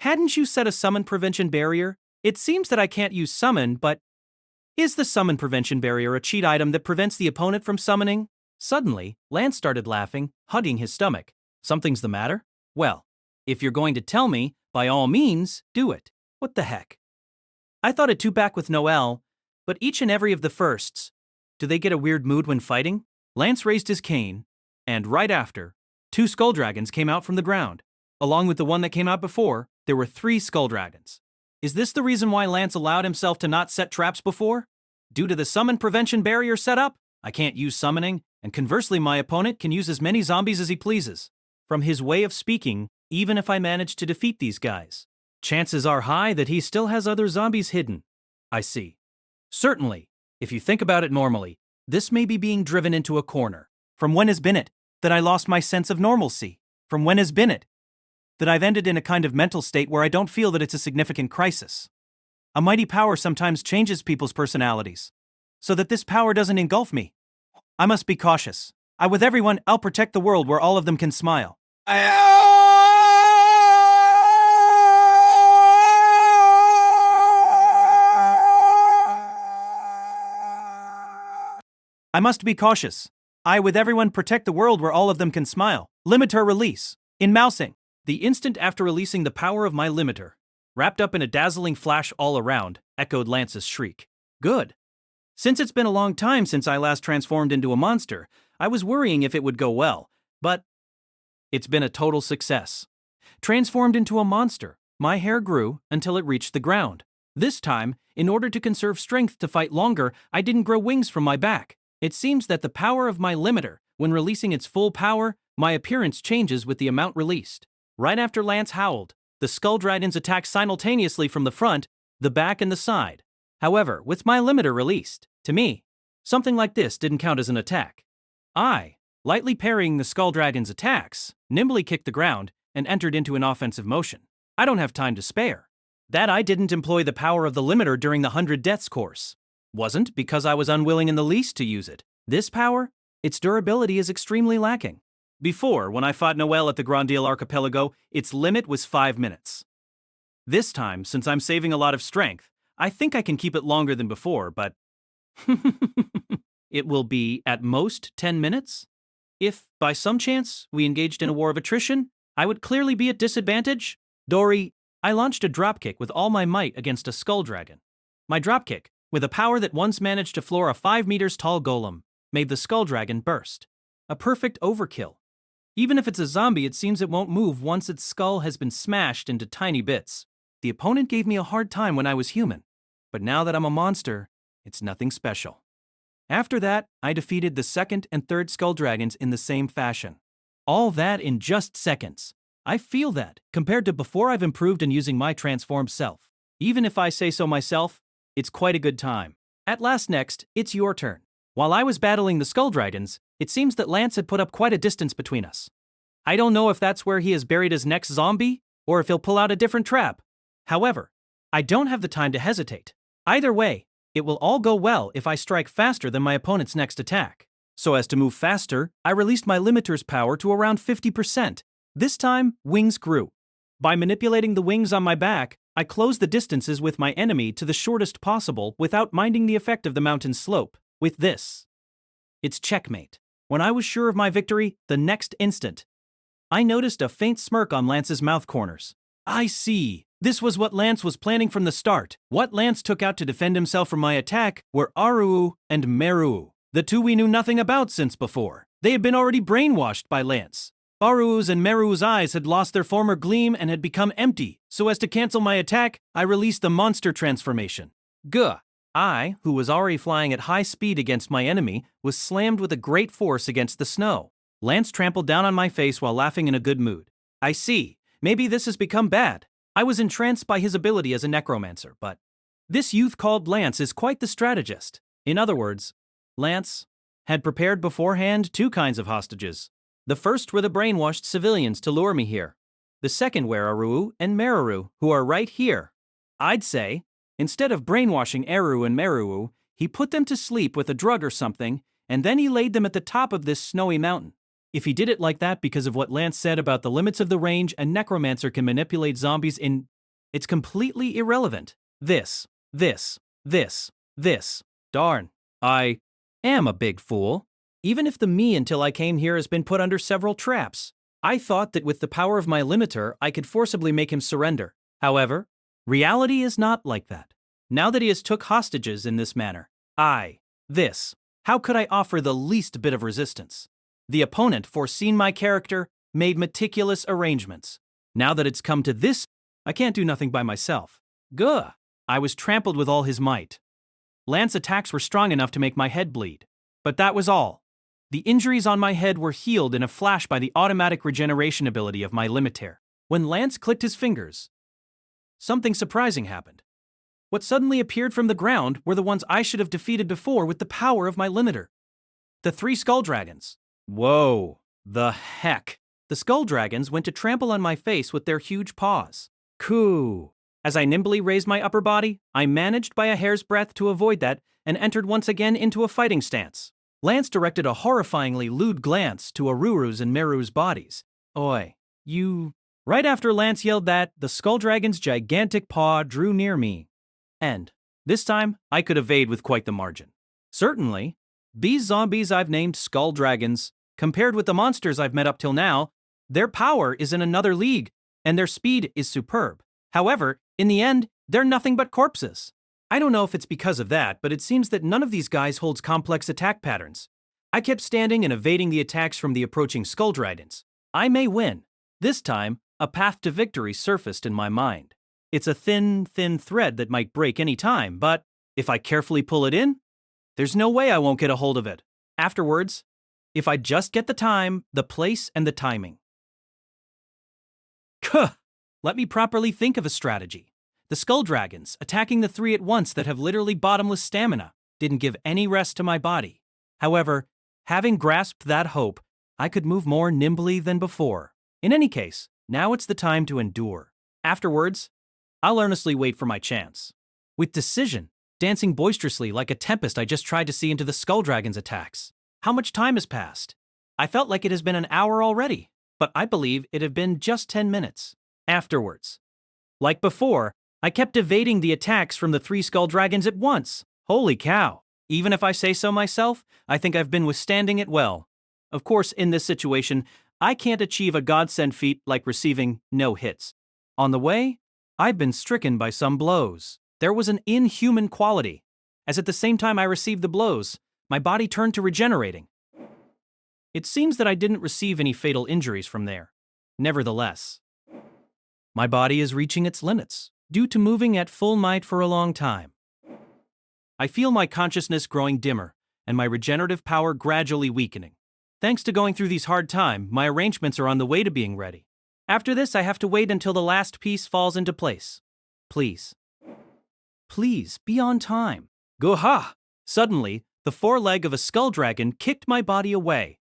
hadn't you set a summon prevention barrier? It seems that I can't use summon, but is the summon prevention barrier a cheat item that prevents the opponent from summoning? Suddenly, Lance started laughing, hugging his stomach. Something's the matter? Well, if you're going to tell me, by all means, do it. What the heck? I thought it too back with Noelle, but each and every of the firsts. Do they get a weird mood when fighting? Lance raised his cane, and right after, 2 skull dragons came out from the ground. Along with the one that came out before, there were 3 skull dragons. Is this the reason why Lance allowed himself to not set traps before? Due to the summon prevention barrier set up, I can't use summoning, and conversely my opponent can use as many zombies as he pleases. From his way of speaking, even if I manage to defeat these guys, chances are high that he still has other zombies hidden. I see. Certainly, if you think about it normally, this may be being driven into a corner. From when has been it that I lost my sense of normalcy? From when has been it that I've ended in a kind of mental state where I don't feel that it's a significant crisis? A mighty power sometimes changes people's personalities, so that this power doesn't engulf me. I must be cautious. With everyone, I'll protect the world where all of them can smile. I must be cautious. With everyone, protect the world where all of them can smile. Limiter release. In mousing. The instant after releasing the power of my limiter, wrapped up in a dazzling flash all around, echoed Lance's shriek. Good. Since it's been a long time since I last transformed into a monster, I was worrying if it would go well, but it's been a total success. Transformed into a monster, my hair grew until it reached the ground. This time, in order to conserve strength to fight longer, I didn't grow wings from my back. It seems that the power of my limiter, when releasing its full power, my appearance changes with the amount released. Right after Lance howled, the skull dragons attacked simultaneously from the front, the back, and the side. However, with my limiter released, to me, something like this didn't count as an attack. I, lightly parrying the skull dragon's attacks, nimbly kicked the ground and entered into an offensive motion. I don't have time to spare. That I didn't employ the power of the limiter during the 100 Deaths course. Wasn't because I was unwilling in the least to use it. This power, its durability is extremely lacking. Before, when I fought Noelle at the Grand Ile Archipelago, its limit was 5 minutes. This time, since I'm saving a lot of strength, I think I can keep it longer than before, but it will be at most 10 minutes? If, by some chance, we engaged in a war of attrition, I would clearly be at disadvantage. Dory, I launched a dropkick with all my might against a skull dragon. My dropkick, with a power that once managed to floor a 5 meters tall golem, made the skull dragon burst. A perfect overkill. Even if it's a zombie, it seems it won't move once its skull has been smashed into tiny bits. The opponent gave me a hard time when I was human, but now that I'm a monster, it's nothing special. After that, I defeated the 2nd and 3rd skull dragons in the same fashion. All that in just seconds. I feel that, compared to before I've improved in using my transformed self. Even if I say so myself, it's quite a good time. At last next, it's your turn. While I was battling the skull dragons, it seems that Lance had put up quite a distance between us. I don't know if that's where he has buried his next zombie, or if he'll pull out a different trap. However, I don't have the time to hesitate. Either way, it will all go well if I strike faster than my opponent's next attack. So as to move faster, I released my limiter's power to around 50%. This time, wings grew. By manipulating the wings on my back, I closed the distances with my enemy to the shortest possible without minding the effect of the mountain's slope. With this, it's checkmate. When I was sure of my victory, the next instant, I noticed a faint smirk on Lance's mouth corners. I see. This was what Lance was planning from the start. What Lance took out to defend himself from my attack were Aruu and Meru, the two we knew nothing about since before. They had been already brainwashed by Lance. Aru's and Meru's eyes had lost their former gleam and had become empty, so as to cancel my attack, I released the monster transformation. Gah! I, who was already flying at high speed against my enemy, was slammed with a great force against the snow. Lance trampled down on my face while laughing in a good mood. I see. Maybe this has become bad. I was entranced by his ability as a necromancer, but this youth called Lance is quite the strategist. In other words, Lance had prepared beforehand two kinds of hostages. The first were the brainwashed civilians to lure me here. The second were Aru and Meru, who are right here. I'd say, instead of brainwashing Eru and Meru, he put them to sleep with a drug or something, and then he laid them at the top of this snowy mountain. If he did it like that because of what Lance said about the limits of the range a necromancer can manipulate zombies in, it's completely irrelevant. This. Darn. I am a big fool. Even if the me until I came here has been put under several traps, I thought that with the power of my limiter I could forcibly make him surrender. However, reality is not like that. Now that he has took hostages in this manner, how could I offer the least bit of resistance? The opponent, foreseen my character, made meticulous arrangements. Now that it's come to this, I can't do nothing by myself. Gah! I was trampled with all his might. Lance's attacks were strong enough to make my head bleed. But that was all. The injuries on my head were healed in a flash by the automatic regeneration ability of my limiter. When Lance clicked his fingers, something surprising happened. What suddenly appeared from the ground were the ones I should have defeated before with the power of my limiter. The 3 skull dragons. Whoa, the heck. The skull dragons went to trample on my face with their huge paws. Coo. As I nimbly raised my upper body, I managed by a hair's breadth to avoid that and entered once again into a fighting stance. Lance directed a horrifyingly lewd glance to Aruru's and Meru's bodies. Oi, you... Right after Lance yelled that, the skull dragon's gigantic paw drew near me. And this time, I could evade with quite the margin. Certainly, these zombies I've named skull dragons, compared with the monsters I've met up till now, their power is in another league, and their speed is superb. However, in the end, they're nothing but corpses. I don't know if it's because of that, but it seems that none of these guys holds complex attack patterns. I kept standing and evading the attacks from the approaching skull dragons. I may win. This time, a path to victory surfaced in my mind. It's a thin thread that might break any time, but if I carefully pull it in, there's no way I won't get a hold of it. Afterwards, if I just get the time, the place, and the timing. Let me properly think of a strategy. The skull dragons, attacking the 3 at once that have literally bottomless stamina, didn't give any rest to my body. However, having grasped that hope, I could move more nimbly than before. In any case, now it's the time to endure. Afterwards, I'll earnestly wait for my chance. With decision, dancing boisterously like a tempest, I just tried to see into the skull dragon's attacks. How much time has passed? I felt like it has been an hour already, but I believe it had been just 10 minutes. Afterwards, like before, I kept evading the attacks from the 3 skull dragons at once. Holy cow. Even if I say so myself, I think I've been withstanding it well. Of course, in this situation, I can't achieve a godsend feat like receiving no hits. On the way, I've been stricken by some blows. There was an inhuman quality, as at the same time I received the blows, my body turned to regenerating. It seems that I didn't receive any fatal injuries from there. Nevertheless, my body is reaching its limits, due to moving at full might for a long time. I feel my consciousness growing dimmer, and my regenerative power gradually weakening. Thanks to going through these hard times, my arrangements are on the way to being ready. After this, I have to wait until the last piece falls into place. Please. Please, be on time. Go-ha! Suddenly, the foreleg of a skull dragon kicked my body away.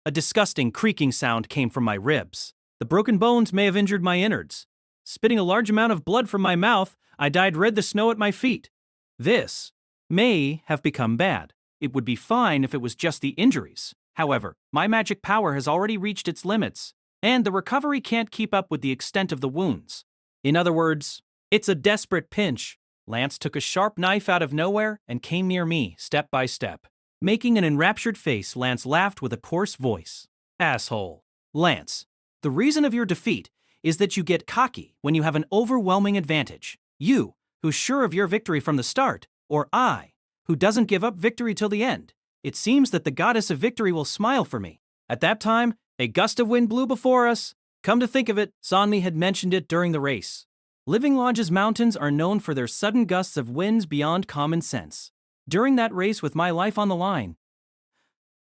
A disgusting creaking sound came from my ribs. The broken bones may have injured my innards. Spitting a large amount of blood from my mouth, I dyed red the snow at my feet. This may have become bad. It would be fine if it was just the injuries. However, my magic power has already reached its limits, and the recovery can't keep up with the extent of the wounds. In other words, it's a desperate pinch. Lance took a sharp knife out of nowhere and came near me, step by step. Making an enraptured face, Lance laughed with a coarse voice. Asshole. Lance, the reason of your defeat is that you get cocky when you have an overwhelming advantage. You, who's sure of your victory from the start, or I, who doesn't give up victory till the end. It seems that the goddess of victory will smile for me. At that time, a gust of wind blew before us. Come to think of it, Sonmi had mentioned it during the race. Living Lodge's mountains are known for their sudden gusts of winds beyond common sense. During that race with my life on the line,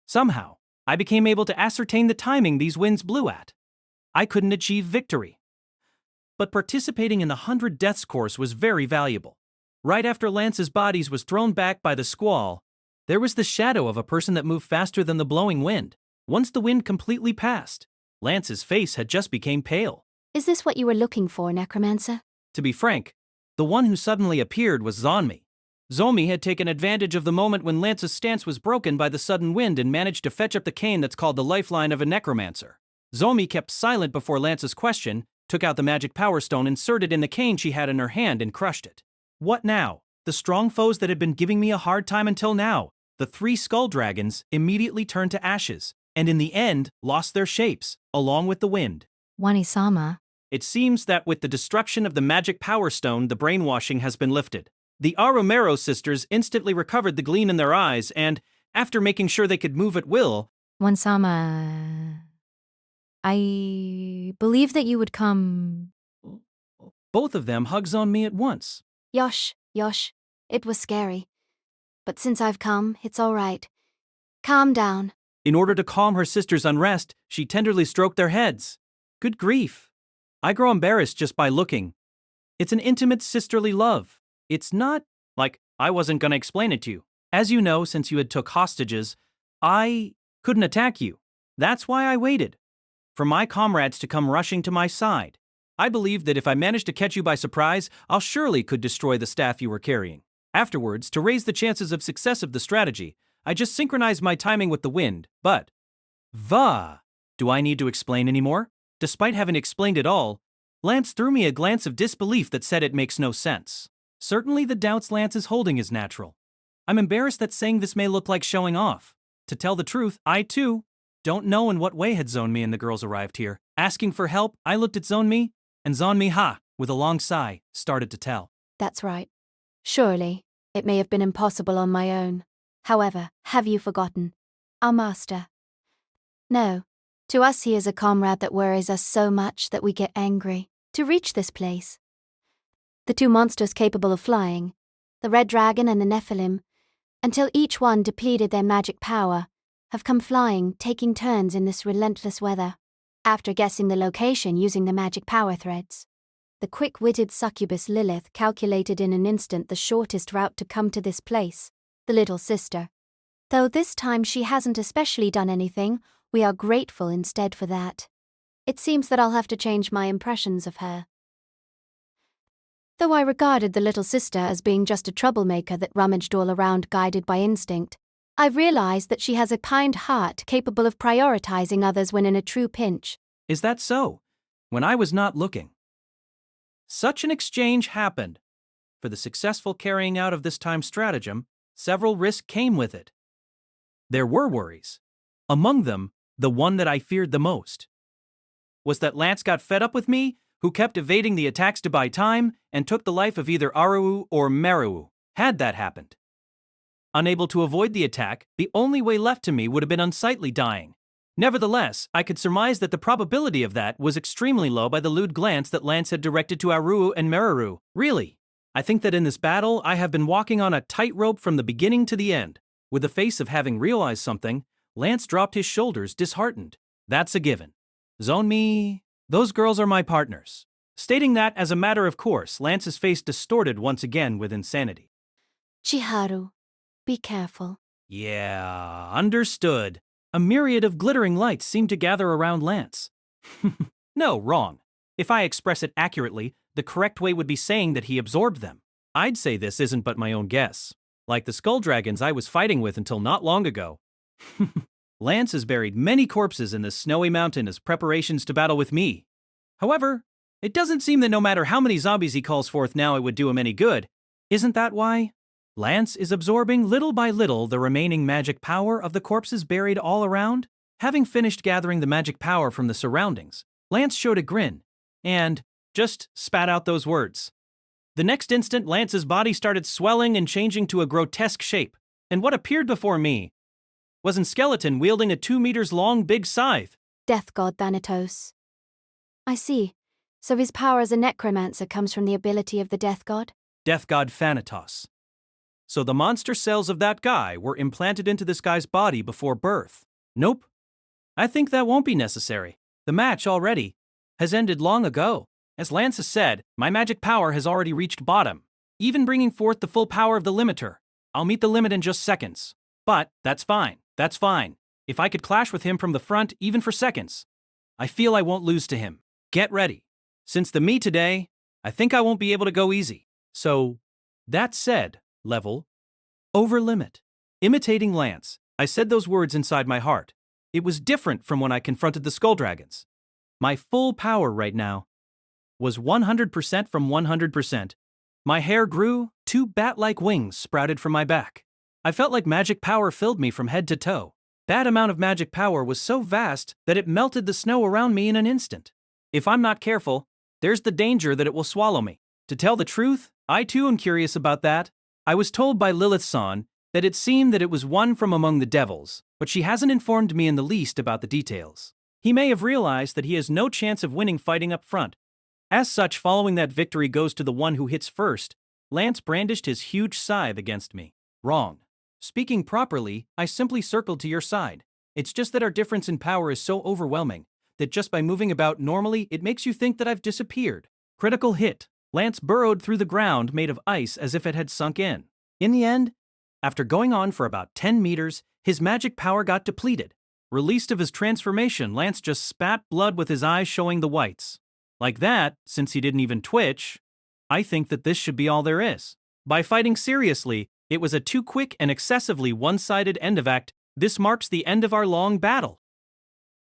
somehow, I became able to ascertain the timing these winds blew at. I couldn't achieve victory. But participating in the 100 Deaths course was very valuable. Right after Lance's bodies was thrown back by the squall, there was the shadow of a person that moved faster than the blowing wind. Once the wind completely passed, Lance's face had just became pale. Is this what you were looking for, Necromancer? To be frank, the one who suddenly appeared was Zonmi. Zomi had taken advantage of the moment when Lance's stance was broken by the sudden wind and managed to fetch up the cane that's called the lifeline of a necromancer. Zomi kept silent before Lance's question, took out the magic power stone, inserted in the cane she had in her hand, and crushed it. What now? The strong foes that had been giving me a hard time until now, the 3 skull dragons, immediately turned to ashes, and in the end lost their shapes, along with the wind. Wani-sama. It seems that with the destruction of the magic power stone, the brainwashing has been lifted. The Aromero sisters instantly recovered the gleam in their eyes and, after making sure they could move at will, Wani-sama. I believe that you would come. both of them hugged on me at once. Yosh, it was scary. But since I've come, it's all right. Calm down. In order to calm her sister's unrest, she tenderly stroked their heads. Good grief. I grow embarrassed just by looking. It's an intimate sisterly love. It's not like I wasn't gonna explain it to you. As you know, since you had took hostages, I couldn't attack you. That's why I waited. For my comrades to come rushing to my side. I believed that if I managed to catch you by surprise, I'll surely could destroy the staff you were carrying. Afterwards, to raise the chances of success of the strategy, I just synchronized my timing with the wind, but... Do I need to explain anymore? Despite having explained it all, Lance threw me a glance of disbelief that said it makes no sense. Certainly the doubts Lance is holding is natural. I'm embarrassed that saying this may look like showing off. To tell the truth, I too don't know in what way had Zonmi and the girls arrived here. Asking for help, I looked at Zonmi, and Zonmi, with a long sigh, started to tell. That's right. Surely, it may have been impossible on my own. However, have you forgotten? Our master. No. To us he is a comrade that worries us so much that we get angry. To reach this place, the 2 monsters capable of flying, the red dragon and the Nephilim, until each one depleted their magic power, have come flying, taking turns in this relentless weather. After guessing the location using the magic power threads, the quick-witted succubus Lilith calculated in an instant the shortest route to come to this place, the little sister. Though this time she hasn't especially done anything, we are grateful instead for that. It seems that I'll have to change my impressions of her. Though I regarded the little sister as being just a troublemaker that rummaged all around guided by instinct, I've realized that she has a kind heart capable of prioritizing others when in a true pinch. Is that so? When I was not looking. Such an exchange happened. For the successful carrying out of this time's stratagem, several risks came with it. There were worries. Among them, the one that I feared the most was that Lance got fed up with me, who kept evading the attacks to buy time, and took the life of either Aru or Meru, had that happened. Unable to avoid the attack, the only way left to me would have been unsightly dying. Nevertheless, I could surmise that the probability of that was extremely low by the lewd glance that Lance had directed to Aru and Meru. Really, I think that in this battle I have been walking on a tightrope from the beginning to the end. With the face of having realized something, Lance dropped his shoulders, disheartened. That's a given. Zonmi, those girls are my partners. Stating that as a matter of course, Lance's face distorted once again with insanity. Chiharu, be careful. Yeah, understood. A myriad of glittering lights seemed to gather around Lance. No, wrong. If I express it accurately, the correct way would be saying that he absorbed them. I'd say this isn't but my own guess. Like the skull dragons I was fighting with until not long ago. Lance has buried many corpses in this snowy mountain as preparations to battle with me. However, it doesn't seem that no matter how many zombies he calls forth now it would do him any good. Isn't that why? Lance is absorbing little by little the remaining magic power of the corpses buried all around? Having finished gathering the magic power from the surroundings, Lance showed a grin and just spat out those words. The next instant, Lance's body started swelling and changing to a grotesque shape, and what appeared before me was a skeleton wielding a 2 meters long big scythe. Death god Thanatos. I see. So his power as a necromancer comes from the ability of the death god? Death god Thanatos. So the monster cells of that guy were implanted into this guy's body before birth. Nope. I think that won't be necessary. The match already has ended long ago. As Lance has said, my magic power has already reached bottom, even bringing forth the full power of the limiter. I'll meet the limit in just seconds. But that's fine. That's fine. If I could clash with him from the front, even for seconds, I feel I won't lose to him. Get ready. Since the me today, I think I won't be able to go easy. So, that said, level over limit. Imitating Lance, I said those words inside my heart. It was different from when I confronted the skull dragons. My full power right now was 100% from 100%. My hair grew, 2 bat-like wings sprouted from my back. I felt like magic power filled me from head to toe. That amount of magic power was so vast that it melted the snow around me in an instant. If I'm not careful, there's the danger that it will swallow me. To tell the truth, I too am curious about that. I was told by Lilith-san that it seemed that it was one from among the devils, but she hasn't informed me in the least about the details. He may have realized that he has no chance of winning fighting up front. As such, following that victory goes to the one who hits first. Lance brandished his huge scythe against me. Wrong. Speaking properly, I simply circled to your side. It's just that our difference in power is so overwhelming that just by moving about normally, it makes you think that I've disappeared. Critical hit. Lance burrowed through the ground made of ice as if it had sunk in. In the end, after going on for about 10 meters, his magic power got depleted. Released of his transformation, Lance just spat blood with his eyes showing the whites. Like that, since he didn't even twitch, I think that this should be all there is. By fighting seriously, it was a too quick and excessively one-sided end of act. This marks the end of our long battle.